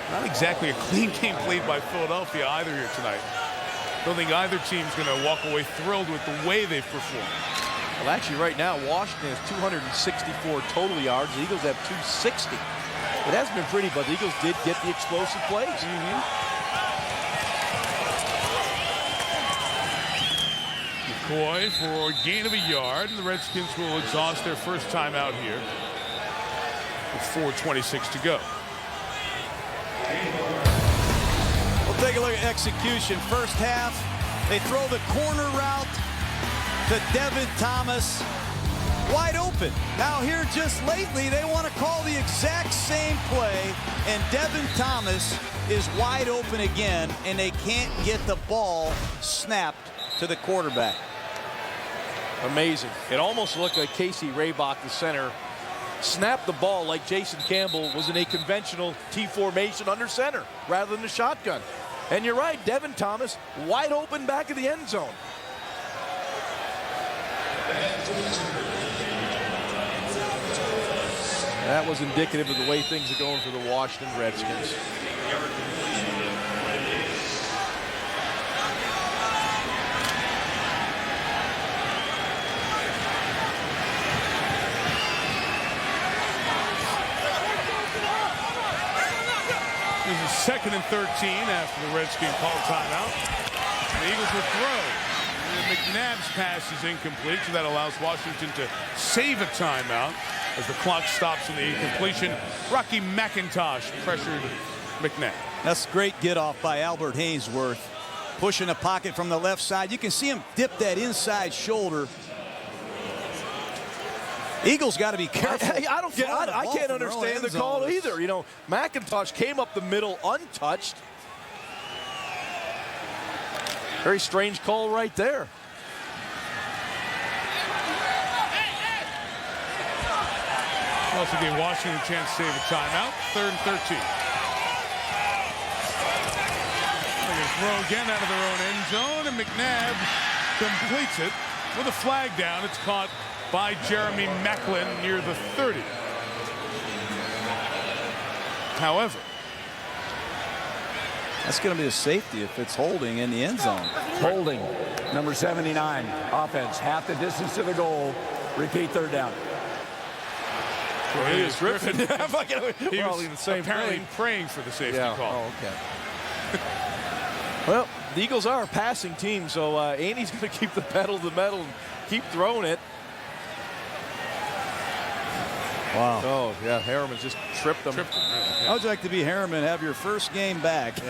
Not exactly a clean game played by Philadelphia either here tonight. Don't think either team's going to walk away thrilled with the way they've performed. Well, actually, right now, Washington has 264 total yards. The Eagles have 260. It hasn't been pretty, but the Eagles did get the explosive plays. McCoy for a gain of a yard, and the Redskins will exhaust their first time out here with 4:26 to go. We'll take a look at execution. First half, they throw the corner route to Devin Thomas, wide open. Now here just lately, they want to call the exact same play, and Devin Thomas is wide open again, and they can't get the ball snapped to the quarterback. Amazing. It almost looked like Casey Raybach, the center, snapped the ball like Jason Campbell was in a conventional T formation under center rather than a shotgun. And you're right, Devin Thomas wide open back of the end zone. That was indicative of the way things are going for the Washington Redskins. This is 2nd and 13 after the Redskins call timeout. The Eagles will throw. McNabb's pass is incomplete, so that allows Washington to save a timeout as the clock stops in the incompletion. Rocky McIntosh pressured McNabb. That's a great get off by Albert Hainsworth. Pushing the pocket from the left side. You can see him dip that inside shoulder. Eagles got to be careful. I can't understand the call either. You know, McIntosh came up the middle untouched. Very strange call right there. Also gave Washington a chance to save a timeout. 3rd and 13. They're going to throw again out of their own end zone, and McNabb completes it with a flag down. It's caught by Jeremy Macklin near the 30. However, that's going to be a safety if it's holding in the end zone. Holding, number 79 offense, half the distance to the goal. Repeat third down. It is Griffin. He was the same apparently play. praying for the safety call. Oh, okay. Well, the Eagles are a passing team, so Andy's going to keep the pedal to the metal and keep throwing it. Wow. Oh, yeah, Harriman just tripped him. How would you like to be Harriman, have your first game back,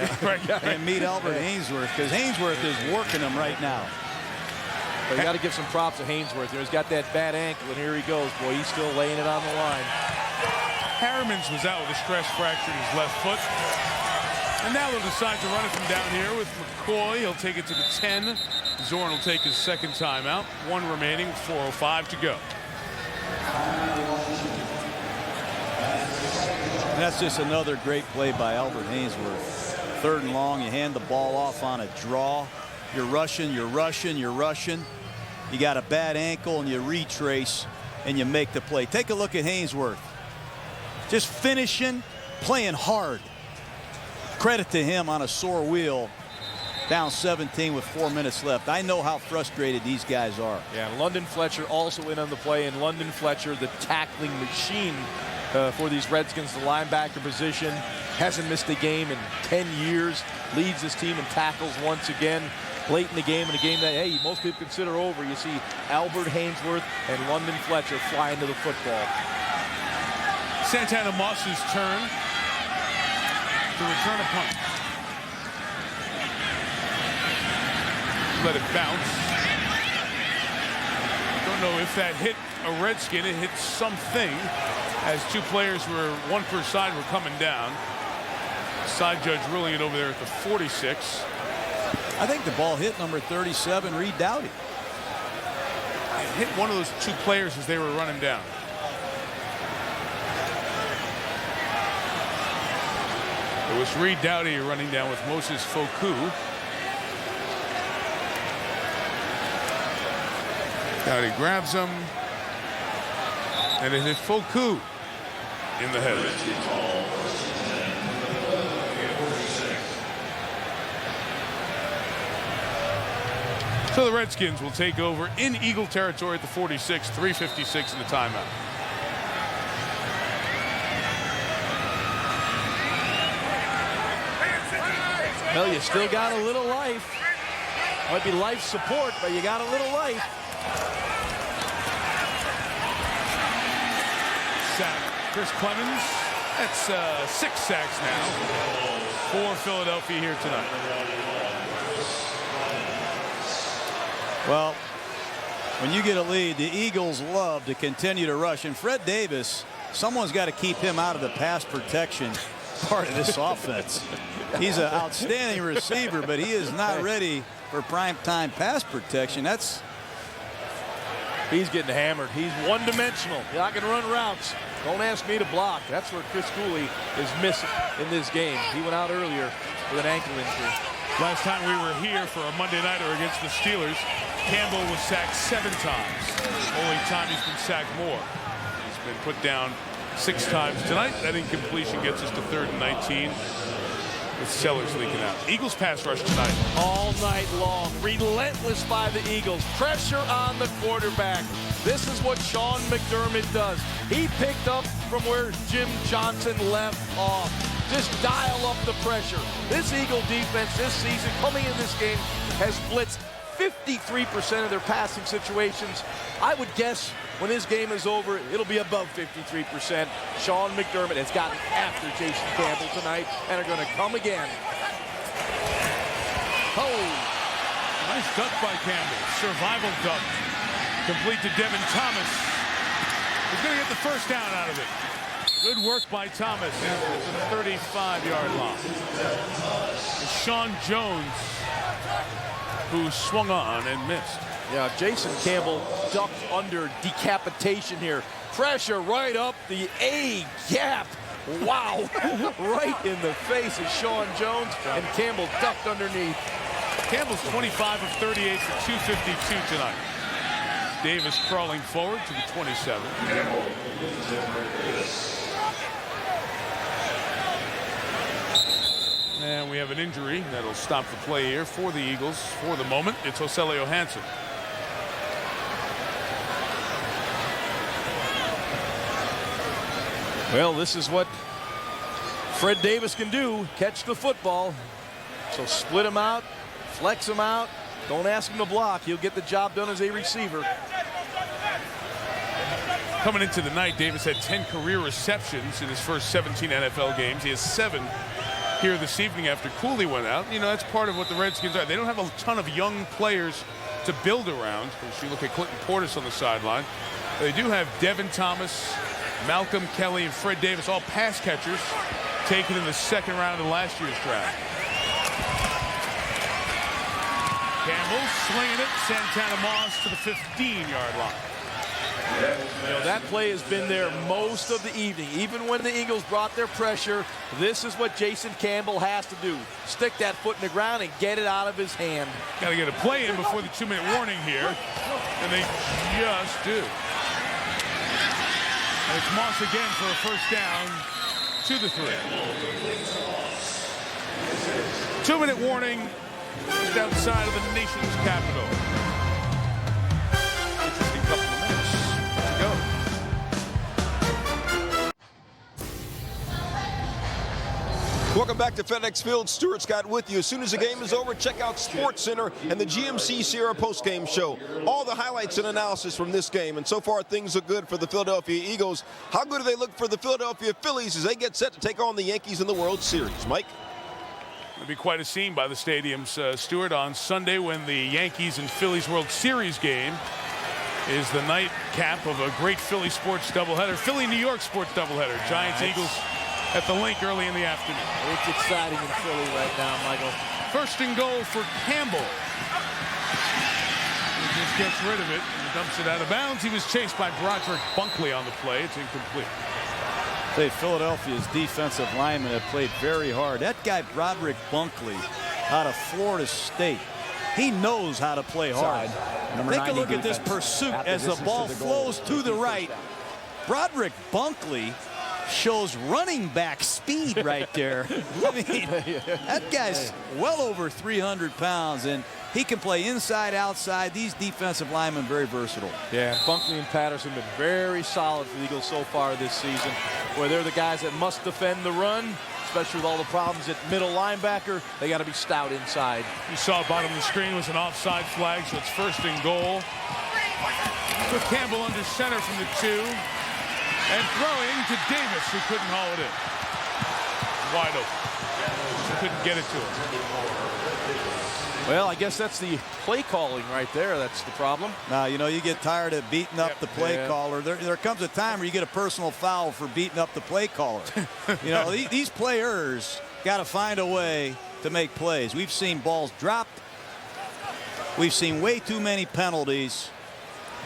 and meet Albert Hainsworth, because Hainsworth is working him right now. But you got to give some props to Hainsworth. He's got that bad ankle, and here he goes. Boy, he's still laying it on the line. Harriman's was out with a stress fracture in his left foot. And now they'll decide to run it from down here with McCoy. He'll take it to the 10. Zorn will take his second timeout. 1 remaining, 4:05 to go. And that's just another great play by Albert Hainsworth. 3rd and long, you hand the ball off on a draw. You're rushing, you're rushing, you're rushing. You got a bad ankle and you retrace and you make the play. Take a look at Hainsworth. Just finishing, playing hard. Credit to him on a sore wheel. Down 17 with 4 minutes left. I know how frustrated these guys are. Yeah, London Fletcher also in on the play, and London Fletcher, the tackling machine for these Redskins, the linebacker position, hasn't missed a game in 10 years, leads his team in tackles once again. Late in the game, in a game that, hey, most people consider over, you see Albert Hainsworth and London Fletcher flying to the football. Santana Moss's turn to return a punt. Let it bounce. Don't know if that hit a Redskin. It hit something as 2 players were, 1 per side, were coming down. Side judge ruling it over there at the 46. I think the ball hit number 37, Reed Dowdy. It hit one of those 2 players as they were running down. It was Reed Dowdy running down with Moses Foku. Dowdy grabs him, and it hit Foku in the head. So the Redskins will take over in Eagle territory at the 46, 3:56 in the timeout. Well, you still got a little life. Might be life support, but you got a little life. Sack. Chris Clemens. That's 6 sacks now for Philadelphia here tonight. Well, when you get a lead, the Eagles love to continue to rush. And Fred Davis, someone's got to keep him out of the pass protection part of this offense. He's an outstanding receiver, but he is not ready for primetime pass protection. He's getting hammered. He's one-dimensional. You're not going to run routes. Don't ask me to block. That's where Chris Cooley is missing in this game. He went out earlier with an ankle injury. Last time we were here for a Monday nighter against the Steelers, Campbell was sacked 7 times. Only time he's been sacked more. He's been put down 6 times tonight. That incompletion gets us to 3rd and 19. With Sellers leaking out. Eagles pass rush tonight. All night long. Relentless by the Eagles. Pressure on the quarterback. This is what Sean McDermott does. He picked up from where Jim Johnson left off. Just dial up the pressure. This Eagle defense this season, coming in this game, has blitzed 53% of their passing situations. I would guess when this game is over, it'll be above 53%. Sean McDermott has gotten after Jason Campbell tonight and are going to come again. Oh, nice duck by Campbell. Survival duck. Complete to Devin Thomas. He's going to get the first down out of it. Good work by Thomas at the 35-yard line. It's Sean Jones who swung on and missed. Yeah, Jason Campbell ducked under decapitation here. Pressure right up the A gap. Wow. Right in the face of Sean Jones, and Campbell ducked underneath. Campbell's 25 of 38 for 252 tonight. Davis crawling forward to the 27. And we have an injury that'll stop the play here for the Eagles for the moment. It's Ocelio Hansen. Well, this is what Fred Davis can do, catch the football. So split him out, flex him out. Don't ask him to block. He'll get the job done as a receiver. Coming into the night, Davis had 10 career receptions in his first 17 NFL games. He has 7 here this evening after Cooley went out. You know, that's part of what the Redskins are. They don't have a ton of young players to build around. As you look at Clinton Portis on the sideline, they do have Devin Thomas, Malcolm Kelly, and Fred Davis, all pass catchers, taken in the second round of last year's draft. Campbell slinging it, Santana Moss to the 15-yard line. You know, that play has been there most of the evening. Even when the Eagles brought their pressure, this is what Jason Campbell has to do. Stick that foot in the ground and get it out of his hand. Got to get a play in before the 2-minute warning here, and they just do. And it's Moss again for a first down to the 3. 2-minute warning just outside of the nation's capital. Interesting couple of minutes. Go. Welcome back to FedEx Field. Stuart Scott with you. As soon as the game is over, check out SportsCenter and the GMC Sierra postgame show. All the highlights and analysis from this game. And so far, things look good for the Philadelphia Eagles. How good do they look for the Philadelphia Phillies as they get set to take on the Yankees in the World Series? Mike? It'll be quite a scene by the stadiums, Stuart, on Sunday when the Yankees and Phillies World Series game is the nightcap of a great Philly sports doubleheader. Philly-New York sports doubleheader. Giants-Eagles at the link early in the afternoon. It's exciting in Philly right now, Michael. First and goal for Campbell. He just gets rid of it and dumps it out of bounds. He was chased by Broderick Bunkley on the play. It's incomplete. Philadelphia's defensive linemen have played very hard. That guy Broderick Bunkley out of Florida State, he knows how to play hard. Take a look at this pursuit as the ball flows to the right. Broderick Bunkley shows running back speed right there. I mean, that guy's well over 300 pounds, and he can play inside, outside. These defensive linemen very versatile. Yeah, Bunkley and Patterson have been very solid for the Eagles so far this season, where they're the guys that must defend the run, especially with all the problems at middle linebacker. They got to be stout inside. You saw bottom of the screen was an offside flag, so it's first and goal. Put Campbell under center from the 2. And throwing to Davis, who couldn't haul it in. Wide open. He couldn't get it to him. Well, I guess that's the play calling right there. That's the problem. Now, you know, you get tired of beating up the play caller. There comes a time where you get a personal foul for beating up the play caller. You know, these players got to find a way to make plays. We've seen balls dropped. We've seen way too many penalties.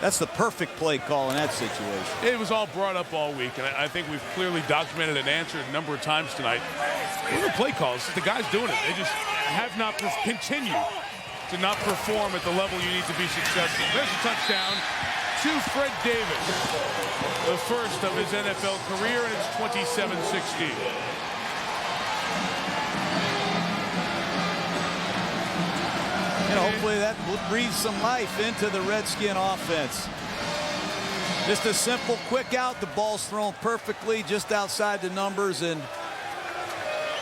That's the perfect play call in that situation. It was all brought up all week, and I think we've clearly documented and answered a number of times tonight. Those are play calls. The guys doing it, they just have not continued to not perform at the level you need to be successful. There's a touchdown to Fred Davis, the first of his NFL career, and it's 27-16. You know, hopefully that will breathe some life into the Redskin offense. Just a simple quick out. The ball's thrown perfectly just outside the numbers, and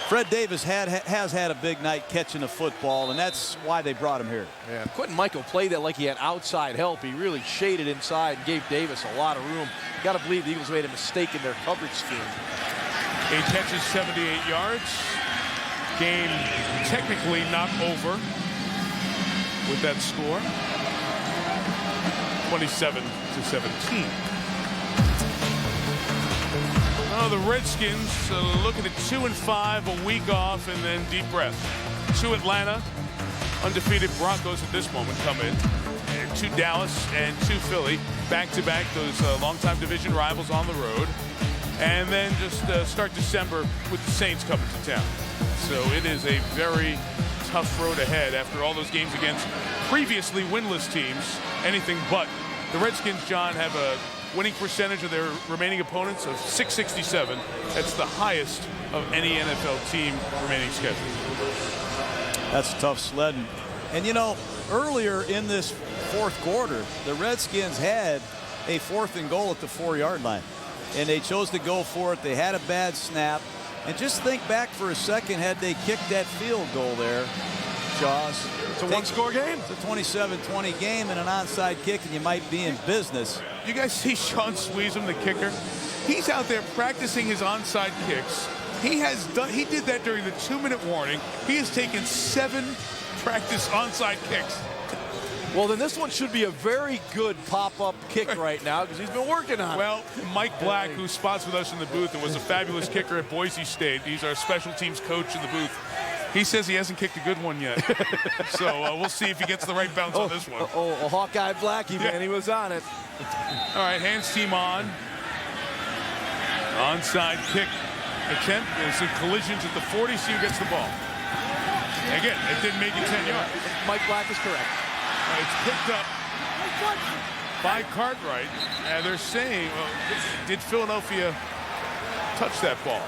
Fred Davis has had a big night catching the football, and that's why they brought him here. Yeah, Quentin Michael played that like he had outside help. He really shaded inside and gave Davis a lot of room. You got to believe the Eagles made a mistake in their coverage scheme. 8 catches, 78 yards. Game technically not over with that score, 27-17. Oh, the Redskins looking at 2-5, a week off, and then deep breath. To Atlanta, undefeated Broncos at this moment come in, and to Dallas and to Philly, back-to-back, those longtime division rivals on the road, and then just start December with the Saints coming to town. So it is a very tough road ahead after all those games against previously winless teams. Anything but. The Redskins, John, have a winning percentage of their remaining opponents of .667. That's the highest of any NFL team remaining schedule. That's tough sledding. And you know, earlier in this fourth quarter, the Redskins had a 4th and goal at the 4-yard line, and they chose to go for it. They had a bad snap. And just think back for a second, had they kicked that field goal there, Jaws. It's a one-score game. It's a 27-20 game and an onside kick, and you might be in business. You guys see Sean Sweezum, the kicker? He's out there practicing his onside kicks. He did that during the 2-minute warning. He has taken 7 practice onside kicks. Well, then this one should be a very good pop-up kick right now because he's been working on it. Well, Mike Black, who spots with us in the booth and was a fabulous kicker at Boise State, he's our special teams coach in the booth. He says he hasn't kicked a good one yet. So we'll see if he gets the right bounce on this one. Hawkeye Blackie, man, he was on it. All right, hands team on. Onside kick attempt. There's some collisions at the 40. See who gets the ball. Again, it didn't make it 10 yards. Mike Black is correct. It's picked up by Cartwright. And they're saying, well, did Philadelphia touch that ball?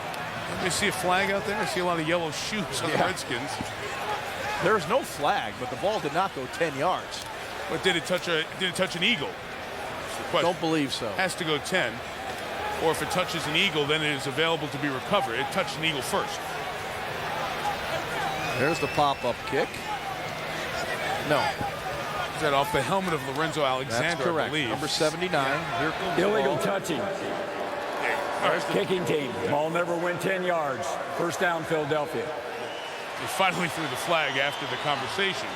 Let me see a flag out there. I see a lot of yellow shoes on the Redskins. There's no flag, but the ball did not go 10 yards. But did it touch an eagle? Don't believe so. Has to go 10. Or if it touches an eagle, then it is available to be recovered. It touched an eagle first. There's the pop-up kick. No. Is that off the helmet of Lorenzo Alexander? That's correct. I believe. Number 79. Here comes illegal touching. Kicking team. Ball never went 10 yards. First down, Philadelphia. They finally threw the flag after the conversation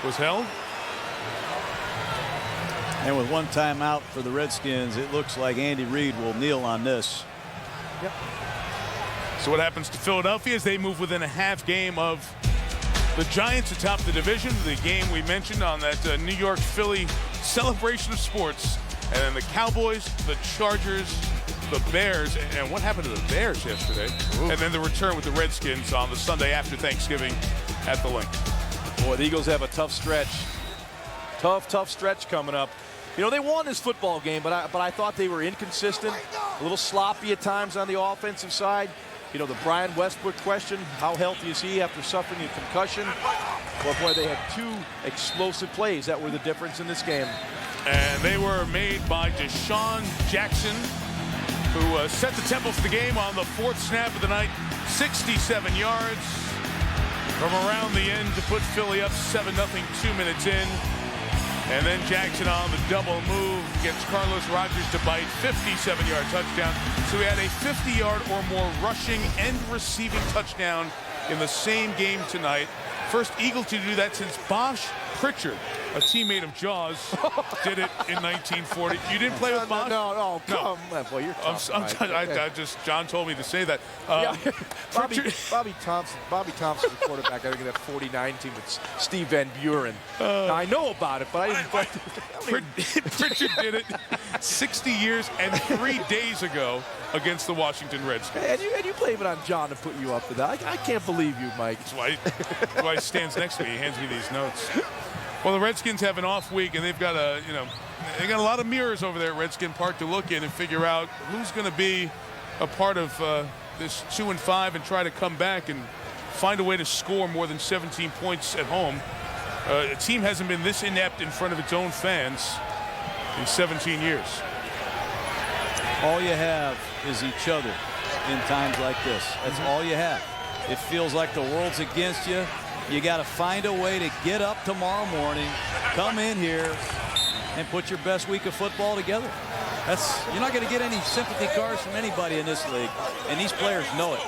was held. And with one timeout for the Redskins, it looks like Andy Reid will kneel on this. Yep. So what happens to Philadelphia is they move within a half game of the Giants atop the division, the game we mentioned on that New York-Philly celebration of sports. And then the Cowboys, the Chargers, the Bears, and what happened to the Bears yesterday? Ooh. And then the return with the Redskins on the Sunday after Thanksgiving at the Link. Boy, the Eagles have a tough stretch. Tough stretch coming up. You know, they won this football game, but I thought they were inconsistent, a little sloppy at times on the offensive side. You know, the Brian Westbrook question, how healthy is he after suffering a concussion? Well, boy, they had two explosive plays that were the difference in this game. And they were made by Deshaun Jackson, who set the tempo for the game on the fourth snap of the night, 67 yards from around the end to put Philly up 7-0, 2 minutes in. And then Jackson on the double move gets Carlos Rogers to bite, 57-yard touchdown. So we had a 50-yard or more rushing and receiving touchdown in the same game tonight. First Eagle to do that since Bosh Pritchard, a teammate of Jaws, did it in 1940. You didn't play with Bosh? No, come on, boy, you're tough. John told me to say that. Bobby Thompson, the quarterback, I think, of that 49 team with Steve Van Buren. I know about it, but I didn't. Pritchard did it 60 years and 3 days ago against the Washington Redskins. And you blame it on John to put you up to that. I can't believe you, Mike. That's why he stands next to me. He hands me these notes. Well, the Redskins have an off week, and they've got they got a lot of mirrors over there at Redskin Park to look in and figure out who's going to be a part of this 2-5 and try to come back and find a way to score more than 17 points at home. The team hasn't been this inept in front of its own fans in 17 years. All you have is each other in times like this. That's all you have. It feels like the world's against you. You got to find a way to get up tomorrow morning, come in here, and put your best week of football together. You're not going to get any sympathy cards from anybody in this league, and these players know it.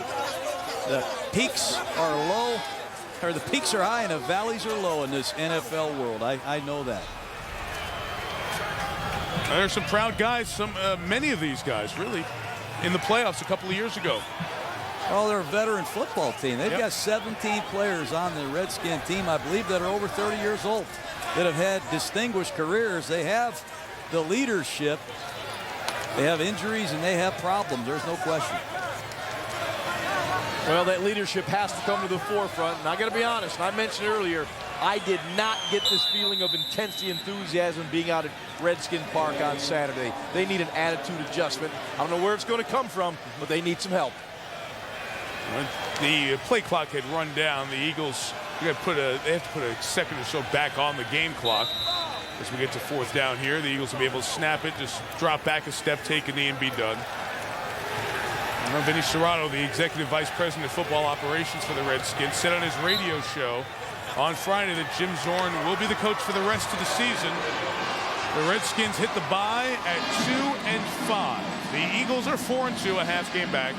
The peaks are low, or the peaks are high, and the valleys are low in this NFL world. I know that. There's some proud guys, many of these guys, really, in the playoffs a couple of years ago. Oh, they're a veteran football team. They've got 17 players on the Redskin team, I believe, that are over 30 years old, that have had distinguished careers. They have the leadership. They have injuries, and they have problems. There's no question. Well, that leadership has to come to the forefront. And I got to be honest, I mentioned earlier, I did not get this feeling of intensity, enthusiasm being out at Redskin Park on Saturday. They need an attitude adjustment. I don't know where it's going to come from, but they need some help. The play clock had run down. The Eagles, they have to put a second or so back on the game clock. As we get to fourth down here, the Eagles will be able to snap it, just drop back a step, take a knee, and be done. Vinny Serrato, the Executive Vice President of Football Operations for the Redskins, said on his radio show on Friday that Jim Zorn will be the coach for the rest of the season. The Redskins hit the bye at 2-5. The Eagles are 4-2, a half game back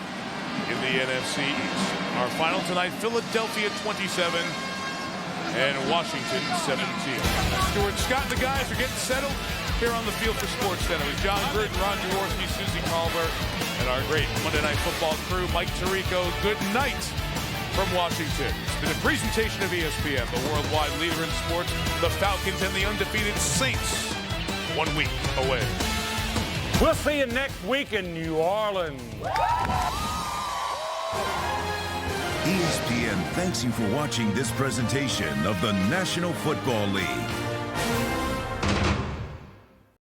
in the NFC East. Our final tonight, Philadelphia 27, and Washington 17. Stuart Scott and the guys are getting settled here on the field for Sports Center with John Gruden, Ron Jaworski, Suzy, Kolber, and our great Monday Night Football crew, Mike Tirico. Good night from Washington. It's been a presentation of ESPN, the worldwide leader in sports, the Falcons and the undefeated Saints, 1 week away. We'll see you next week in New Orleans. ESPN thanks you for watching this presentation of the National Football League.